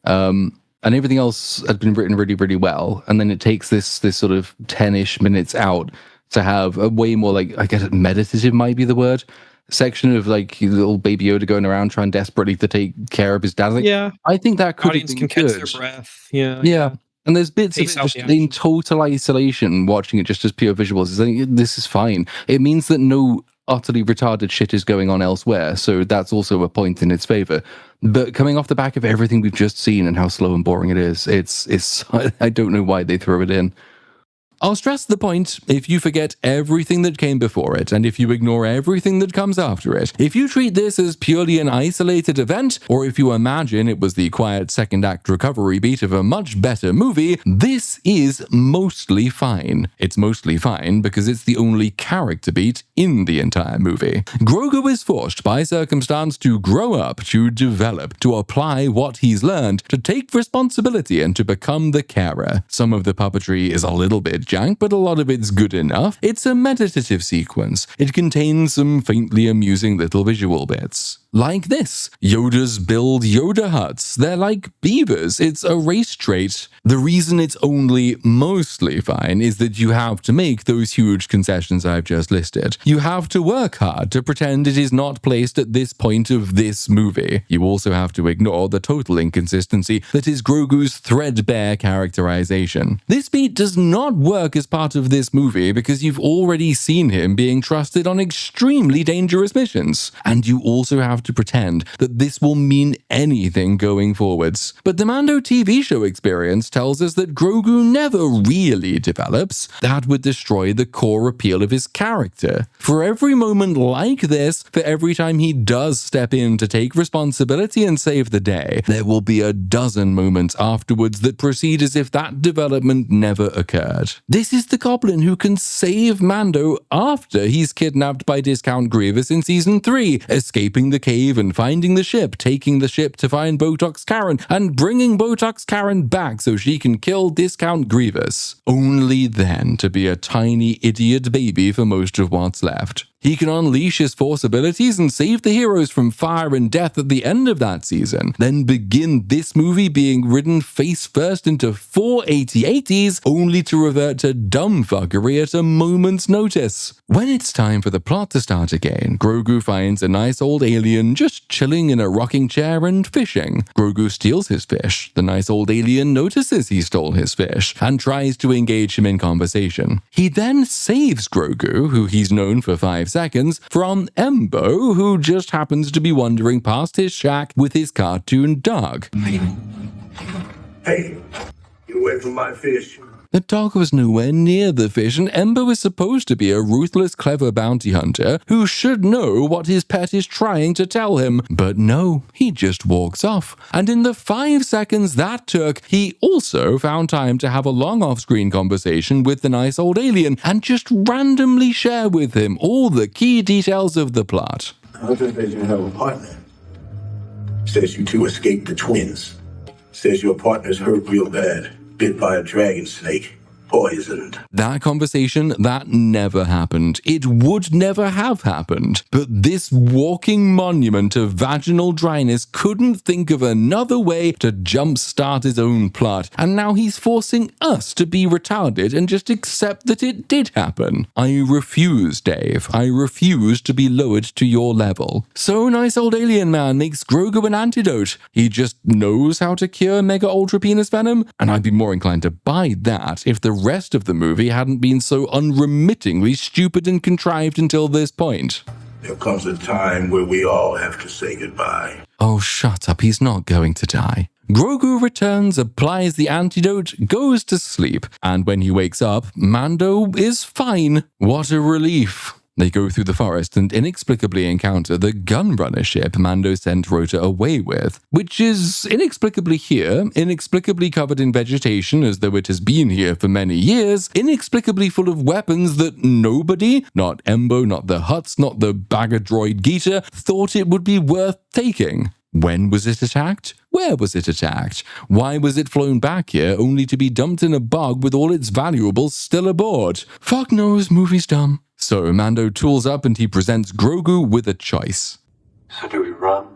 and everything else had been written really, really well, and then it takes this sort of 10-ish minutes out to have a way more, like, I guess meditative might be the word, section of like little Baby Yoda going around trying desperately to take care of his dad. Like, yeah, I think that could audience have been can good. catch their breath. Yeah, yeah. And there's bits of it Pace out just the action. in total isolation, watching it just as pure visuals. It's like, this is fine. It means that no utterly retarded shit is going on elsewhere, so that's also a point in its favor. But coming off the back of everything we've just seen and how slow and boring it is, it's I don't know why they throw it in. I'll stress the point, if you forget everything that came before it, and if you ignore everything that comes after it, if you treat this as purely an isolated event, or if you imagine it was the quiet second act recovery beat of a much better movie, this is mostly fine. It's mostly fine because it's the only character beat in the entire movie. Grogu is forced by circumstance to grow up, to develop, to apply what he's learned, to take responsibility and to become the carer. Some of the puppetry is a little bit jank, but a lot of it's good enough. It's a meditative sequence. It contains some faintly amusing little visual bits. Like this. Yodas build Yoda huts. They're like beavers. It's a race trait. The reason it's only mostly fine is that you have to make those huge concessions I've just listed. You have to work hard to pretend it is not placed at this point of this movie. You also have to ignore the total inconsistency that is Grogu's threadbare characterization. This beat does not work as part of this movie because you've already seen him being trusted on extremely dangerous missions. And you also have to pretend that this will mean anything going forwards. But the Mando TV show experience tells us that Grogu never really develops. That would destroy the core appeal of his character. For every moment like this, for every time he does step in to take responsibility and save the day, there will be a dozen moments afterwards that proceed as if that development never occurred. This is the Goblin who can save Mando after he's kidnapped by Discount Grievous in Season 3, escaping the cave and finding the ship, taking the ship to find Botox Karen, and bringing Botox Karen back so she can kill Discount Grievous. Only then to be a tiny idiot baby for most of what's left. He can unleash his Force abilities and save the heroes from fire and death at the end of that season, then begin this movie being ridden face first into 4 80-80s, only to revert to dumb fuckery at a moment's notice. When it's time for the plot to start again, Grogu finds a nice old alien just chilling in a rocking chair and fishing. Grogu steals his fish. The nice old alien notices he stole his fish and tries to engage him in conversation. He then saves Grogu, who he's known for 5 seconds, from Embo, who just happens to be wandering past his shack with his cartoon dog. Hey, you away from my fish. The dog was nowhere near the fish, and Embo is supposed to be a ruthless, clever bounty hunter who should know what his pet is trying to tell him. But no, he just walks off. And in the 5 seconds that took, he also found time to have a long off-screen conversation with the nice old alien and just randomly share with him all the key details of the plot. I was just you have a partner. Says you two escaped the twins. Says your partner's hurt real bad. Bit by a dragon snake. Poisoned. That conversation, that never happened. It would never have happened. But this walking monument of vaginal dryness couldn't think of another way to jumpstart his own plot, and now he's forcing us to be retarded and just accept that it did happen. I refuse, Dave. I refuse to be lowered to your level. So nice old alien man makes Grogu an antidote. He just knows how to cure mega ultra penis venom, and I'd be more inclined to buy that if the rest of the movie hadn't been so unremittingly stupid and contrived until this point. There comes a time where we all have to say goodbye. Oh, shut up, he's not going to die. Grogu returns, applies the antidote, goes to sleep, and when he wakes up, Mando is fine. What a relief. They go through the forest and inexplicably encounter the gunrunner ship Mando sent Rota away with, which is inexplicably here, inexplicably covered in vegetation as though it has been here for many years, inexplicably full of weapons that nobody, not Embo, not the Hutts, not the bagger droid Gita, thought it would be worth taking. When was it attacked? Where was it attacked? Why was it flown back here only to be dumped in a bog with all its valuables still aboard? Fuck knows, movie's dumb. So Mando tools up and he presents Grogu with a choice. So do we run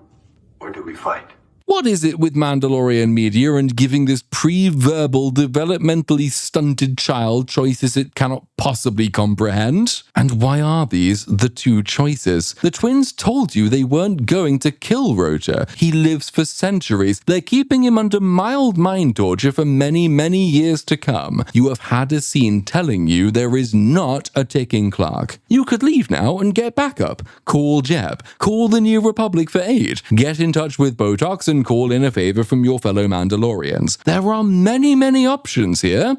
or do we fight? What is it with Mandalorian media and giving this pre-verbal, developmentally stunted child choices it cannot possibly comprehend? And why are these the two choices? The twins told you they weren't going to kill Rota. He lives for centuries. They're keeping him under mild mind torture for many, many years to come. You have had a scene telling you there is not a ticking clock. You could leave now and get backup. Call Jeb. Call the New Republic for aid. Get in touch with Botox and call in a favor from your fellow Mandalorians. There are many, many options here.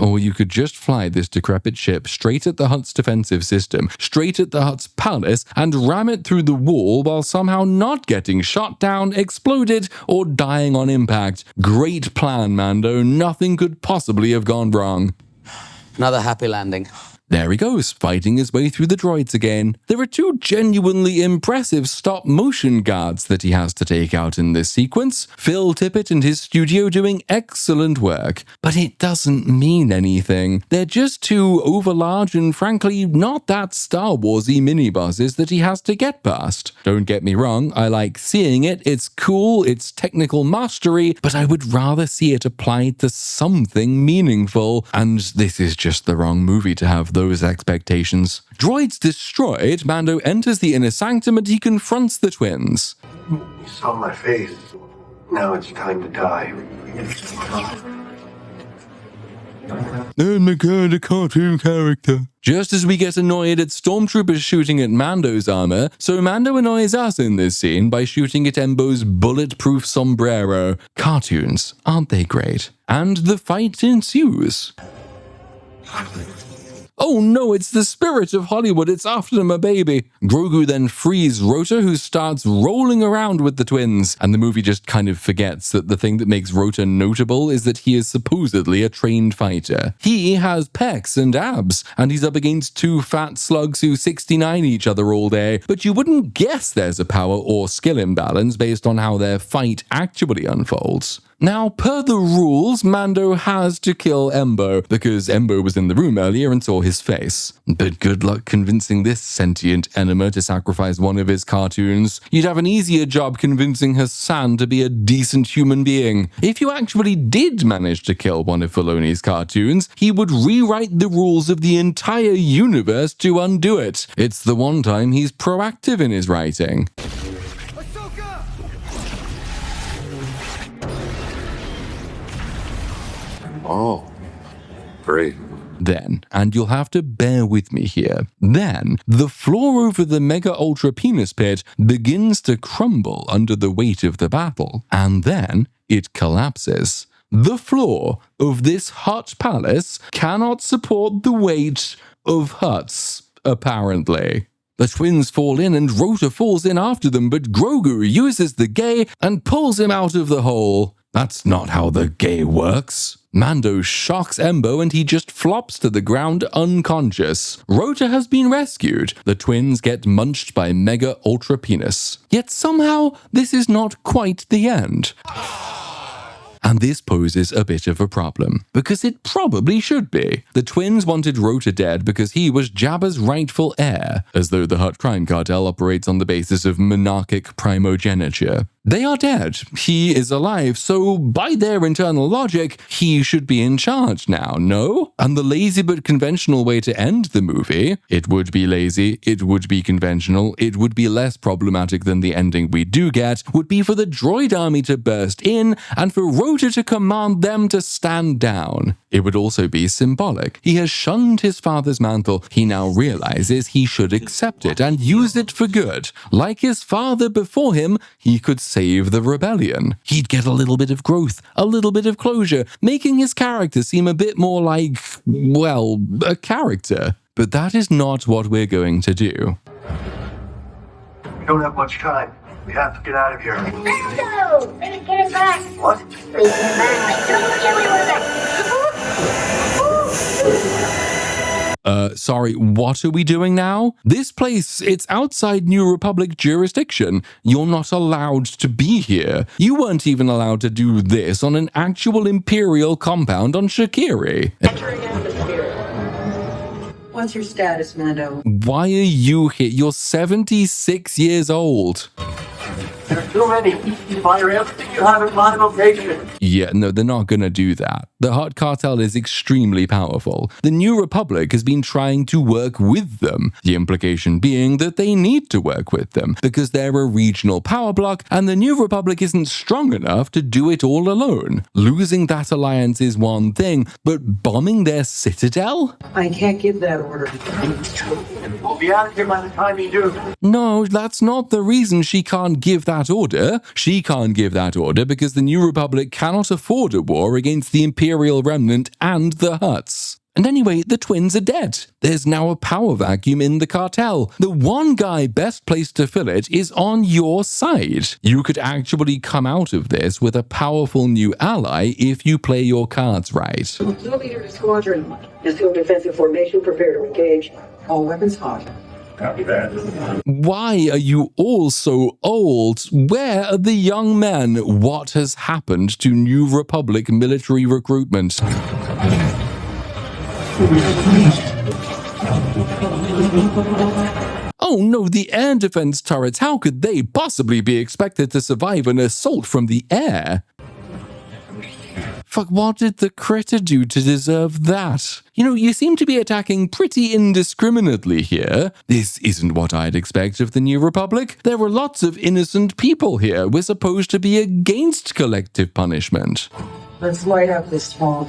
Or you could just fly this decrepit ship straight at the Hutt's defensive system, straight at the Hutt's palace, and ram it through the wall while somehow not getting shot down, exploded, or dying on impact. Great plan, Mando. Nothing could possibly have gone wrong. Another happy landing. There he goes, fighting his way through the droids again. There are two genuinely impressive stop-motion guards that he has to take out in this sequence. Phil Tippett and his studio doing excellent work. But it doesn't mean anything. They're just two overlarge and frankly not that Star Wars-y minibuses that he has to get past. Don't get me wrong, I like seeing it, it's cool, it's technical mastery, but I would rather see it applied to something meaningful. And this is just the wrong movie to have those expectations. Droids destroyed, Mando enters the inner sanctum and he confronts the twins. You saw my face. Now it's time to die. I'm the kind of cartoon character. Just as we get annoyed at stormtroopers shooting at Mando's armor, so Mando annoys us in this scene by shooting at Embo's bulletproof sombrero. Cartoons, aren't they great? And the fight ensues. Oh no, it's the spirit of Hollywood, it's after my baby. Grogu then frees Rota, who starts rolling around with the twins, and the movie just kind of forgets that the thing that makes Rota notable is that he is supposedly a trained fighter. He has pecs and abs, and he's up against two fat slugs who 69 each other all day, but you wouldn't guess there's a power or skill imbalance based on how their fight actually unfolds. Now, per the rules, Mando has to kill Embo, because Embo was in the room earlier and saw his face. But good luck convincing this sentient enema to sacrifice one of his cartoons. You'd have an easier job convincing Hassan to be a decent human being. If you actually did manage to kill one of Filoni's cartoons, he would rewrite the rules of the entire universe to undo it. It's the one time he's proactive in his writing. Oh, great. Then, and you'll have to bear with me here, then the floor over the Mega Ultra Penis Pit begins to crumble under the weight of the battle, and then it collapses. The floor of this Hutt palace cannot support the weight of Hutts, apparently. The twins fall in and Rota falls in after them, but Grogu uses the gay and pulls him out of the hole. That's not how the gay works. Mando shocks Embo and he just flops to the ground unconscious. Rota has been rescued. The twins get munched by Mega Ultra Penis. Yet somehow, this is not quite the end. And this poses a bit of a problem, because it probably should be. The twins wanted Rota dead because he was Jabba's rightful heir, as though the Hutt crime cartel operates on the basis of monarchic primogeniture. They are dead. He is alive, so by their internal logic, he should be in charge now, no? And the lazy but conventional way to end the movie, it would be lazy, it would be conventional, it would be less problematic than the ending we do get, would be for the droid army to burst in and for Rota to command them to stand down. It would also be symbolic. He has shunned his father's mantle. He now realizes he should accept it and use it for good. Like his father before him, he could save the rebellion. He'd get a little bit of growth, a little bit of closure, making his character seem a bit more like, well, a character. But that is not what we're going to do. We don't have much time. We have to get out of here. Mando! Please get us back! What? Please get us back! Don't get away with it! Sorry, what are we doing now? This place, it's outside New Republic jurisdiction. You're not allowed to be here. You weren't even allowed to do this on an actual Imperial compound on Shakiri. Entering atmosphere. What's your status, Mando? Why are you here? You're 76 years old. There's too many. Fire everything you have in my location. Yeah, no, they're not gonna do that. The Hutt cartel is extremely powerful. The New Republic has been trying to work with them, the implication being that they need to work with them, because they're a regional power bloc, and the New Republic isn't strong enough to do it all alone. Losing that alliance is one thing, but bombing their citadel? I can't give that order. We'll be out of here by the time you do. No, that's not the reason she can't give that order. She can't give that order because the New Republic cannot afford a war against the Imperial Remnant and the Hutts. And anyway, the twins are dead. There's now a power vacuum in the cartel. The one guy best placed to fill it is on your side. You could actually come out of this with a powerful new ally if you play your cards right. No leader to squadron. Assume defensive formation, prepare to engage. All weapons hot. Copy that. Why are you all so old? Where are the young men? What has happened to New Republic military recruitment? Oh no, the air defense turrets, how could they possibly be expected to survive an assault from the air? Fuck, what did the critter do to deserve that? You know, you seem to be attacking pretty indiscriminately here. This isn't what I'd expect of the New Republic. There were lots of innocent people here. We're supposed to be against collective punishment. Let's light up this small.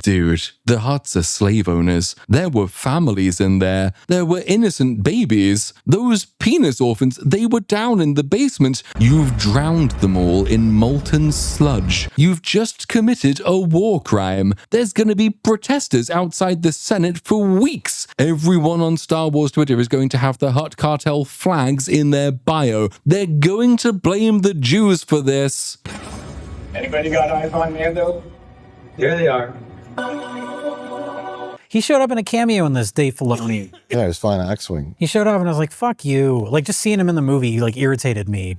Dude, the Hutts are slave owners. There were families in there. There were innocent babies. Those penis orphans, they were down in the basement. You've drowned them all in molten sludge. You've just committed a war crime. There's gonna be protesters outside the Senate for weeks. Everyone on Star Wars Twitter is going to have the Hutt cartel flags in their bio. They're going to blame the Jews for this. Anybody got eyes on Mando? There they are. He showed up in a cameo in this, Dave Filoni. Yeah, he was flying an X-Wing. He showed up and I was like, fuck you. Like, just seeing him in the movie, like, irritated me.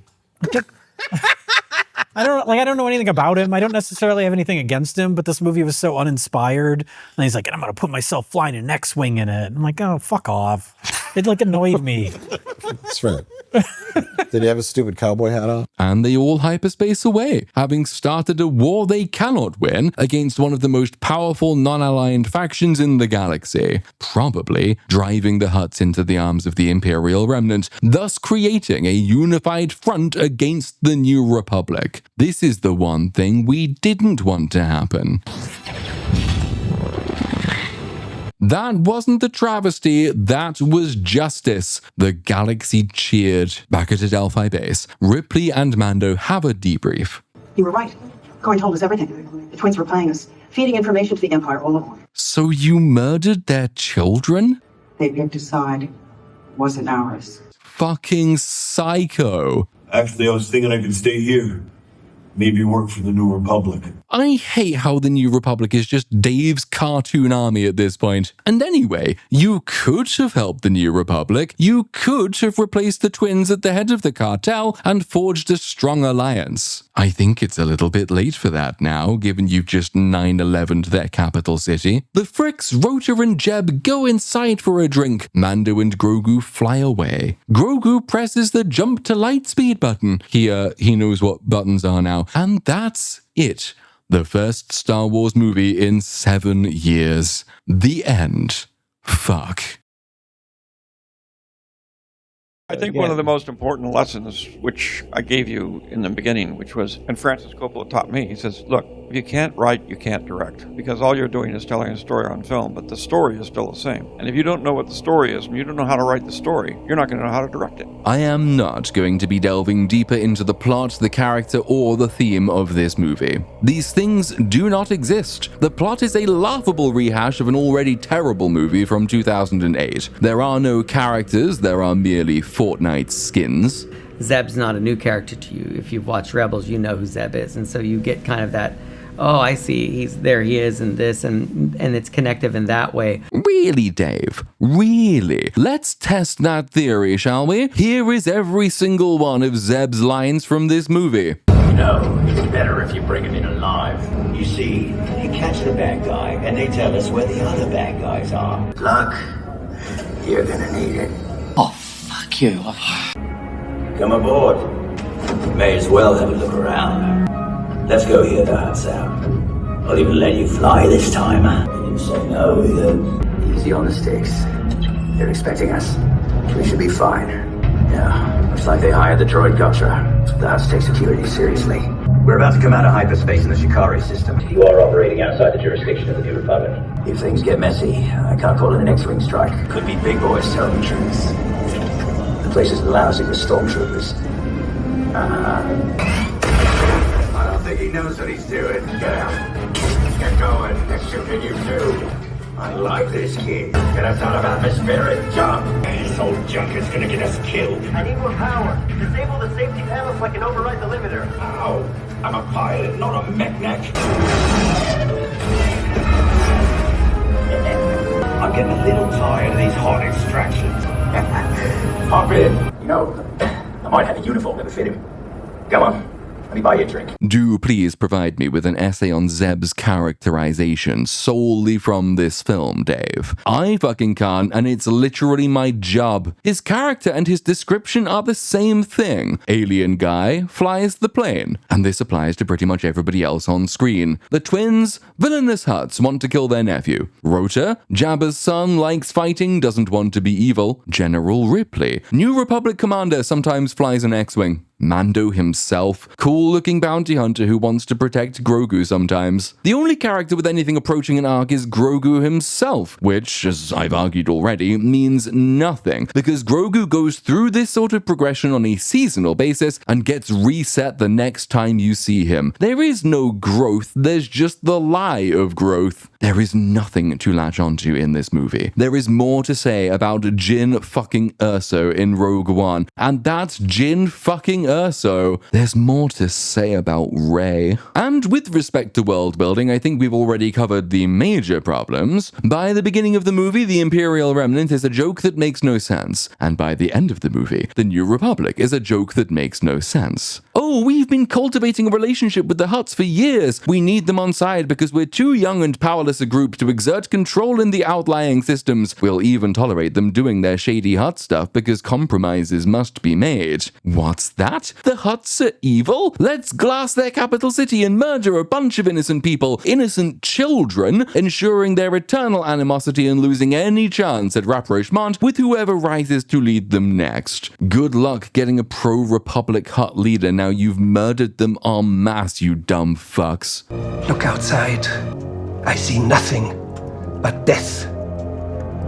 I don't know anything about him. I don't necessarily have anything against him, but this movie was so uninspired. And he's like, I'm going to put myself flying an X-Wing in it. I'm like, oh, fuck off. It, like, annoyed me. That's right. Did he have a stupid cowboy hat on? And they all hyperspace away, having started a war they cannot win against one of the most powerful non-aligned factions in the galaxy, probably driving the Hutts into the arms of the Imperial Remnant, thus creating a unified front against the New Republic. This is the one thing we didn't want to happen. That wasn't a travesty, that was justice. The galaxy cheered. Back at Adelphi Base, Ripley and Mando have a debrief. You were right. Corey told us everything. The twins were playing us, feeding information to the Empire all along. So you murdered their children? They picked a side. Wasn't ours. Fucking psycho. Actually, I was thinking I could stay here. Maybe work for the New Republic. I hate how the New Republic is just Dave's cartoon army at this point. And anyway, you could have helped the New Republic. You could have replaced the twins at the head of the cartel and forged a strong alliance. I think it's a little bit late for that now, given you've just 9/11'd their capital city. The Fricks, Rota and Jeb go inside for a drink. Mando and Grogu fly away. Grogu presses the jump to lightspeed button. He knows what buttons are now. And that's it. The first Star Wars movie in 7 years. The end. Fuck. I think one of the most important lessons, which I gave you in the beginning, which was, and Francis Coppola taught me, he says, look, if you can't write, you can't direct, because all you're doing is telling a story on film, but the story is still the same. And if you don't know what the story is, and you don't know how to write the story, you're not going to know how to direct it. I am not going to be delving deeper into the plot, the character, or the theme of this movie. These things do not exist. The plot is a laughable rehash of an already terrible movie from 2008. There are no characters, there are merely Fortnite skins. Zeb's not a new character to you. If you've watched Rebels, you know who Zeb is. And so you get kind of that, oh, I see, he is in this, and it's connective in that way. Really, Dave? Really? Let's test that theory, shall we? Here is every single one of Zeb's lines from this movie. No, it's better if you bring him in alive. You see, you catch the bad guy, and they tell us where the other bad guys are. Luck, you're gonna need it. Oh, fuck you. Come aboard. May as well have a look around. Let's go hear the huts out. I'll even let you fly this time. You didn't say no, either. Easy on the stakes. They're expecting us. We should be fine. Yeah, looks like they hired the droid gotcha. The Huts take security seriously. We're about to come out of hyperspace in the Shikari system. You are operating outside the jurisdiction of the New Republic. If things get messy, I can't call it an X-Wing strike. Could be big boys telling the truth. The place is lousy with stormtroopers. I don't think he knows what he's doing. Get out. Get going. They're shooting you too. I like this kid. Get us out of atmospheric junk. This old junk is gonna get us killed. I need more power. Disable the safety panel so I can override the limiter. Ow. I'm a pilot, not a mech-neck. I'm getting a little tired of these hot extractions. Hop in. You know, I might have a uniform that'll fit him. Come on. Let me buy you a drink. Do please provide me with an essay on Zeb's characterization solely from this film, Dave. I fucking can't, and it's literally my job. His character and his description are the same thing. Alien guy flies the plane, and this applies to pretty much everybody else on screen. The twins, villainous Huts, want to kill their nephew. Rota, Jabba's son, likes fighting, doesn't want to be evil. General Ripley, New Republic commander, sometimes flies an X-Wing. Mando himself, cool-looking bounty hunter who wants to protect Grogu sometimes. The only character with anything approaching an arc is Grogu himself, which, as I've argued already, means nothing, because Grogu goes through this sort of progression on a seasonal basis and gets reset the next time you see him. There is no growth, there's just the lie of growth. There is nothing to latch onto in this movie. There is more to say about Jyn fucking Erso in Rogue One, and that's Jyn fucking Erso. There's more to say about Rey. And with respect to world building, I think we've already covered the major problems. By the beginning of the movie, the Imperial Remnant is a joke that makes no sense. And by the end of the movie, the New Republic is a joke that makes no sense. Oh, we've been cultivating a relationship with the Hutts for years. We need them on side because we're too young and powerless a group to exert control in the outlying systems. We'll even tolerate them doing their shady Hutt stuff because compromises must be made. What's that? The Hutts are evil? Let's glass their capital city and murder a bunch of innocent people, innocent children, ensuring their eternal animosity and losing any chance at rapprochement with whoever rises to lead them next. Good luck getting a pro-Republic Hutt leader now you've murdered them en masse, you dumb fucks. Look outside. I see nothing but death.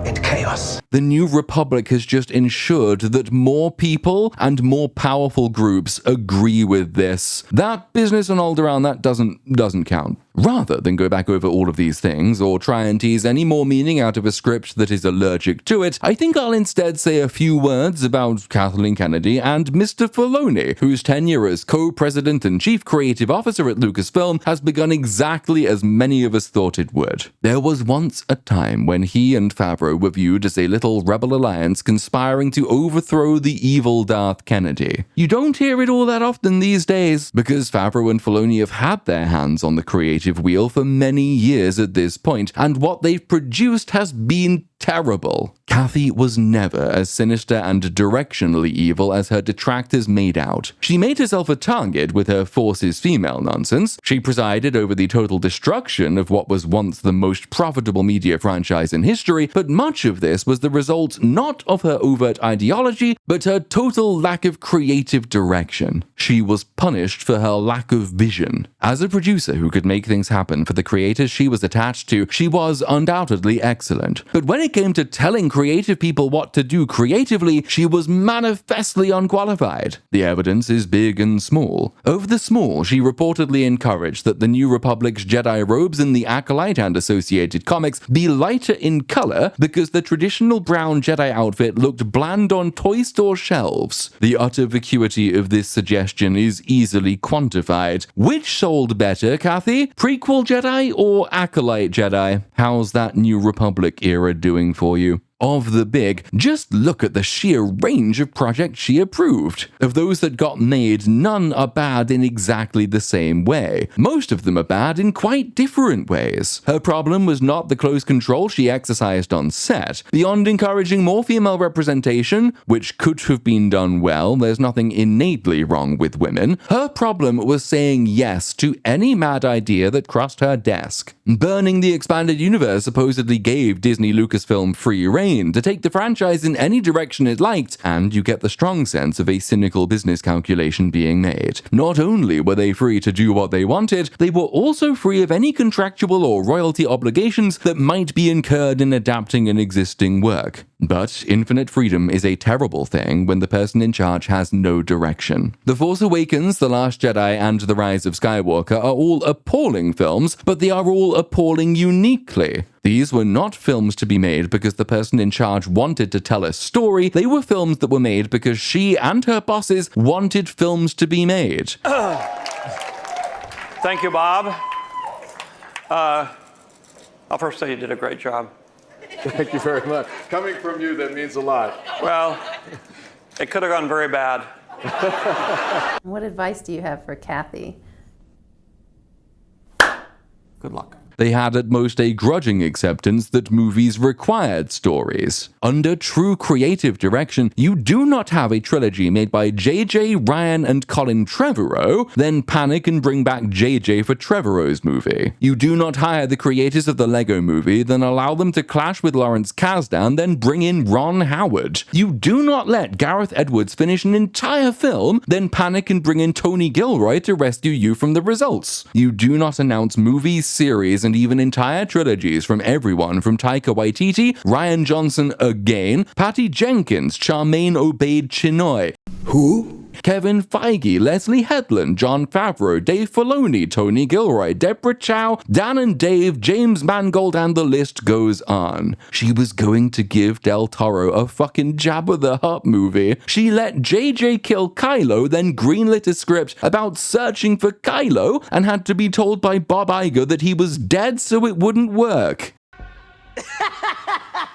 and chaos. The New Republic has just ensured that more people and more powerful groups agree with this. That business and Alderaan, that doesn't count. Rather than go back over all of these things or try and tease any more meaning out of a script that is allergic to it, I think I'll instead say a few words about Kathleen Kennedy and Mr. Filoni, whose tenure as co-president and chief creative officer at Lucasfilm has begun exactly as many of us thought it would. There was once a time when he and Favreau were viewed as a little rebel alliance conspiring to overthrow the evil Darth Kennedy. You don't hear it all that often these days, because Favreau and Filoni have had their hands on the creative wheel for many years at this point, and what they've produced has been terrible. Kathy was never as sinister and directionally evil as her detractors made out. She made herself a target with her Forces female nonsense. She presided over the total destruction of what was once the most profitable media franchise in history, but much of this was the result not of her overt ideology, but her total lack of creative direction. She was punished for her lack of vision. As a producer who could make things happen for the creators she was attached to, she was undoubtedly excellent. But when it came to telling creative people what to do creatively, she was manifestly unqualified. The evidence is big and small. Of the small, she reportedly encouraged that the New Republic's Jedi robes in the Acolyte and associated comics be lighter in color because the traditional brown Jedi outfit looked bland on toy store shelves. The utter vacuity of this suggestion is easily quantified. Which sold better, Kathy? Prequel Jedi or Acolyte Jedi? How's that New Republic era doing for you? Of the big, just look at the sheer range of projects she approved. Of those that got made, none are bad in exactly the same way. Most of them are bad in quite different ways. Her problem was not the close control she exercised on set. Beyond encouraging more female representation, which could have been done well, there's nothing innately wrong with women, her problem was saying yes to any mad idea that crossed her desk. Burning the expanded universe supposedly gave Disney Lucasfilm free rein to take the franchise in any direction it liked, and you get the strong sense of a cynical business calculation being made. Not only were they free to do what they wanted, they were also free of any contractual or royalty obligations that might be incurred in adapting an existing work. But infinite freedom is a terrible thing when the person in charge has no direction. The Force Awakens, The Last Jedi, and The Rise of Skywalker are all appalling films, but they are all appalling uniquely. These were not films to be made because the person in charge wanted to tell a story. They were films that were made because she and her bosses wanted films to be made. Thank you, Bob. I'll first say you did a great job. Thank you very much. Coming from you, that means a lot. Well, it could have gone very bad. What advice do you have for Kathy? Good luck. They had at most a grudging acceptance that movies required stories. Under true creative direction, you do not have a trilogy made by J.J., Ryan, and Colin Trevorrow, then panic and bring back J.J. for Trevorrow's movie. You do not hire the creators of the Lego movie, then allow them to clash with Lawrence Kasdan, then bring in Ron Howard. You do not let Gareth Edwards finish an entire film, then panic and bring in Tony Gilroy to rescue you from the results. You do not announce movies, series, and even entire trilogies from everyone from Taika Waititi, Rian Johnson again, Patty Jenkins, Charmaine Obaid-Chinoy. Who? Kevin Feige, Leslie Headland, Jon Favreau, Dave Filoni, Tony Gilroy, Deborah Chow, Dan and Dave, James Mangold, and the list goes on. She was going to give Del Toro a fucking Jabba the Hutt movie. She let JJ kill Kylo, then greenlit a script about searching for Kylo, and had to be told by Bob Iger that he was dead so it wouldn't work.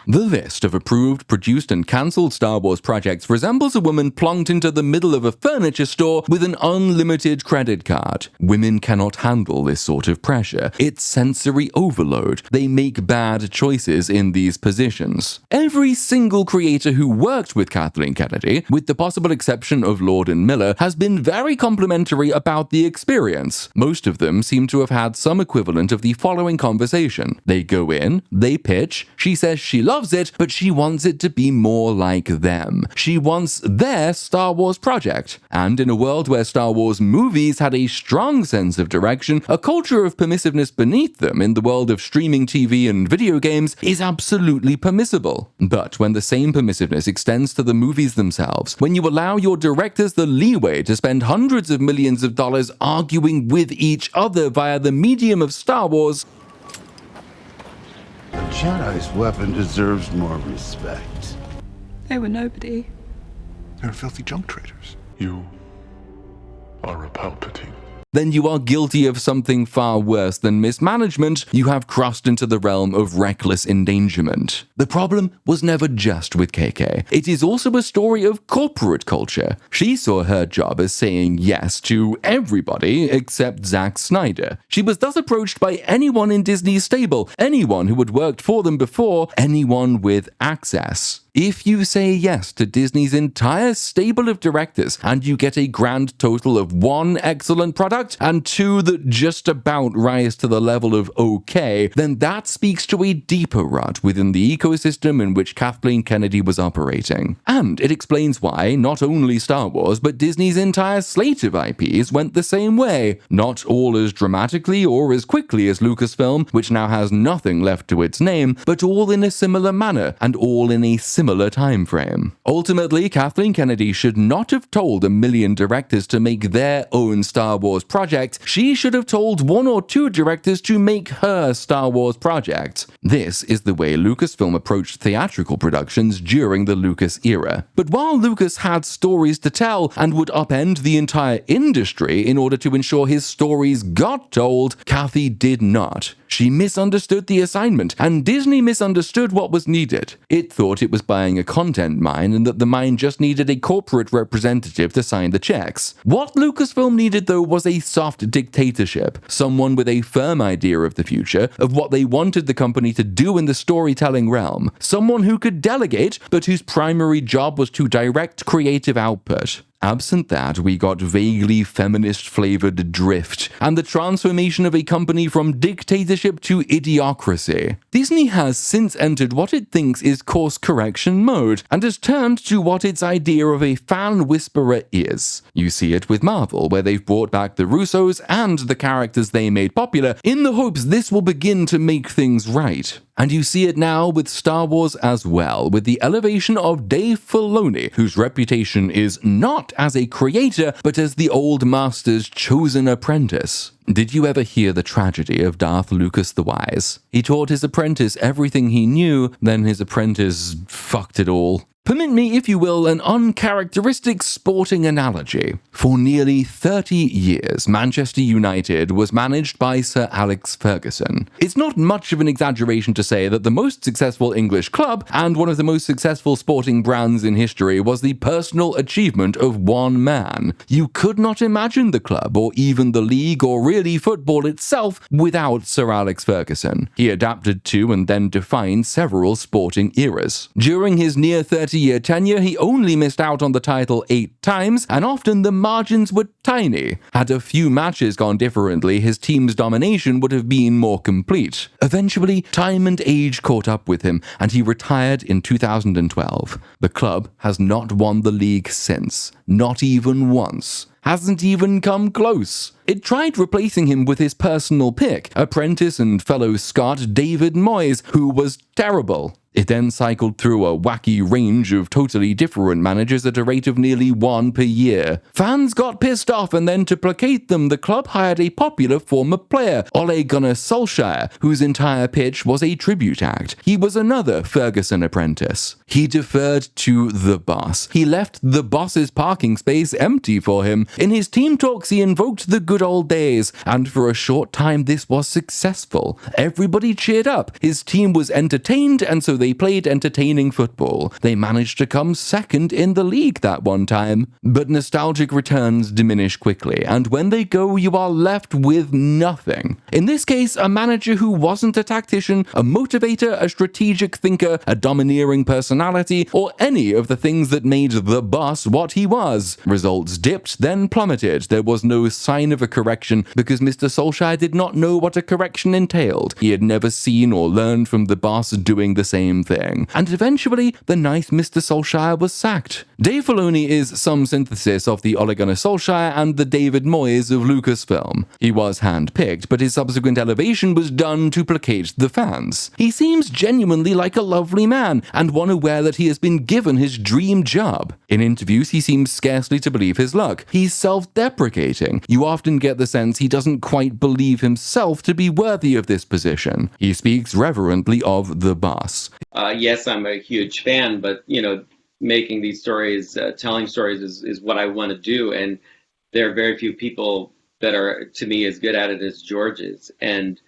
The list of approved, produced, and cancelled Star Wars projects resembles a woman plonked into the middle of a furniture store with an unlimited credit card. Women cannot handle this sort of pressure. It's sensory overload. They make bad choices in these positions. Every single creator who worked with Kathleen Kennedy, with the possible exception of Lord and Miller, has been very complimentary about the experience. Most of them seem to have had some equivalent of the following conversation. They go in, they pitch, she says she loves loves it, but she wants it to be more like them. She wants their Star Wars project. And in a world where Star Wars movies had a strong sense of direction, a culture of permissiveness beneath them in the world of streaming TV and video games is absolutely permissible. But when the same permissiveness extends to the movies themselves, when you allow your directors the leeway to spend hundreds of millions of dollars arguing with each other via the medium of Star Wars, A Jedi's weapon deserves more respect. They were nobody. They're filthy junk traders. You are a Palpatine. then you are guilty of something far worse than mismanagement. You have crossed into the realm of reckless endangerment. The problem was never just with KK. It is also a story of corporate culture. She saw her job as saying yes to everybody except Zack Snyder. She was thus approached by anyone in Disney's stable, anyone who had worked for them before, anyone with access. If you say yes to Disney's entire stable of directors and you get a grand total of 1 excellent product and 2 that just about rise to the level of okay, then that speaks to a deeper rut within the ecosystem in which Kathleen Kennedy was operating. And it explains why not only Star Wars but Disney's entire slate of IPs went the same way. Not all as dramatically or as quickly as Lucasfilm, which now has nothing left to its name, but all in a similar manner and all in a similar time frame. Ultimately, Kathleen Kennedy should not have told 1 million directors to make their own Star Wars project. She should have told 1 or 2 directors to make her Star Wars project. This is the way Lucasfilm approached theatrical productions during the Lucas era. But while Lucas had stories to tell and would upend the entire industry in order to ensure his stories got told, Kathy did not. She misunderstood the assignment, and Disney misunderstood what was needed. It thought it was buying a content mine and that the mine just needed a corporate representative to sign the checks. What Lucasfilm needed, though, was a soft dictatorship, someone with a firm idea of the future, of what they wanted the company to do in the storytelling realm, someone who could delegate, but whose primary job was to direct creative output. Absent that, we got vaguely feminist-flavored drift, and the transformation of a company from dictatorship to idiocracy. Disney has since entered what it thinks is course correction mode, and has turned to what its idea of a fan whisperer is. You see it with Marvel, where they've brought back the Russos and the characters they made popular, in the hopes this will begin to make things right. And you see it now with Star Wars as well, with the elevation of Dave Filoni, whose reputation is not as a creator, but as the old master's chosen apprentice. Did you ever hear the tragedy of Darth Lucas the Wise? He taught his apprentice everything he knew, then his apprentice fucked it all. Permit me, if you will, an uncharacteristic sporting analogy. For nearly 30 years, Manchester United was managed by Sir Alex Ferguson. It's not much of an exaggeration to say that the most successful English club and one of the most successful sporting brands in history was the personal achievement of one man. You could not imagine the club, or even the league, or really football itself, without Sir Alex Ferguson. He adapted to and then defined several sporting eras. During his near 30-year tenure, he only missed out on the title 8 times, and often the margins were tiny. Had a few matches gone differently, his team's domination would have been more complete. Eventually, time and age caught up with him, and he retired in 2012. The club has not won the league since, not even once. Hasn't even come close. It tried replacing him with his personal pick, apprentice and fellow Scot David Moyes, who was terrible. It then cycled through a wacky range of totally different managers at a rate of nearly 1 per year. Fans got pissed off, and then to placate them, the club hired a popular former player, Ole Gunnar Solskjaer, whose entire pitch was a tribute act. He was another Ferguson apprentice. He deferred to the boss. He left the boss's parking space empty for him. In his team talks, he invoked the good old days, and for a short time this was successful. Everybody cheered up. His team was entertained, and so they played entertaining football. They managed to come second in the league that one time. But nostalgic returns diminish quickly, and when they go, you are left with nothing. In this case, a manager who wasn't a tactician, a motivator, a strategic thinker, a domineering personality, or any of the things that made the boss what he was. Results dipped, then plummeted. There was no sign of a correction because Mr. Solskjaer did not know what a correction entailed. He had never seen or learned from the boss doing the same same thing. And eventually, the nice Mr. Solskjaer was sacked. Dave Filoni is some synthesis of the Ole Gunnar Solskjaer and the David Moyes of Lucasfilm. He was hand-picked, but his subsequent elevation was done to placate the fans. He seems genuinely like a lovely man, and one aware that he has been given his dream job. In interviews, he seems scarcely to believe his luck. He's self-deprecating. You often get the sense he doesn't quite believe himself to be worthy of this position. He speaks reverently of the boss. Yes, I'm a huge fan, but, making these stories, telling stories is what I want to do. And there are very few people that are, to me, as good at it as George is. And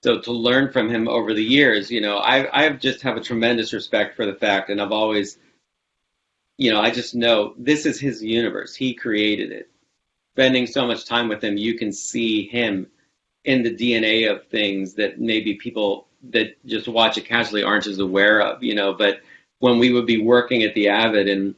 so to learn from him over the years, I just have a tremendous respect for the fact, and I've always, I just know this is his universe. He created it. Spending so much time with him, you can see him in the DNA of things that maybe people that just watch it casually aren't as aware of, but when we would be working at the Avid and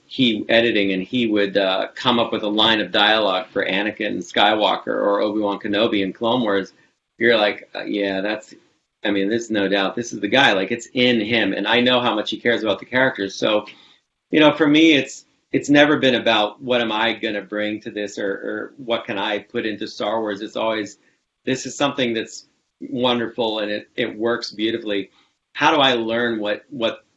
he editing, and he would come up with a line of dialogue for Anakin Skywalker or Obi-Wan Kenobi in Clone Wars, you're like, there's no doubt this is the guy. Like, it's in him, and I know how much he cares about the characters. So, for me, it's never been about what am I going to bring to this or what can I put into Star Wars. It's always, this is something that's wonderful and it works beautifully. How do I learn what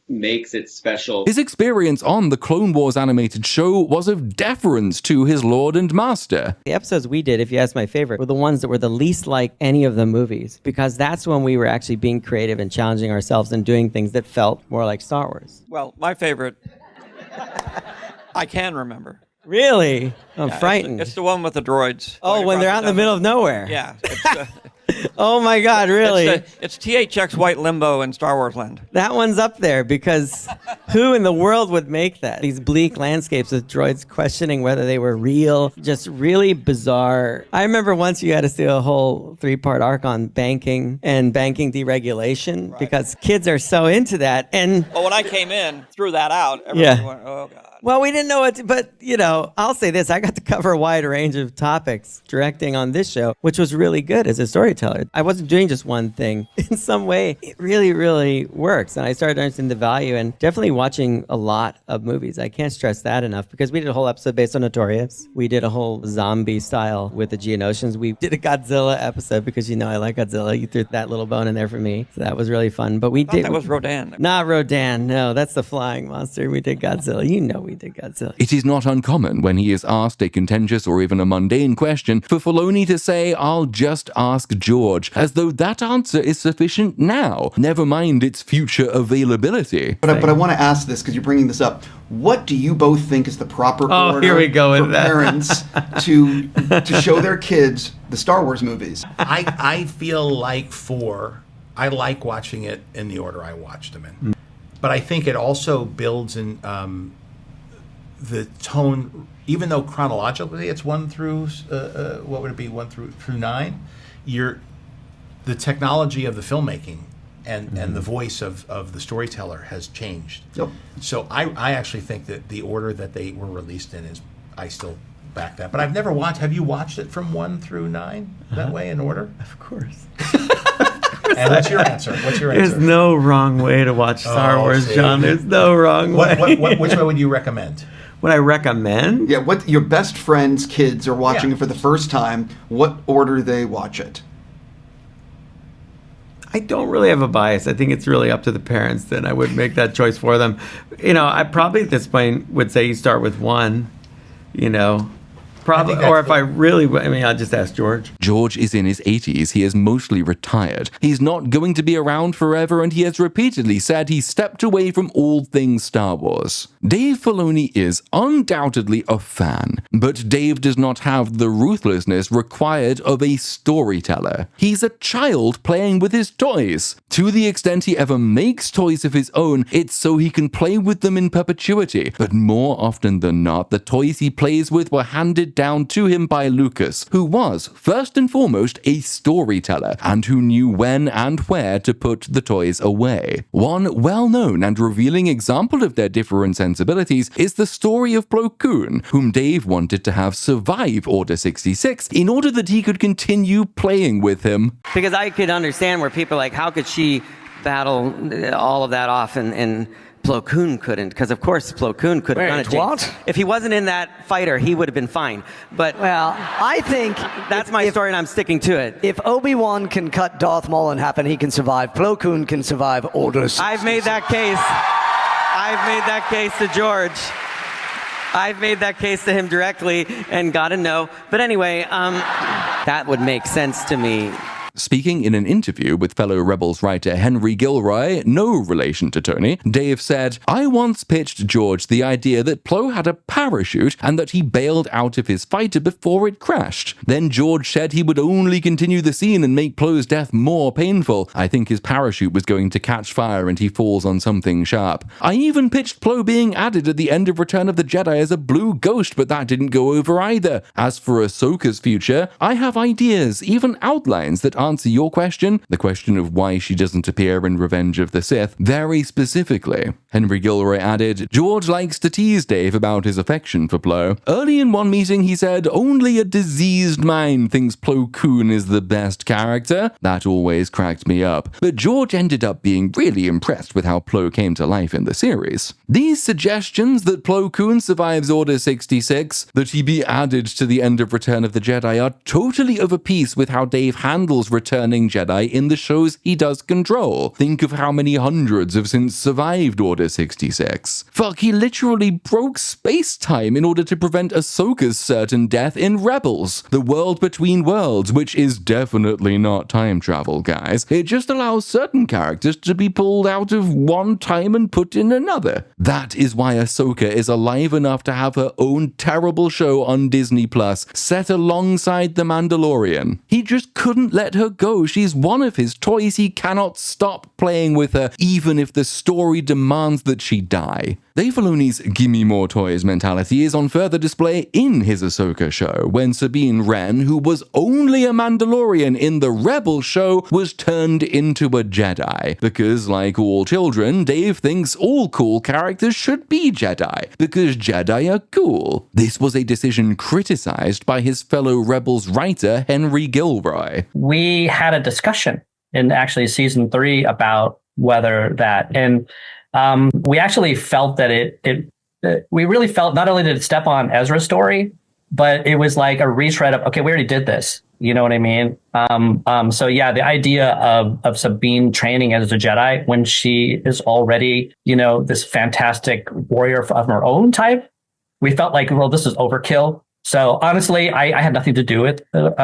makes it special? His experience on the Clone Wars animated show was of deference to his lord and master. The episodes we did, if you ask my favorite, were the ones that were the least like any of the movies, because that's when we were actually being creative and challenging ourselves and doing things that felt more like Star Wars. Well, my favorite, I can remember. Really? I'm frightened. It's the one with the droids. Oh, when they're out in the middle of nowhere. Yeah. Oh my God, really? It's THX White Limbo in Star Wars Land. That one's up there, because who in the world would make that? These bleak landscapes with droids questioning whether they were real, just really bizarre. I remember once you had to do a whole 3-part arc on banking and banking deregulation, because kids are so into that. And well, when I came in, threw that out, everyone went, oh God. Well, we didn't know what to, but, I'll say this. I got to cover a wide range of topics directing on this show, which was really good as a storyteller. I wasn't doing just one thing. In some way, it really, really works. And I started understanding the value, and definitely watching a lot of movies. I can't stress that enough, because we did a whole episode based on Notorious. We did a whole zombie style with the Geonosians. We did a Godzilla episode, because I like Godzilla. You threw that little bone in there for me. So that was really fun. But we did. That was Rodan. Not Rodan. No, that's the flying monster. We did Godzilla. We did Godzilla. It is not uncommon when he is asked a contentious or even a mundane question for Filoni to say, "I'll just ask George," as though that answer is sufficient now, never mind its future availability. But I want to ask this, because you're bringing this up. What do you both think is the proper order here we go with for that. parents to show their kids the Star Wars movies? I feel like I like watching it in the order I watched them in. But I think it also builds in the tone, even though chronologically it's 1 through, 1 through 9, the technology of the filmmaking and the voice of the storyteller has changed. Yep. So I actually think that the order that they were released in I still back that. But I've never watched, have you watched it from 1 through 9 that way in order? Of course. And what's your answer? There's no wrong way to watch Star Wars, John. There's no wrong way. Which way would you recommend? What I recommend? Yeah, what your best friend's kids are watching it for the first time, what order they watch it? I don't really have a bias. I think it's really up to the parents. Then I would make that choice for them. I probably at this point would say you start with 1, Probably, or if I really, I'll just ask George. George is in his 80s. He is mostly retired. He's not going to be around forever, and he has repeatedly said he stepped away from all things Star Wars. Dave Filoni is undoubtedly a fan, but Dave does not have the ruthlessness required of a storyteller. He's a child playing with his toys. To the extent he ever makes toys of his own, it's so he can play with them in perpetuity. But more often than not, the toys he plays with were handed down to him by Lucas, who was, first and foremost, a storyteller, and who knew when and where to put the toys away. One well-known and revealing example of their different sensibilities is the story of Plo Koon, whom Dave wanted to have survive Order 66 in order that he could continue playing with him. Because I could understand where people are like, how could she battle all of that off, and Plo Koon couldn't, because of course Plo Koon could have done it. What? If he wasn't in that fighter, he would have been fine. But well, I think that's my story, and I'm sticking to it. If Obi-Wan can cut Darth Maul in half and he can survive, Plo Koon can survive Order 66. I've made that case. I've made that case to George. I've made that case to him directly and got a no. But anyway, that would make sense to me. Speaking in an interview with fellow Rebels writer Henry Gilroy, no relation to Tony, Dave said, "I once pitched George the idea that Plo had a parachute and that he bailed out of his fighter before it crashed. Then George said he would only continue the scene and make Plo's death more painful. I think his parachute was going to catch fire and he falls on something sharp. I even pitched Plo being added at the end of Return of the Jedi as a blue ghost, but that didn't go over either. As for Ahsoka's future, I have ideas, even outlines that answer your question, the question of why she doesn't appear in Revenge of the Sith, very specifically." Henry Gilroy added, "George likes to tease Dave about his affection for Plo. Early in one meeting he said, only a diseased mind thinks Plo Koon is the best character. That always cracked me up. But George ended up being really impressed with how Plo came to life in the series. These suggestions that Plo Koon survives Order 66, that he be added to the end of Return of the Jedi, are totally of a piece with how Dave handles returning Jedi in the shows he does control. Think of how many hundreds have since survived Order 66. Fuck, he literally broke space-time in order to prevent Ahsoka's certain death in Rebels, the world between worlds, which is definitely not time travel, guys. It just allows certain characters to be pulled out of one time and put in another. That is why Ahsoka is alive enough to have her own terrible show on Disney Plus, set alongside The Mandalorian. He just couldn't let her go. She's one of his toys. He cannot stop playing with her, even if the story demands that she die. Dave Filoni's gimme more toys mentality is on further display in his Ahsoka show, when Sabine Wren, who was only a Mandalorian in the Rebel show, was turned into a Jedi. Because, like all children, Dave thinks all cool characters should be Jedi, because Jedi are cool. This was a decision criticized by his fellow Rebels writer, Henry Gilroy. We had a discussion in actually season 3 about whether that, and we actually felt that we really felt not only did it step on Ezra's story, but it was like a retread of, okay, we already did this. You know what I mean? So yeah, the idea of Sabine training as a Jedi when she is already, this fantastic warrior of her own type, we felt like, well, this is overkill. So honestly, I had nothing to do with the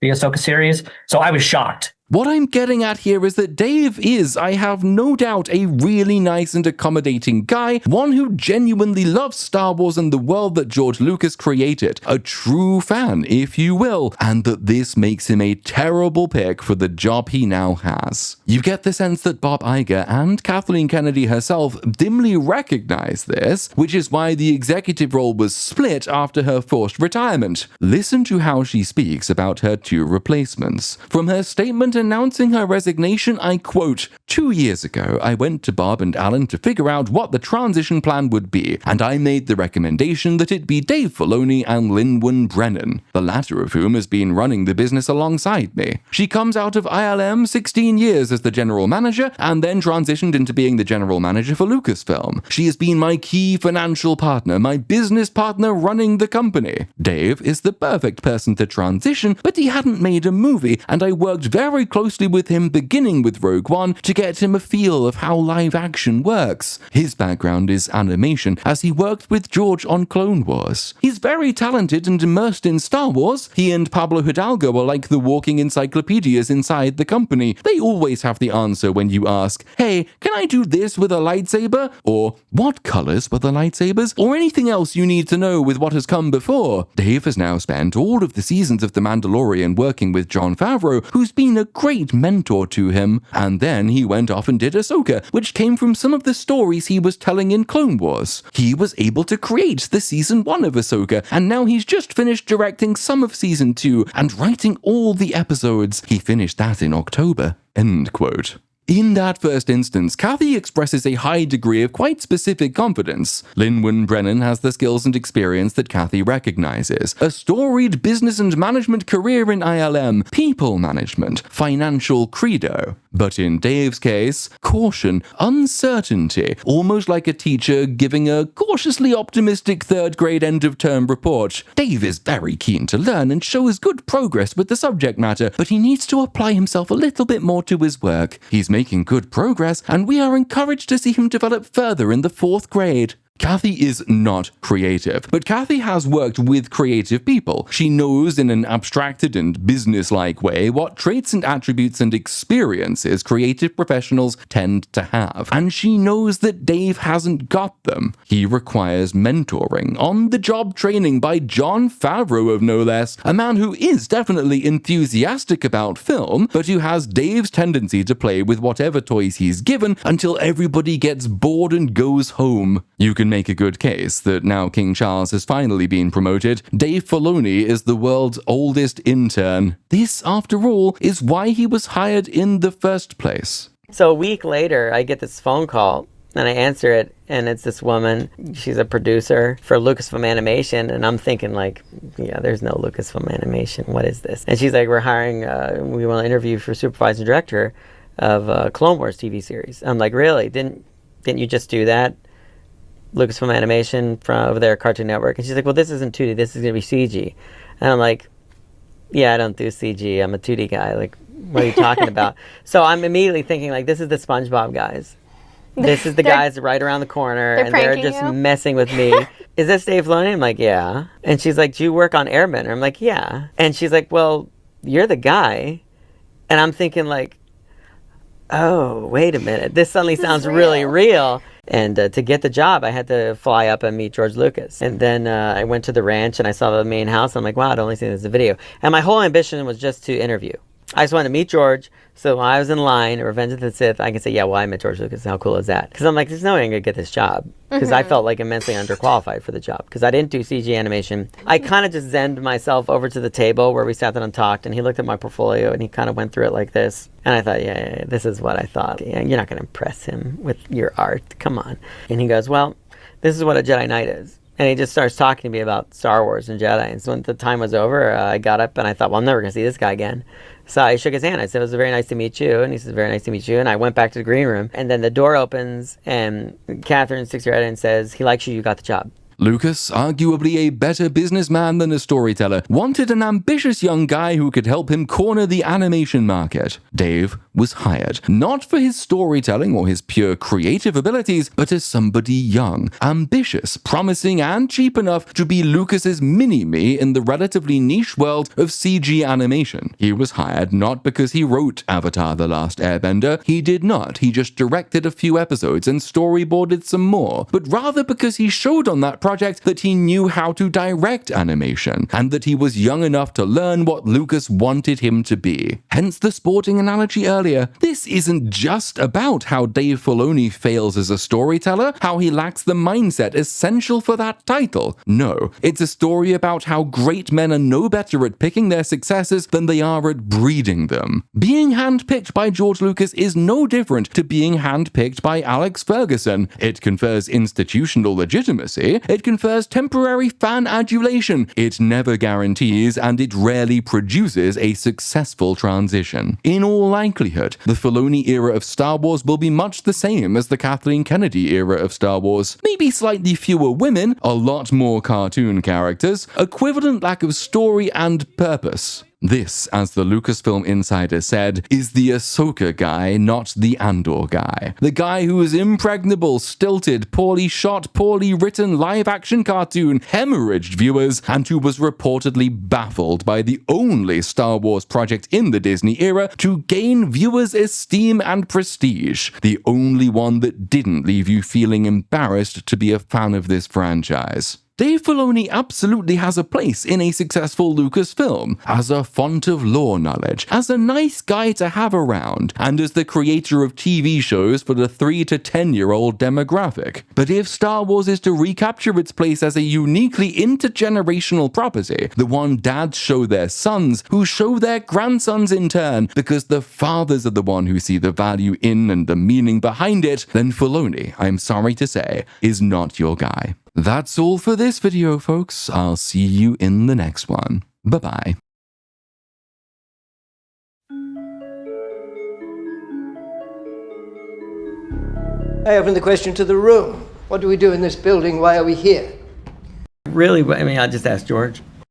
Ahsoka series. So I was shocked. What I'm getting at here is that Dave is, I have no doubt, a really nice and accommodating guy, one who genuinely loves Star Wars and the world that George Lucas created, a true fan, if you will, and that this makes him a terrible pick for the job he now has. You get the sense that Bob Iger and Kathleen Kennedy herself dimly recognize this, which is why the executive role was split after her forced retirement. Listen to how she speaks about her 2 replacements. From her statement announcing her resignation, I quote, "2 years ago, I went to Bob and Alan to figure out what the transition plan would be, and I made the recommendation that it be Dave Filoni and Lin-Wen Brennan, the latter of whom has been running the business alongside me. She comes out of ILM 16 years as the general manager and then transitioned into being the general manager for Lucasfilm. She has been my key financial partner, my business partner running the company. Dave is the perfect person to transition, but he hadn't made a movie, and I worked very closely with him beginning with Rogue One to get him a feel of how live action works. His background is animation, as he worked with George on Clone Wars. He's very talented and immersed in Star Wars. He and Pablo Hidalgo are like the walking encyclopedias inside the company. They always have the answer when you ask, hey, can I do this with a lightsaber? Or what colors were the lightsabers? Or anything else you need to know with what has come before. Dave has now spent all of the seasons of The Mandalorian working with Jon Favreau, who's been a great mentor to him, and then he went off and did Ahsoka, which came from some of the stories he was telling in Clone Wars. He was able to create the season 1 of Ahsoka, and now he's just finished directing some of season 2 and writing all the episodes. He finished that in October." End quote. In that first instance, Kathy expresses a high degree of quite specific confidence. Lin-Wen Brennan has the skills and experience that Kathy recognizes. A storied business and management career in ILM, people management, financial credo. But in Dave's case, caution, uncertainty, almost like a teacher giving a cautiously optimistic third-grade end-of-term report. Dave is very keen to learn and shows good progress with the subject matter, but he needs to apply himself a little bit more to his work. He's making good progress, and we are encouraged to see him develop further in the 4th grade. Kathy is not creative, but Kathy has worked with creative people. She knows in an abstracted and business-like way what traits and attributes and experiences creative professionals tend to have. And she knows that Dave hasn't got them. He requires mentoring, on-the-job training by Jon Favreau of no less, a man who is definitely enthusiastic about film, but who has Dave's tendency to play with whatever toys he's given until everybody gets bored and goes home. You can make a good case that now King Charles has finally been promoted, Dave Filoni is the world's oldest intern. This, after all, is why he was hired in the first place. So a week later, I get this phone call, and I answer it, and it's this woman. She's a producer for Lucasfilm Animation, and I'm thinking like, yeah, there's no Lucasfilm Animation. What is this? And she's like, we're hiring, we want to interview for supervising director of Clone Wars TV series. I'm like, really? Didn't you just do that? Lucasfilm Animation from over there at Cartoon Network. And she's like, well, this isn't 2D, this is going to be CG. And I'm like, yeah, I don't do CG, I'm a 2D guy. Like, what are you talking about? So I'm immediately thinking, like, this is the SpongeBob guys. This is the guys right around the corner, and they're just messing with me. Is this Dave Filoni? I'm like, yeah. And she's like, do you work on Airbender? I'm like, yeah. And she's like, well, you're the guy. And I'm thinking, like, oh, wait a minute. This suddenly sounds really real. And to get the job, I had to fly up and meet George Lucas. And then I went to the ranch and I saw the main house. I'm like, wow, I'd only seen this video. And my whole ambition was just to interview. I just wanted to meet George, so when I was in line at Revenge of the Sith, I can say, yeah, well, I met George Lucas. How cool is that? Because I'm like, there's no way I'm going to get this job. Because I felt like immensely underqualified for the job. Because I didn't do CG animation. I kind of just zenned myself over to the table where we sat down and talked, and he looked at my portfolio, and he kind of went through it like this. And I thought, yeah, this is what I thought. Yeah, you're not going to impress him with your art. Come on. And he goes, well, this is what a Jedi Knight is. And he just starts talking to me about Star Wars and Jedi. And so when the time was over, I got up and I thought, well, I'm never going to see this guy again. So I shook his hand. I said, it was very nice to meet you. And he said, very nice to meet you. And I went back to the green room. And then the door opens and Catherine sticks her head in and says, he likes you, you got the job. Lucas, arguably a better businessman than a storyteller, wanted an ambitious young guy who could help him corner the animation market. Dave was hired, not for his storytelling or his pure creative abilities, but as somebody young, ambitious, promising, and cheap enough to be Lucas's mini-me in the relatively niche world of CG animation. He was hired not because he wrote Avatar: The Last Airbender, he did not, he just directed a few episodes and storyboarded some more, but rather because he showed on that project that he knew how to direct animation, and that he was young enough to learn what Lucas wanted him to be. Hence the sporting analogy earlier. This isn't just about how Dave Filoni fails as a storyteller, how he lacks the mindset essential for that title. No, it's a story about how great men are no better at picking their successors than they are at breeding them. Being handpicked by George Lucas is no different to being handpicked by Alex Ferguson. It confers institutional legitimacy, it confers temporary fan adulation, it never guarantees, and it rarely produces a successful transition. In all likelihood, the Filoni era of Star Wars will be much the same as the Kathleen Kennedy era of Star Wars. Maybe slightly fewer women, a lot more cartoon characters, equivalent lack of story and purpose. This, as the Lucasfilm Insider said, is the Ahsoka guy, not the Andor guy. The guy who is impregnable, stilted, poorly shot, poorly written live-action cartoon hemorrhaged viewers, and who was reportedly baffled by the only Star Wars project in the Disney era to gain viewers' esteem and prestige. The only one that didn't leave you feeling embarrassed to be a fan of this franchise. Dave Filoni absolutely has a place in a successful Lucasfilm, as a font of lore knowledge, as a nice guy to have around, and as the creator of TV shows for the 3 to 10-year-old demographic. But if Star Wars is to recapture its place as a uniquely intergenerational property, the one dads show their sons, who show their grandsons in turn, because the fathers are the one who see the value in and the meaning behind it, then Filoni, I'm sorry to say, is not your guy. That's all for this video, folks. I'll see you in the next one. Bye-bye. I open the question to the room. What do we do in this building? Why are we here? Really, I mean, I'll just ask George.